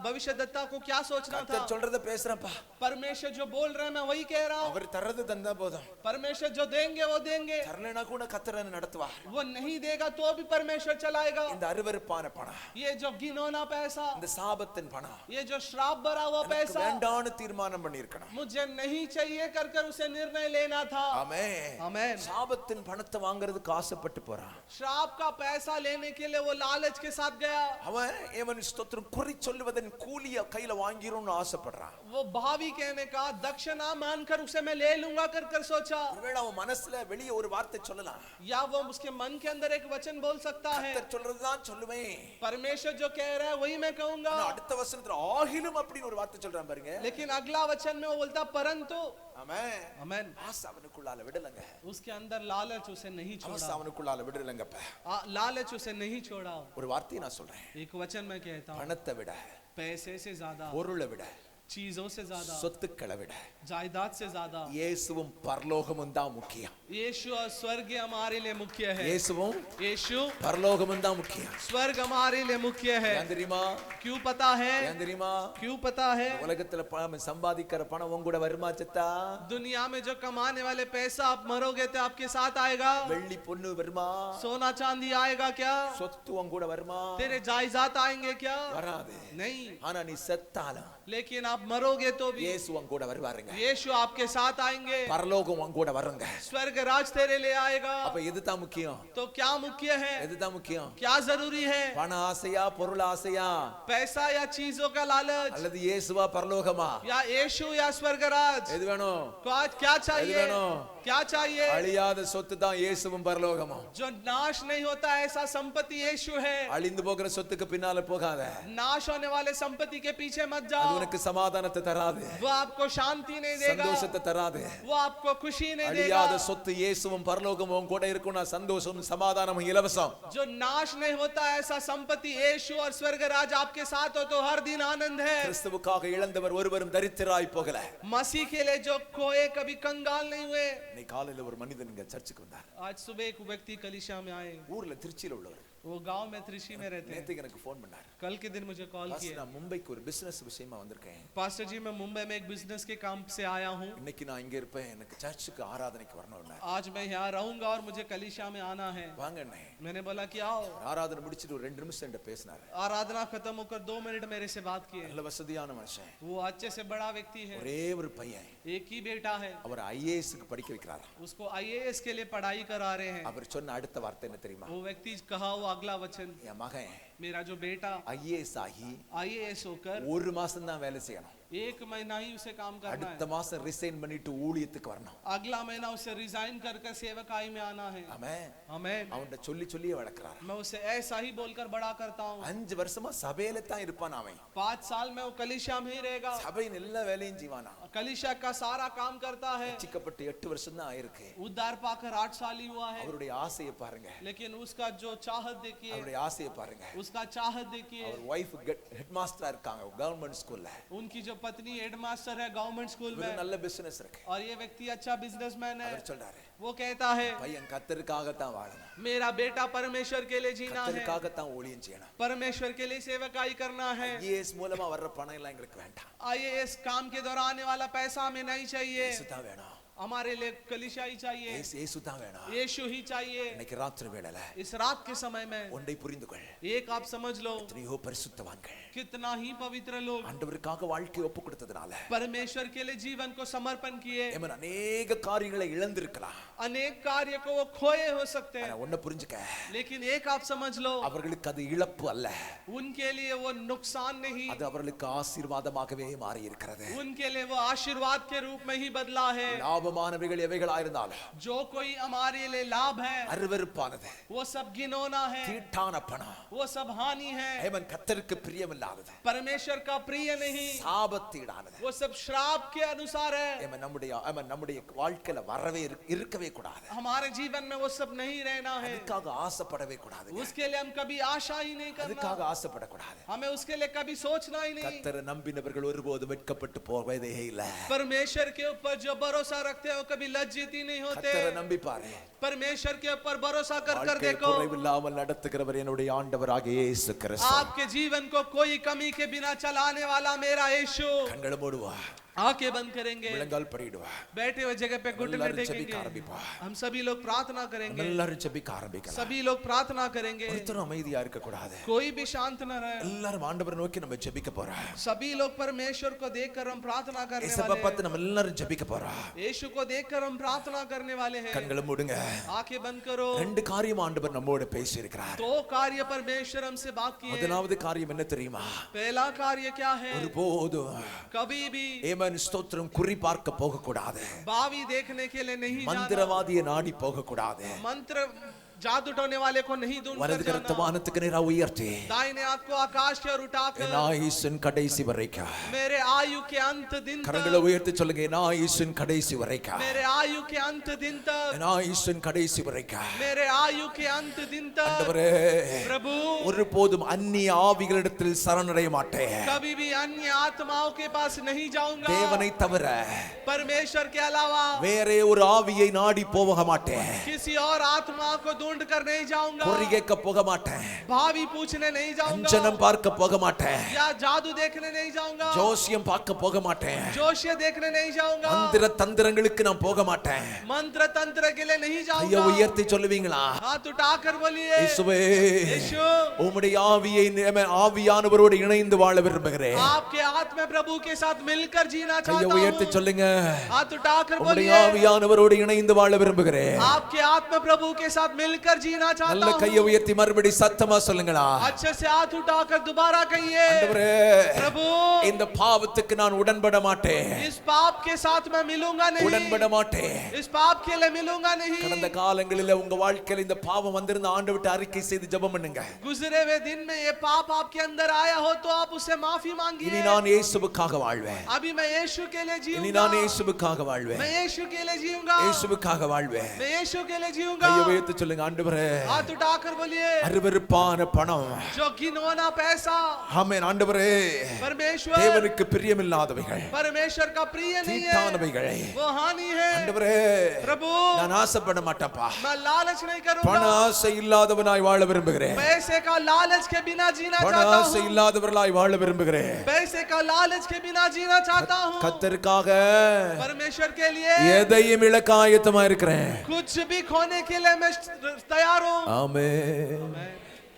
भविष्यद्वक्ता को क्या सोचना था? கர்த்தர் சொல்றத பேசுறேன்ப்பா. परमेश्वर जो बोल रहे हैं मैं वही कह रहा हूँ. அவர் தரது தந்தா போதும். परमेश्वर जो देंगे वो देंगे. தரலனா கூட கர்த்தர் என்ன நடத்துவார். वो नहीं देगा तो भी परमेश्वर चलाएगा. இந்த அருவருப்பான பணம், ये जो घिनौना पैसा, இந்த சாபத்தின் பணம் ये जो श्राप भरा हुआ எனக்கு पैसा வேண்டான்னு தீர்மானம் பண்ணியிருக்கணும். मुझे नहीं चाहिए कर उसे निर्णय लेना था. ஆமென். आमेन. சாபத்தின் பணத்தை வாங்குறதுக்கு ஆசைப்பட்டு போறான். श्राप का पैसा लेने के लिए वो लालच के साथ गया. அவன் ஏவன் ஸ்தோத்திரம் குறி சொல்லுவதன் கூலிய கையில வாங்கிரணும்னு ஆசைப்படுறான். वो भावी कहने का दक्षिणा मानकर उसे मैं ले लूंगा कर सोचा. ஒருவேளை அவன் மனசுல வெளிய ஒரு வார்த்தை சொல்லலாம். या वो उसके मन के अंदर एक वचन बोल सकता है, கர்த்தர் சொல்றதுதான் சொல்லுவேன். परमेश्वर जो कह रहा है वही मैं कहूंगा. ஆனா அடுத்த வசனத்துல ஆகிலும் அப்படின்னு ஒரு வார்த்தை சொல்றான் பாருங்க. लेकिन अगला वचन में वो बोलता परंतु. ஆமென். आमेन. ஆசை அவனுக்குள்ளால விடலங்க. उसके अंदर लालच उसे नहीं ஆசை छोड़ा. அவனுக்குள்ளால விடலங்கப்ப. लालच उसे नहीं छोड़ा. ஒரு வார்த்தையை நான் சொல்றேன். एक वचन मैं कहता हूँ, பணத்தை விட, पैसे से ज्यादा, பொருளை விட, चीजों से ज्यादा, சொத்துக்களை விட जायदाद से ज्यादा இயேசுவும் பரலோகமும் தான் முக்கியம். यीशु और स्वर्ग हमारे लिए मुख्य है. இயேசுவும் यीशु பரலோகமும் தான் முக்கியம். स्वर्ग हमारे लिए मुख्य है. ஏன் தெரியுமா? क्यों पता है? ஏன் தெரியுமா? क्यों पता है? உலகத்துல பணம் சம்பாதிக்கிற பணம் உங்க கூட வருமா செத்தா? दुनिया में जो कमाने वाले पैसा आप मरोगे तो आपके साथ आएगा. வெள்ளி பொண்ணு வருமா? सोना चांदी आएगा क्या? சொத்து உங்க கூட வருமா? तेरे जायदाद आएंगे क्या? வராது. नहीं. ஆனா நீ செத்தாலும் लेकिन आप मरोगे तो भी இயேசு உங்க கூட வருவாருங்க. यीशु आपके साथ आएंगे. பரலோகம் உங்க கூட வருங்க. स्वर्ग राज तेरे लिए आएगा. அப்ப எதுதான் முக்கியம்? तो क्या मुख्य है? எதுதான் முக்கியம்? क्या जरूरी है? பண ஆசையா, பொருள் ஆசையா, पैसा या चीजों का लालच, அல்லது இயேசுவா பரலோகமா? या यीशु या स्वर्ग राज? எது வேணும்? क्या चाहिए? எது வேணும்? क्या चाहिए? அழியாத சொத்து தான் இயேசுவும் பரலோகமும். जो नाश नहीं होता ऐसा संपत्ति यीशु है. அழிந்து போகிற சொத்துக்கு பின்னால போகாத. नाश होने वाले संपत्ति के पीछे मत அது जाओ. உனக்கு சமாதானத்தை தராது. वो आपको शांति नहीं देगा. சந்தோஷத்தை தராது. वो आपको खुशी नहीं देगा. அழியாத சொத்து இயேசுவும் பரலோகமும் உன் கூட இருக்கும்னா சந்தோஷம் சமாதானமும் இலவசம். जो नाश नहीं होता ऐसा संपत्ति यीशु और स्वर्ग राज आपके साथ हो तो हर दिन आनंद है. கிறிஸ்துவுக்காக இழந்தவர் ஒருவரும் தரித்திராய் போகல. मसीह के लिए जो खोए कभी कंगाल नहीं हुए. இன்னைக்கு காலையில ஒரு மனிதன் இங்க சர்ச்சுக்கு வந்தார். आज सुबह एक व्यक्ति कलिशा में आए. ஊர்ல திருச்சியில உள்ளவர். वो गांव में त्रिशी में रहते हैं. நேத்துக்கு எனக்கு ஃபோன் பண்ணார். कल के दिन मुझे कॉल பாஸ்டர், किया. நான் மும்பைக்கு ஒரு பிசினஸ் விஷயமா வந்திருக்கேன். पास्टर जी मैं मुंबई में एक बिजनेस के काम से आया हूँ. இன்னைக்கு நான் இங்க இருப்பேன். எனக்கு சர்ச்சுக்கு ஆராதனைக்கு வரணும்னா. आज मैं यहाँ रहूंगा और मुझे कलिशा में आना है. வாங்க அண்ணே. मैंने बोला कि आओ. ஆராதனை முடிச்சிட்டு ஒரு 2 நிமிஷம் என்கிட்ட பேசினார். आराधना खत्म होकर 2 मिनट मेरे से बात किए. நல்ல வசதியான மனுஷன். वो अच्छे से बड़ा व्यक्ति है. ஒரே ஒரு பையன். एक ही बेटा है. அவர் ஐஏஎஸ்க்கு படிக்க வைக்கிறாரா. उसको IAS के लिए पढ़ाई करा रहे हैं. அவர் சொன்ன அடுத்த வார்த்தை என்ன தெரியுமா? वो व्यक्ति कहा वो अगला वचन, என் மகன் मेरा जो बेटा ஐஏஎஸ் ஆகி IAS होकर ஒரு மாசம் தான் வேலை செய்யணும். 1 महीना ही उसे काम करना அடுத்த है. மாசம் ரிசைன் பண்ணிட்டு ஊழியத்துக்கு வரணும். अगला महीना उसे रिजाइन कर सेवकाई में आना है. ஆமென். आमेन. அவன்கிட்ட சொல்லி சொல்லியே வளர்க்கிறார். मैं उसे ऐसा ही बोलकर बड़ा करता हूँ. 5 வருஷமா சபையில தான் இருப்பான் அவன். 5 साल में वो कलिशा में ही रहेगा. சபையின் எல்லா வேலையும் செய்வானா. कलिशा का सारा काम करता है. ரட்சிக்கப்பட்டு 8 வருஷம் தான் ஆயிருக்கு. उद्धार पाकर 8 साल ही हुआ है. அவருடைய ஆசையை பாருங்க. लेकिन उसका जो चाहत देखिए, அவருடைய ஆசையை பாருங்க. उसका चाहत देखिए. அவர் வைஃப் ஹெட் மாஸ்டரா இருக்காங்க கவர்மெண்ட் ஸ்கூல்ல. उनकी जो पत्नी हेडमास्टर है गवर्नमेंट स्कूल ஒரு में. நல்ல பிசினஸ் இருக்கு. और ये व्यक्ति अच्छा बिजनेसमैन है. அவர் சொல்றாரு, वो कहता है பையன் கர்த்தருக்காக தான் வாழணும். मेरा बेटा परमेश्वर के लिए जीना है. கர்த்தருக்காக தான் ஊழியம் செய்யணும். परमेश्वर के लिए सेवकाई करना है. ஐஏஎஸ் மூலமா வர்ற பணம் எல்லாம் எங்களுக்கு வேண்டாம். IAS काम के दौरान आने वाला पैसा हमें नहीं चाहिए. இயேசு தான் வேணும். हमारे लिए कलिशा ही चाहिए. இயேசு தான் வேணும். यीशु ही चाहिए. இன்னைக்கு ராத்திரி வேளையில इस रात के समय में ஒன்றை புரிந்து கொள். एक आप समझ लो, எத்தனையோ பரிசுத்தவான்கள் कितना ही पवित्र लोग ஆண்டவருக்காக வாழ்க்கையை ஒப்பு கொடுத்ததுனால परमेश्वर के लिए जीवन को समर्पण किए. ஏமன் அநேக காரியங்களை இழந்திருக்கலாம். अनेक कार्य को वो खोए हो सकते ஆனா हैं. ஒன்ன புரிஞ்சுக்க, लेकिन एक आप समझ लो, அவர்களுக்கு அது இழப்பு அல்ல. उनके लिए वो नुकसान नहीं, அது அவர்களுக்கு ஆசீர்வாதமாகவே மாறி இருக்கிறது. उनके लिए वो आशीर्वाद के रूप में ही बदला है. லாபமானவைகள் எவைகளாயிருந்தாலும் जो कोई हमारे लिए लाभ है அருவருப்பானது, वो सब घिनौना है, தீட்டான பணம், वो सब हानि है. ஏமன் கர்த்தருக்கு பிரியமில்லாதது, परमेश्वर का प्रिय नहीं, சாபத்தீடானது, वो सब श्राप के अनुसार है. ஏமன் நம்முடைய வாழ்க்கையில வரவே இருக்கவே கூடாது. हमारे जीवन में वो सब नहीं रहना है. அதுக்காக ஆசைப்படவே கூடாது. उसके लिए हम कभी आशा ही नहीं करना. அதுக்காக ஆசைப்படக்கூடாது. हमें उसके लिए कभी सोचना ही नहीं. கர்த்தரை நம்பினவர்கள் ஒருபோதும் வெட்கப்பட்டு போவதே இல்ல. परमेश्वर के ऊपर जो भरोसा रखते हो कभी लज्जित ही नहीं होते. கர்த்தரை நம்பி பாரு. परमेश्वर के ऊपर भरोसा कर வாழ்க்கையை देखो. குறைவில்லாமல் நடத்துகிறவர் என்னுடைய ஆண்டவராகிய இயேசு கிறிஸ்து. आपके जीवन को कोई कमी के बिना चलाने वाला मेरा यीशु. கண்களை மூடுவா, आंखें बंद करेंगे, முழங்கால் படிடுவா, बैठे हुए जगह पे घुटने எல்லாரும் टेकेंगे. ஜெபிக்க ஆரம்பிப்போம். हम सभी लोग प्रार्थना करेंगे. எல்லாரும் ஜெபிக்க ஆரம்பிக்கலாம். सभी लोग प्रार्थना करेंगे. ஒருத்தரும் அமைதியா இருக்க கூடாது. कोई भी शांत न रहे. எல்லாரும் ஆண்டவரை நோக்கி நம்ம ஜெபிக்க போறோம். सभी लोग परमेश्वर को देखकर हम प्रार्थना करने இயேசுவை वाले பார்த்து நம்ம எல்லாரும் ஜெபிக்க போறோம். हैं. यीशु को देखकर हम प्रार्थना करने वाले हैं. கண்களை மூடுங்க. आंखें बंद करो. ரெண்டு காரியம் ஆண்டவர் நம்மோடு பேசி இருக்கிறார். दो कार्य परमेश्वर हमसे बात किए. முதலாவது காரியம் என்ன தெரியுமா? पहला कार्य क्या है? ஒருபோதும் कभी भी ஏமன் ஸ்தோத்திரம் குறி பார்க்க போக கூடாது. बावी देखने के लिए नहीं जाना. மந்திரவாதியை நாடி போக கூடாது. मंत्र जादू टोने वाले को नहीं ढूंढ வலது कर கரத்தை जाना। வானத்துக்கு நேரா உயர்த்தி दाहिने हाथ को आकाश की ओर என் उठाकर ஆயுசின் கடைசி வரைக்கும் मेरे आयु के अंत दिन கரங்களை तक, உயர்த்தி சொல்லுங்க, என் ஆயுசின் கடைசி வரைக்கும், मेरे आयु के अंत दिन तक, என் ஆயுசின் கடைசி வரைக்கும் मेरे आयु के अंत दिन तक ஆண்டவரே प्रभु ஒருபோதும் அந்நிய ஆவிகளிடத்தில் சரணடைய மாட்டேன். कभी भी अन्य आत्माओं के पास नहीं जाऊंगा। தேவனை தவிர परमेश्वर के अलावा வேறே ஒரு ஆவியை நாடி போக மாட்டேன். किसी और आत्मा को ढूंढ कर नहीं जाऊंगा। குறி கேட்க போக மாட்டேன். भावी पूछने नहीं जाऊंगा। அஞ்சனம் பார்க்க போக மாட்டேன். या जादू देखने नहीं जाऊंगा। ஜோசியம் பார்க்க போக மாட்டேன். जोशिया देखने नहीं जाऊंगा। மந்திர தந்திரங்களுக்கு நான் போக மாட்டேன். मंत्र तंत्र के लिए नहीं கையை जाऊंगा। உயர்த்தி சொல்லுவீங்களா? हाथ उठाकर बोलिए இயேசுவே, यीशु, உம்முடைய ஆவியை ஆவியானவரோடு இணைந்து வாழ விரும்புகிறேன். आपके आत्मा प्रभु के साथ मिलकर जीना கையை चाहता உயர்த்தி हूं। சொல்லுங்க, हाथ उठाकर உம்முடைய बोलिए ஆவியானவரோடு இணைந்து வாழ விரும்புகிறேன். आपके आत्मा प्रभु के साथ मिलकर जीना चाहता நல்ல கையை हूं। உயர்த்தி மறுபடி சத்தமா சொல்லுங்களா? अच्छे से हाथ उठाकर दोबारा कहिए ஆண்டவரே, प्रभु, இந்த பாவத்துக்கு நான் உடன்பட மாட்டேன். इस पाप के साथ मैं मिलूंगा नहीं। உடன்பட மாட்டேன். इस पाप के लिए मिलूंगा नहीं। கடந்த காலங்களில உங்க வாழ்க்கையில இந்த பாவம் வந்திருந்த ஆண்டவர்ட்ட அறிக்கை செய்து ஜெபம் பண்ணுங்க. गुजरे हुए दिन में ये पाप आपके अंदर आया हो तो आप उससे माफी இனி मांगिए। நான் இயேசுவுக்காக வாழ்வேன். अभी मैं यीशु के लिए இனி जीऊंगा। நான் இயேசுவுக்காக வாழ்வேன். मैं यीशु के लिए जीऊंगा। இயேசுவுக்காக வாழ்வேன். मैं यीशु के लिए கையை जीऊंगा। உயர்த்தி சொல்லுங்க, ஆண்டவரே, हाथ उठाकर बोलिए அருவருப்பான பணம், जो घिनौना पैसा ஆமென், ஆண்டவரே, परमेश्वर தேவனுக்கு பிரியமில்லாதவைகள், परमेश्वर का प्रिय नहीं है, தீட்டானவைகள், वो हानि है। ஆண்டவரே, प्रभु, நான் ஆசைப்பட மாட்டேன்ப்பா. मैं लालच नहीं பண करूंगा। ஆசை இல்லாதவனாய் வாழ விரும்புகிறேன். पैसे का लालच के बिना जीना பண चाहता ஆசை हूँ। இல்லாதவர்களாய் வாழ விரும்புகிறேன். पैसे का लालच के बिना जीना चाहता हूँ। கர்த்தருக்காக परमेश्वर के लिए எதையும் இழக்க ஆயத்தமா இருக்கிறேன். कुछ भी खोने के लिए मैं तैयार हूँ। ஆமென்.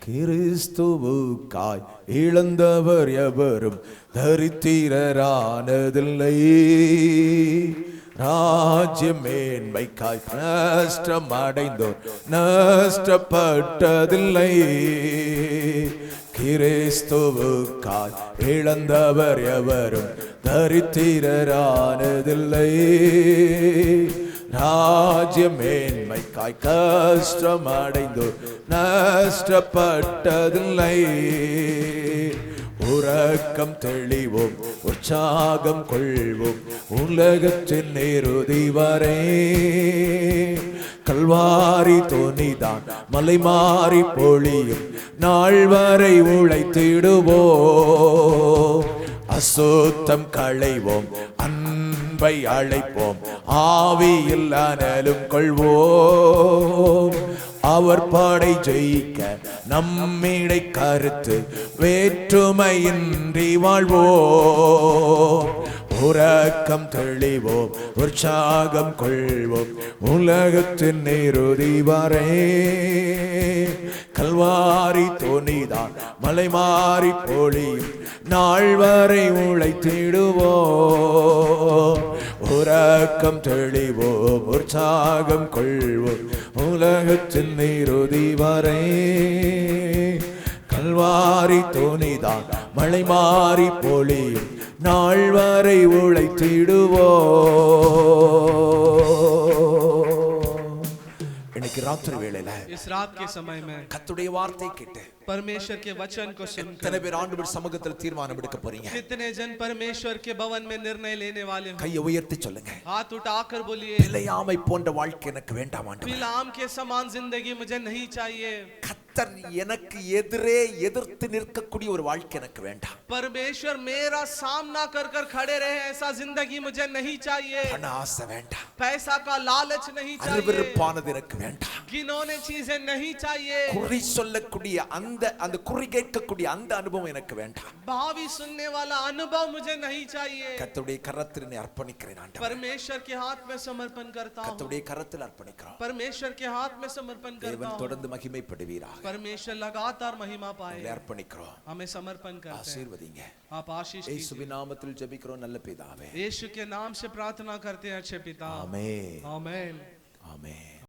கிறிஸ்துவுக்காய் இழந்தவர் எவரும் தரித்திரரானதில்லை. ராஜ்ய மேன்மைக்காய் நஷ்டம் அடைந்தோர் நஷ்டப்பட்டதில்லை. கிறிஸ்துவுக்காய் இழந்தவர் எவரும் தரித்திரரானதில்லை. ராஜ்ய மேன்மைக்காய் கஷ்டம் அடைந்தோர் நஷ்டப்பட்டதில்லை. உறக்கம் தெளிவோம், உற்சாகம் கொள்வோம், உலகத்தின் இறுதி வரை. கல்வாரி தோணிதான் மலை மாறி பொழியும் நாள் வரை உழைத்திடுவோம். அசுத்தம் களைவோம், அன்பை அழைப்போம், ஆவியில் அனலும் கொள்வோம். அவர் பாடை ஜெயிக்க நம்மிடை கருத்து வேற்றுமையின்றி வாழ்வோம். உறக்கம் தெளிவோம், உற்சாகம் கொள்வோம், உலகத்தின் இறுதி வரை. கல்வாரி தோணிதான் மலை மாறி பொழியும் நாள் வரை உழைத்திடுவோம். உறக்கம் தெளிவோம், உற்சாகம் கொள்வோம், உலகத்தின் இறுதி வரை. கல்வாரி தோணிதான் மலை மாறி பொழியும் நாள் வரை உழைத்திடுவோம். இன்னைக்கு ராத்திரி வேளையில इस रात के समय में கர்த்தருடைய வார்த்தை கேட்டு परमेश्वर के वचन को எத்தனை सुनकर பேர் ஆண்டவர் சமூகத்தில் தீர்மானம் எடுக்க போறீங்க? कितने जन परमेश्वर के भवन में निर्णय लेने वाले हो? கையை உயர்த்தி சொல்லுங்க, हाथ उठाकर बोलिए பிழையாமை போன்ற வாழ்க்கை எனக்கு வேண்டாம் ஆண்டவரே. बिलाम के समान जिंदगी मुझे नहीं चाहिए। கர்த்தர் எனக்கு எதிரே எதிர்த்து நிற்கக்கூடிய ஒரு வாழ்க்கை எனக்கு வேண்டாம். परमेश्वर मेरा सामना कर कर खड़े रहे ऐसा जिंदगी मुझे नहीं चाहिए। பண ஆசை வேண்டாம், पैसा का लालच नहीं चाहिए। அருவருப்பானது எனக்கு வேண்டாம். घिनौने चीजें नहीं चाहिए। குறி சொல்லக்கூடிய அந்த குறி கேட்கக்கூடிய அந்த அனுபவம் எனக்கு வேண்டாம். भावी सुनने वाला अनुभव मुझे नहीं चाहिए। கர்த்தருடைய கரத்தில் என்னை அர்ப்பணிக்கிறேன் ஆண்டவரே. परमेश्वर के हाथ में समर्पण करता हूँ। கர்த்தருடைய கரத்தில் அர்ப்பணிக்கிறோம். परमेश्वर के हाथ में समर्पण करता தேவன் हूँ। தொடர்ந்து மகிமைப்படுவீராக. परमेश्वर लगातार महिमा पाए। அர்ப்பணிக்கிறோம். हमें समर्पण करते हैं। ஆசீர்வதிங்க. आप आशीष कीजिए। இயேசுவின் நாமத்தில் ஜெபிக்கிறோம் நல்ல பிதாவே. यीशु के नाम से प्रार्थना करते हैं अच्छे पिता। ஆமென். आमेन। ஆமென்.